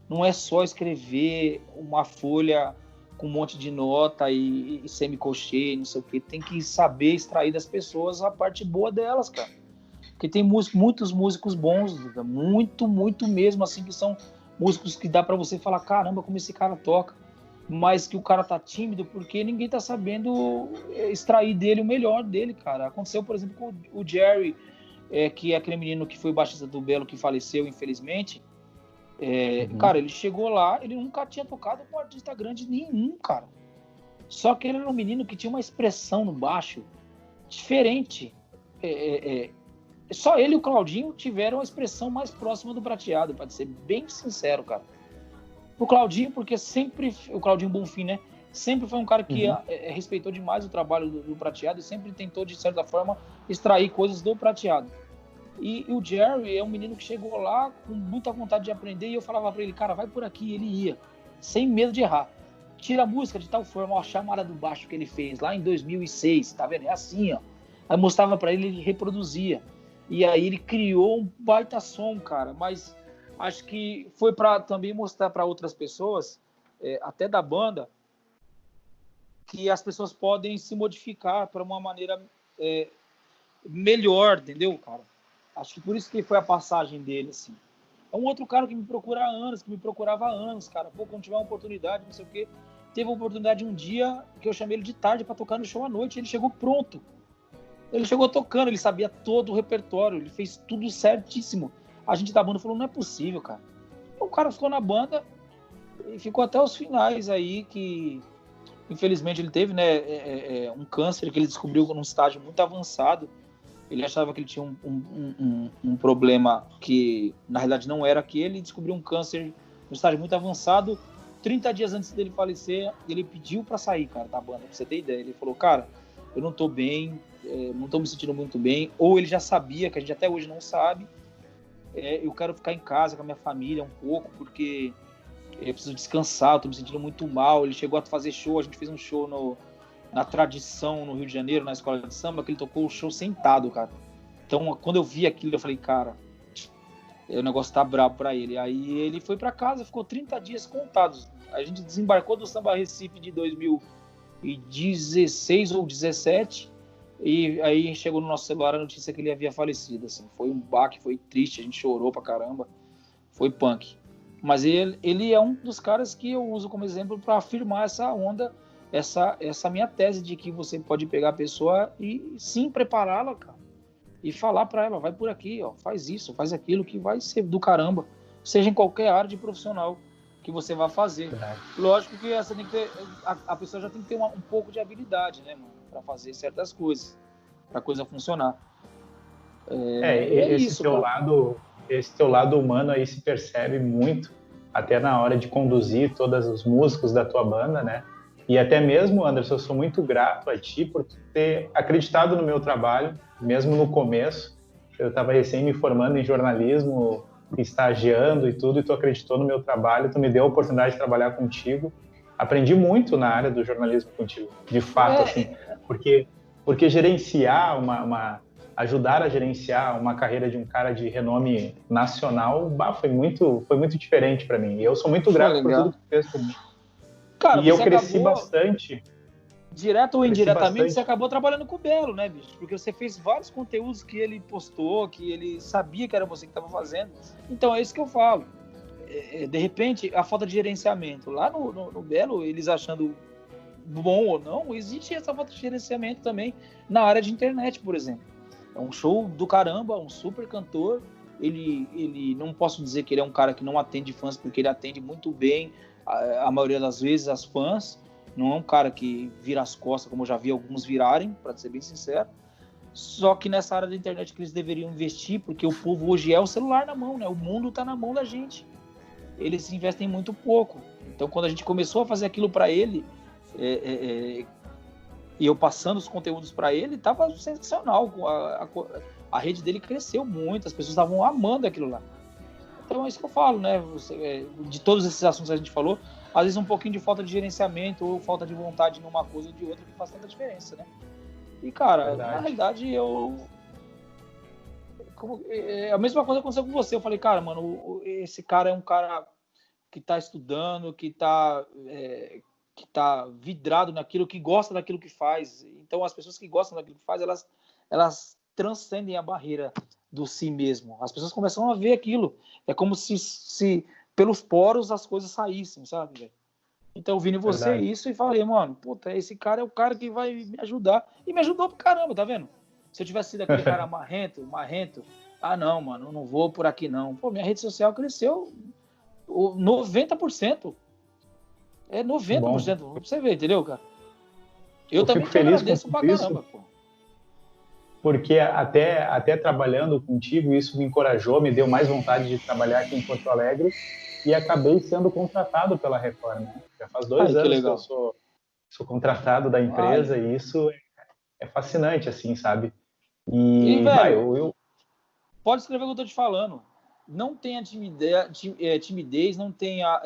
Não é só escrever uma folha com um monte de nota e semicolchê, não sei o que. Tem que saber extrair das pessoas a parte boa delas, cara. Porque tem muitos músicos bons, muito mesmo, assim, que são músicos que dá para você falar, caramba, como esse cara toca. Mas que o cara tá tímido porque ninguém tá sabendo extrair dele o melhor dele, cara. Aconteceu, por exemplo, com o Jerry, que é aquele menino que foi baixista do Belo, que faleceu, infelizmente. Cara, ele chegou lá, ele nunca tinha tocado com um artista grande nenhum, cara. Só que ele era um menino que tinha uma expressão no baixo diferente. Só ele e o Claudinho tiveram a expressão mais próxima do Prateado, para ser bem sincero, cara. O Claudinho, porque sempre... O Claudinho Bonfim, né? Sempre foi um cara que respeitou demais o trabalho do Prateado e sempre tentou, de certa forma, extrair coisas do Prateado. E o Jerry é um menino que chegou lá com muita vontade de aprender e eu falava pra ele, cara, vai por aqui. Ele ia, sem medo de errar. Tira a música de tal forma, ó, a chamada do baixo que ele fez lá em 2006, tá vendo? É assim, ó. Aí mostrava pra ele, ele reproduzia. E aí ele criou um baita som, cara. Mas acho que foi pra também mostrar pra outras pessoas, até da banda, que as pessoas podem se modificar para uma maneira melhor, entendeu, cara? Acho que por isso que foi a passagem dele, assim. É um outro cara que me procura há anos, que me procurava há anos, cara. Pô, quando tiver uma oportunidade, não sei o quê. Teve uma oportunidade um dia que eu chamei ele de tarde para tocar no show à noite. Ele chegou pronto. Ele chegou tocando, ele sabia todo o repertório, ele fez tudo certíssimo. A gente da banda falou, não é possível, cara. O cara ficou na banda e ficou até os finais aí, que infelizmente ele teve, né, um câncer que ele descobriu num estágio muito avançado. Ele achava que ele tinha um problema que, na realidade, não era aquele. Ele descobriu um câncer no estágio muito avançado. 30 dias antes dele falecer, ele pediu pra sair, cara, da banda, pra você ter ideia. Ele falou, cara, eu não tô bem, não tô me sentindo muito bem. Ou ele já sabia, que a gente até hoje não sabe. Eu quero ficar em casa com a minha família um pouco, porque eu preciso descansar, eu tô me sentindo muito mal. Ele chegou a fazer show, a gente fez um show na Tradição, no Rio de Janeiro, na escola de samba, que ele tocou o show sentado, cara. Então, quando eu vi aquilo, eu falei, cara, o negócio tá brabo pra ele. Aí ele foi pra casa, ficou 30 dias contados. A gente desembarcou do Samba Recife de 2016 ou 17, e aí chegou no nosso celular a notícia que ele havia falecido, assim. Foi um baque, foi triste, a gente chorou pra caramba, foi punk. Mas ele é um dos caras que eu uso como exemplo para afirmar essa onda, essa minha tese de que você pode pegar a pessoa e sim prepará-la, cara, e falar para ela, vai por aqui, ó, faz isso, faz aquilo, que vai ser do caramba, seja em qualquer área de profissional que você vai fazer. Lógico que você tem que ter, a pessoa já tem que ter um pouco de habilidade, né, mano, para fazer certas coisas, para a coisa funcionar. Esse teu lado humano aí se percebe muito até na hora de conduzir todos os músicos da tua banda, né? E até mesmo, Anderson, eu sou muito grato a ti por ter acreditado no meu trabalho, mesmo no começo. Eu estava recém me formando em jornalismo, estagiando e tudo, e tu acreditou no meu trabalho, tu me deu a oportunidade de trabalhar contigo. Aprendi muito na área do jornalismo contigo, de fato, assim, porque gerenciar ajudar a gerenciar uma carreira de um cara de renome nacional, foi muito diferente para mim. E eu sou muito grato por tudo que tu fez comigo. Cara, e eu cresci bastante. Direto ou indiretamente, você acabou trabalhando com o Belo, né, bicho? Porque você fez vários conteúdos que ele postou, que ele sabia que era você que estava fazendo. Então, é isso que eu falo. De repente, a falta de gerenciamento. Lá no Belo, eles achando bom ou não, existe essa falta de gerenciamento também na área de internet, por exemplo. É um show do caramba, um super cantor. Ele não posso dizer que ele é um cara que não atende fãs, porque ele atende muito bem, a maioria das vezes, as fãs. não é um cara que vira as costas, como eu já vi alguns virarem, para ser bem sincero. Só que nessa área da internet que eles deveriam investir, porque o povo hoje é o celular na mão, né? O mundo está na mão da gente. Eles investem muito pouco. Então, quando a gente começou a fazer aquilo para ele, e eu passando os conteúdos para ele, estava sensacional. A rede dele cresceu muito, as pessoas estavam amando aquilo lá. Então é isso que eu falo, né? De todos esses assuntos que a gente falou, às vezes um pouquinho de falta de gerenciamento ou falta de vontade numa coisa ou de outra que faz tanta diferença, né? E, cara, na realidade, a mesma coisa aconteceu com você. Eu falei, cara, mano, esse cara é um cara que tá estudando, que tá vidrado naquilo, que gosta daquilo que faz. Então, as pessoas que gostam daquilo que faz, elas transcendem a barreira do si mesmo. As pessoas começam a ver aquilo. É como se pelos poros as coisas saíssem, sabe, velho? Então eu vi em você isso e falei, mano, puta, esse cara é o cara que vai me ajudar. E me ajudou pra caramba, tá vendo? Se eu tivesse sido aquele cara marrento, não, mano, eu não vou por aqui não. Pô, minha rede social cresceu 90%. É 90%, pra você ver, entendeu, cara? Eu também fico feliz agradeço pra caramba, pô. Porque até trabalhando contigo, isso me encorajou, me deu mais vontade de trabalhar aqui em Porto Alegre e acabei sendo contratado pela Record, né? Já faz 2 anos que eu sou contratado da empresa e isso é fascinante, assim, sabe? E velho, pode escrever o que eu tô te falando. Não tenha timidez, não tenha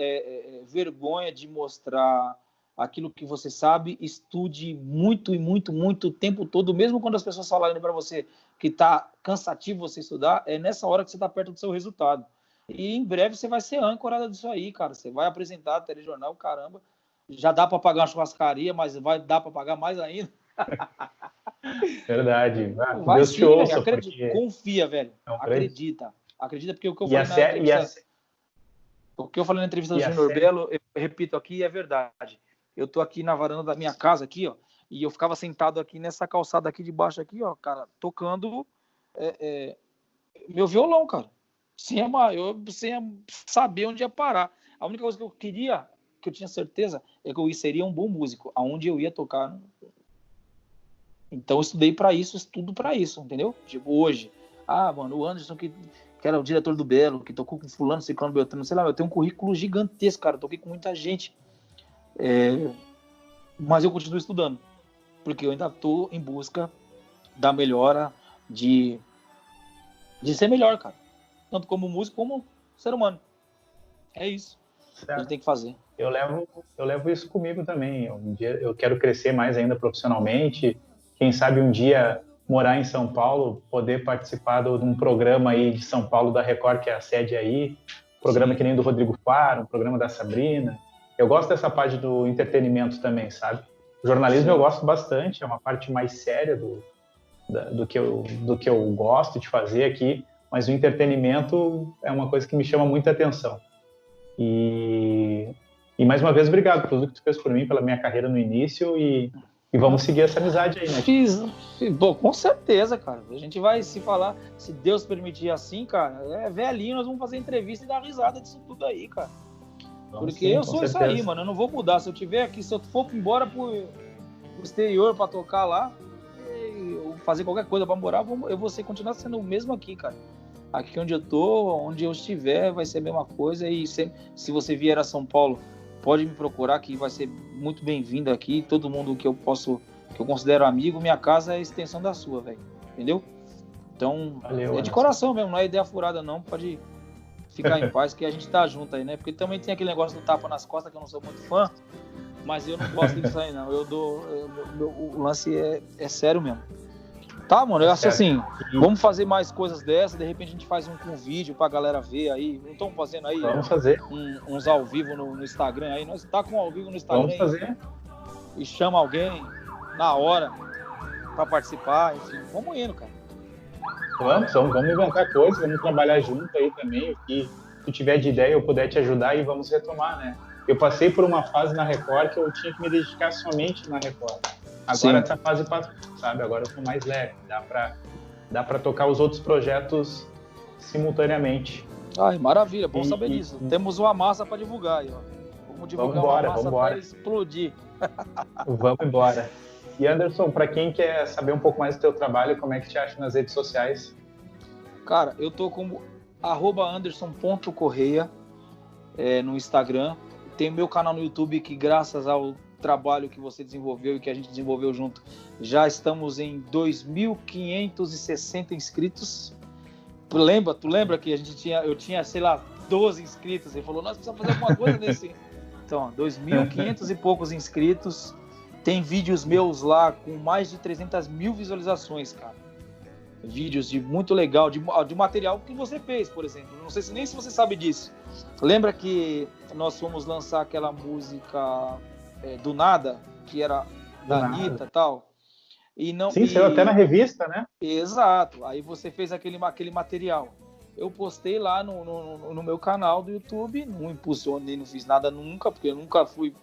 vergonha de mostrar aquilo que você sabe, estude muito e muito, muito o tempo todo, mesmo quando as pessoas falarem para você que tá cansativo você estudar, é nessa hora que você tá perto do seu resultado. E em breve você vai ser âncora disso aí, cara. Você vai apresentar telejornal, caramba. Já dá para pagar uma churrascaria, mas vai dar para pagar mais ainda. Verdade. Vai Deus sim, te ouça, velho. Porque... Confia, velho. Acredita. Acredita, porque o que eu falei na entrevista... O que eu falei na entrevista do Júnior Belo, eu repito aqui, é verdade. Eu tô aqui na varanda da minha casa, aqui, ó, e eu ficava sentado aqui nessa calçada aqui de baixo, aqui, ó, cara, tocando meu violão, cara. Sem saber onde ia parar. A única coisa que eu queria, que eu tinha certeza, é que eu seria um bom músico. Aonde eu ia tocar. Então eu estudei para isso, estudo para isso, entendeu? Tipo, hoje. Mano, o Anderson, que era o diretor do Belo, que tocou com fulano, ciclano, beltrano, sei lá, eu tenho um currículo gigantesco, cara. Eu toquei com muita gente. Mas eu continuo estudando. Porque eu ainda tô em busca da melhora de ser melhor, cara. Tanto como músico, como ser humano. É isso que a gente tem que fazer. Eu levo isso comigo também. Um dia eu quero crescer mais ainda profissionalmente. Quem sabe um dia morar em São Paulo, poder participar de um programa aí de São Paulo da Record, que é a sede aí. Programa que nem do Rodrigo Faro, um programa da Sabrina. Eu gosto dessa parte do entretenimento também, sabe? O jornalismo eu gosto bastante, é uma parte mais séria do que eu gosto de fazer aqui. Mas o entretenimento é uma coisa que me chama muita atenção. E mais uma vez, obrigado por tudo que tu fez por mim, pela minha carreira no início e vamos seguir essa amizade aí, né? Bom, com certeza, cara. A gente vai se falar, se Deus permitir assim, cara, velhinho, nós vamos fazer entrevista e dar risada disso tudo aí, cara. Porque sim, eu sou isso aí, mano, eu não vou mudar. Se eu tiver aqui, se eu for embora pro exterior pra tocar lá, fazer qualquer coisa pra morar, eu vou continuar sendo o mesmo aqui, cara. Aqui onde eu tô, onde eu estiver, vai ser a mesma coisa. E se você vier a São Paulo, pode me procurar, que vai ser muito bem-vindo aqui. Todo mundo que eu considero amigo, minha casa é a extensão da sua, velho. Entendeu? Então, valeu, de coração mesmo, não é ideia furada não, pode ficar em paz, que a gente tá junto aí, né? Porque também tem aquele negócio do tapa nas costas, que eu não sou muito fã, mas eu não gosto disso aí, não. O lance é sério mesmo. Tá, mano, eu acho assim, vamos fazer mais coisas dessas, de repente a gente faz com vídeo pra galera ver aí, não estão fazendo aí? Vamos fazer. Uns ao vivo no Instagram aí, nós tá com ao vivo no Instagram. Vamos fazer. E chama alguém na hora pra participar, enfim, vamos indo, cara. Vamos inventar coisas, vamos trabalhar junto aí também, o que tu tiver de ideia eu puder te ajudar e vamos retomar, né? Eu passei por uma fase na Record que eu tinha que me dedicar somente na Record. Agora essa fase passou, sabe? Agora eu tô mais leve, dá pra tocar os outros projetos simultaneamente. Ai, maravilha, bom saber disso. Temos uma massa para divulgar aí, ó. Vamos divulgar uma massa para explodir. Vamos embora. E Anderson, para quem quer saber um pouco mais do teu trabalho, como é que te acha nas redes sociais? Cara, eu tô como @anderson.correia no Instagram. Tem o meu canal no YouTube que, graças ao trabalho que você desenvolveu e que a gente desenvolveu junto, já estamos em 2.560 inscritos. Tu lembra que eu tinha, sei lá, 12 inscritos? Ele falou, nós precisamos fazer alguma coisa nesse... Então, 2.500 e poucos inscritos. Tem vídeos meus lá com mais de 300 mil visualizações, cara. Vídeos de muito legal, de material que você fez, por exemplo. Não sei nem se você sabe disso. Lembra que nós fomos lançar aquela música Do Nada, que era da Anitta e tal? Sim, saiu até na revista, né? Exato. Aí você fez aquele material. Eu postei lá no meu canal do YouTube, não impulsionei, não fiz nada nunca, porque eu nunca fui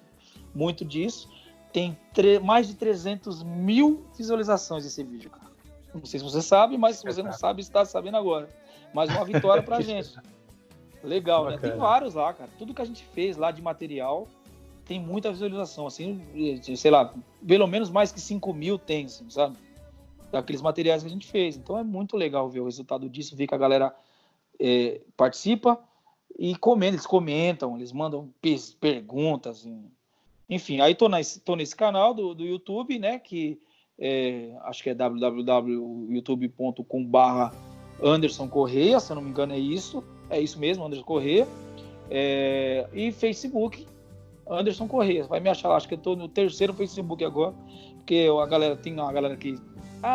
muito disso. Tem mais de 300 mil visualizações esse vídeo, cara. Não sei se você sabe, mas se você não sabe, está sabendo agora. Mais uma vitória pra gente. Legal, né? Tem vários lá, cara. Tudo que a gente fez lá de material tem muita visualização, assim, sei lá, pelo menos mais que 5 mil tem, assim, sabe? Daqueles materiais que a gente fez. Então é muito legal ver o resultado disso, ver que a galera participa e eles comentam, eles mandam perguntas, enfim. Aí tô nesse canal do YouTube, né, que acho que é www.youtube.com/Anderson Correia, se eu não me engano é isso mesmo, Anderson Correia, e Facebook, Anderson Correia, vai me achar lá, acho que eu tô no 3º Facebook agora, porque tem uma galera que,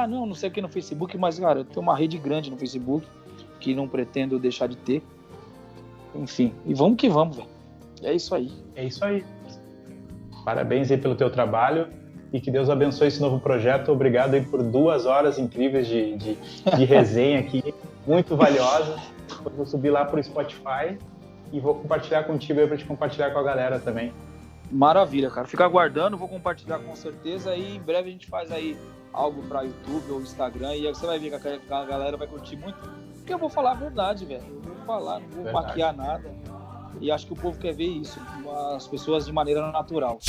não sei o que no Facebook, mas, cara, eu tenho uma rede grande no Facebook, que não pretendo deixar de ter, enfim, e vamos que vamos, velho, é isso aí. É isso aí. Parabéns aí pelo teu trabalho e que Deus abençoe esse novo projeto. Obrigado aí por 2 horas incríveis de resenha aqui, muito valiosas. Eu vou subir lá pro Spotify e vou compartilhar contigo aí para te compartilhar com a galera também. Maravilha, cara. Fica aguardando, vou compartilhar com certeza e em breve a gente faz aí algo para YouTube ou Instagram e aí você vai ver que a galera vai curtir muito, porque eu vou falar a verdade, velho. Eu vou falar, não vou maquiar nada. E acho que o povo quer ver isso, as pessoas de maneira natural.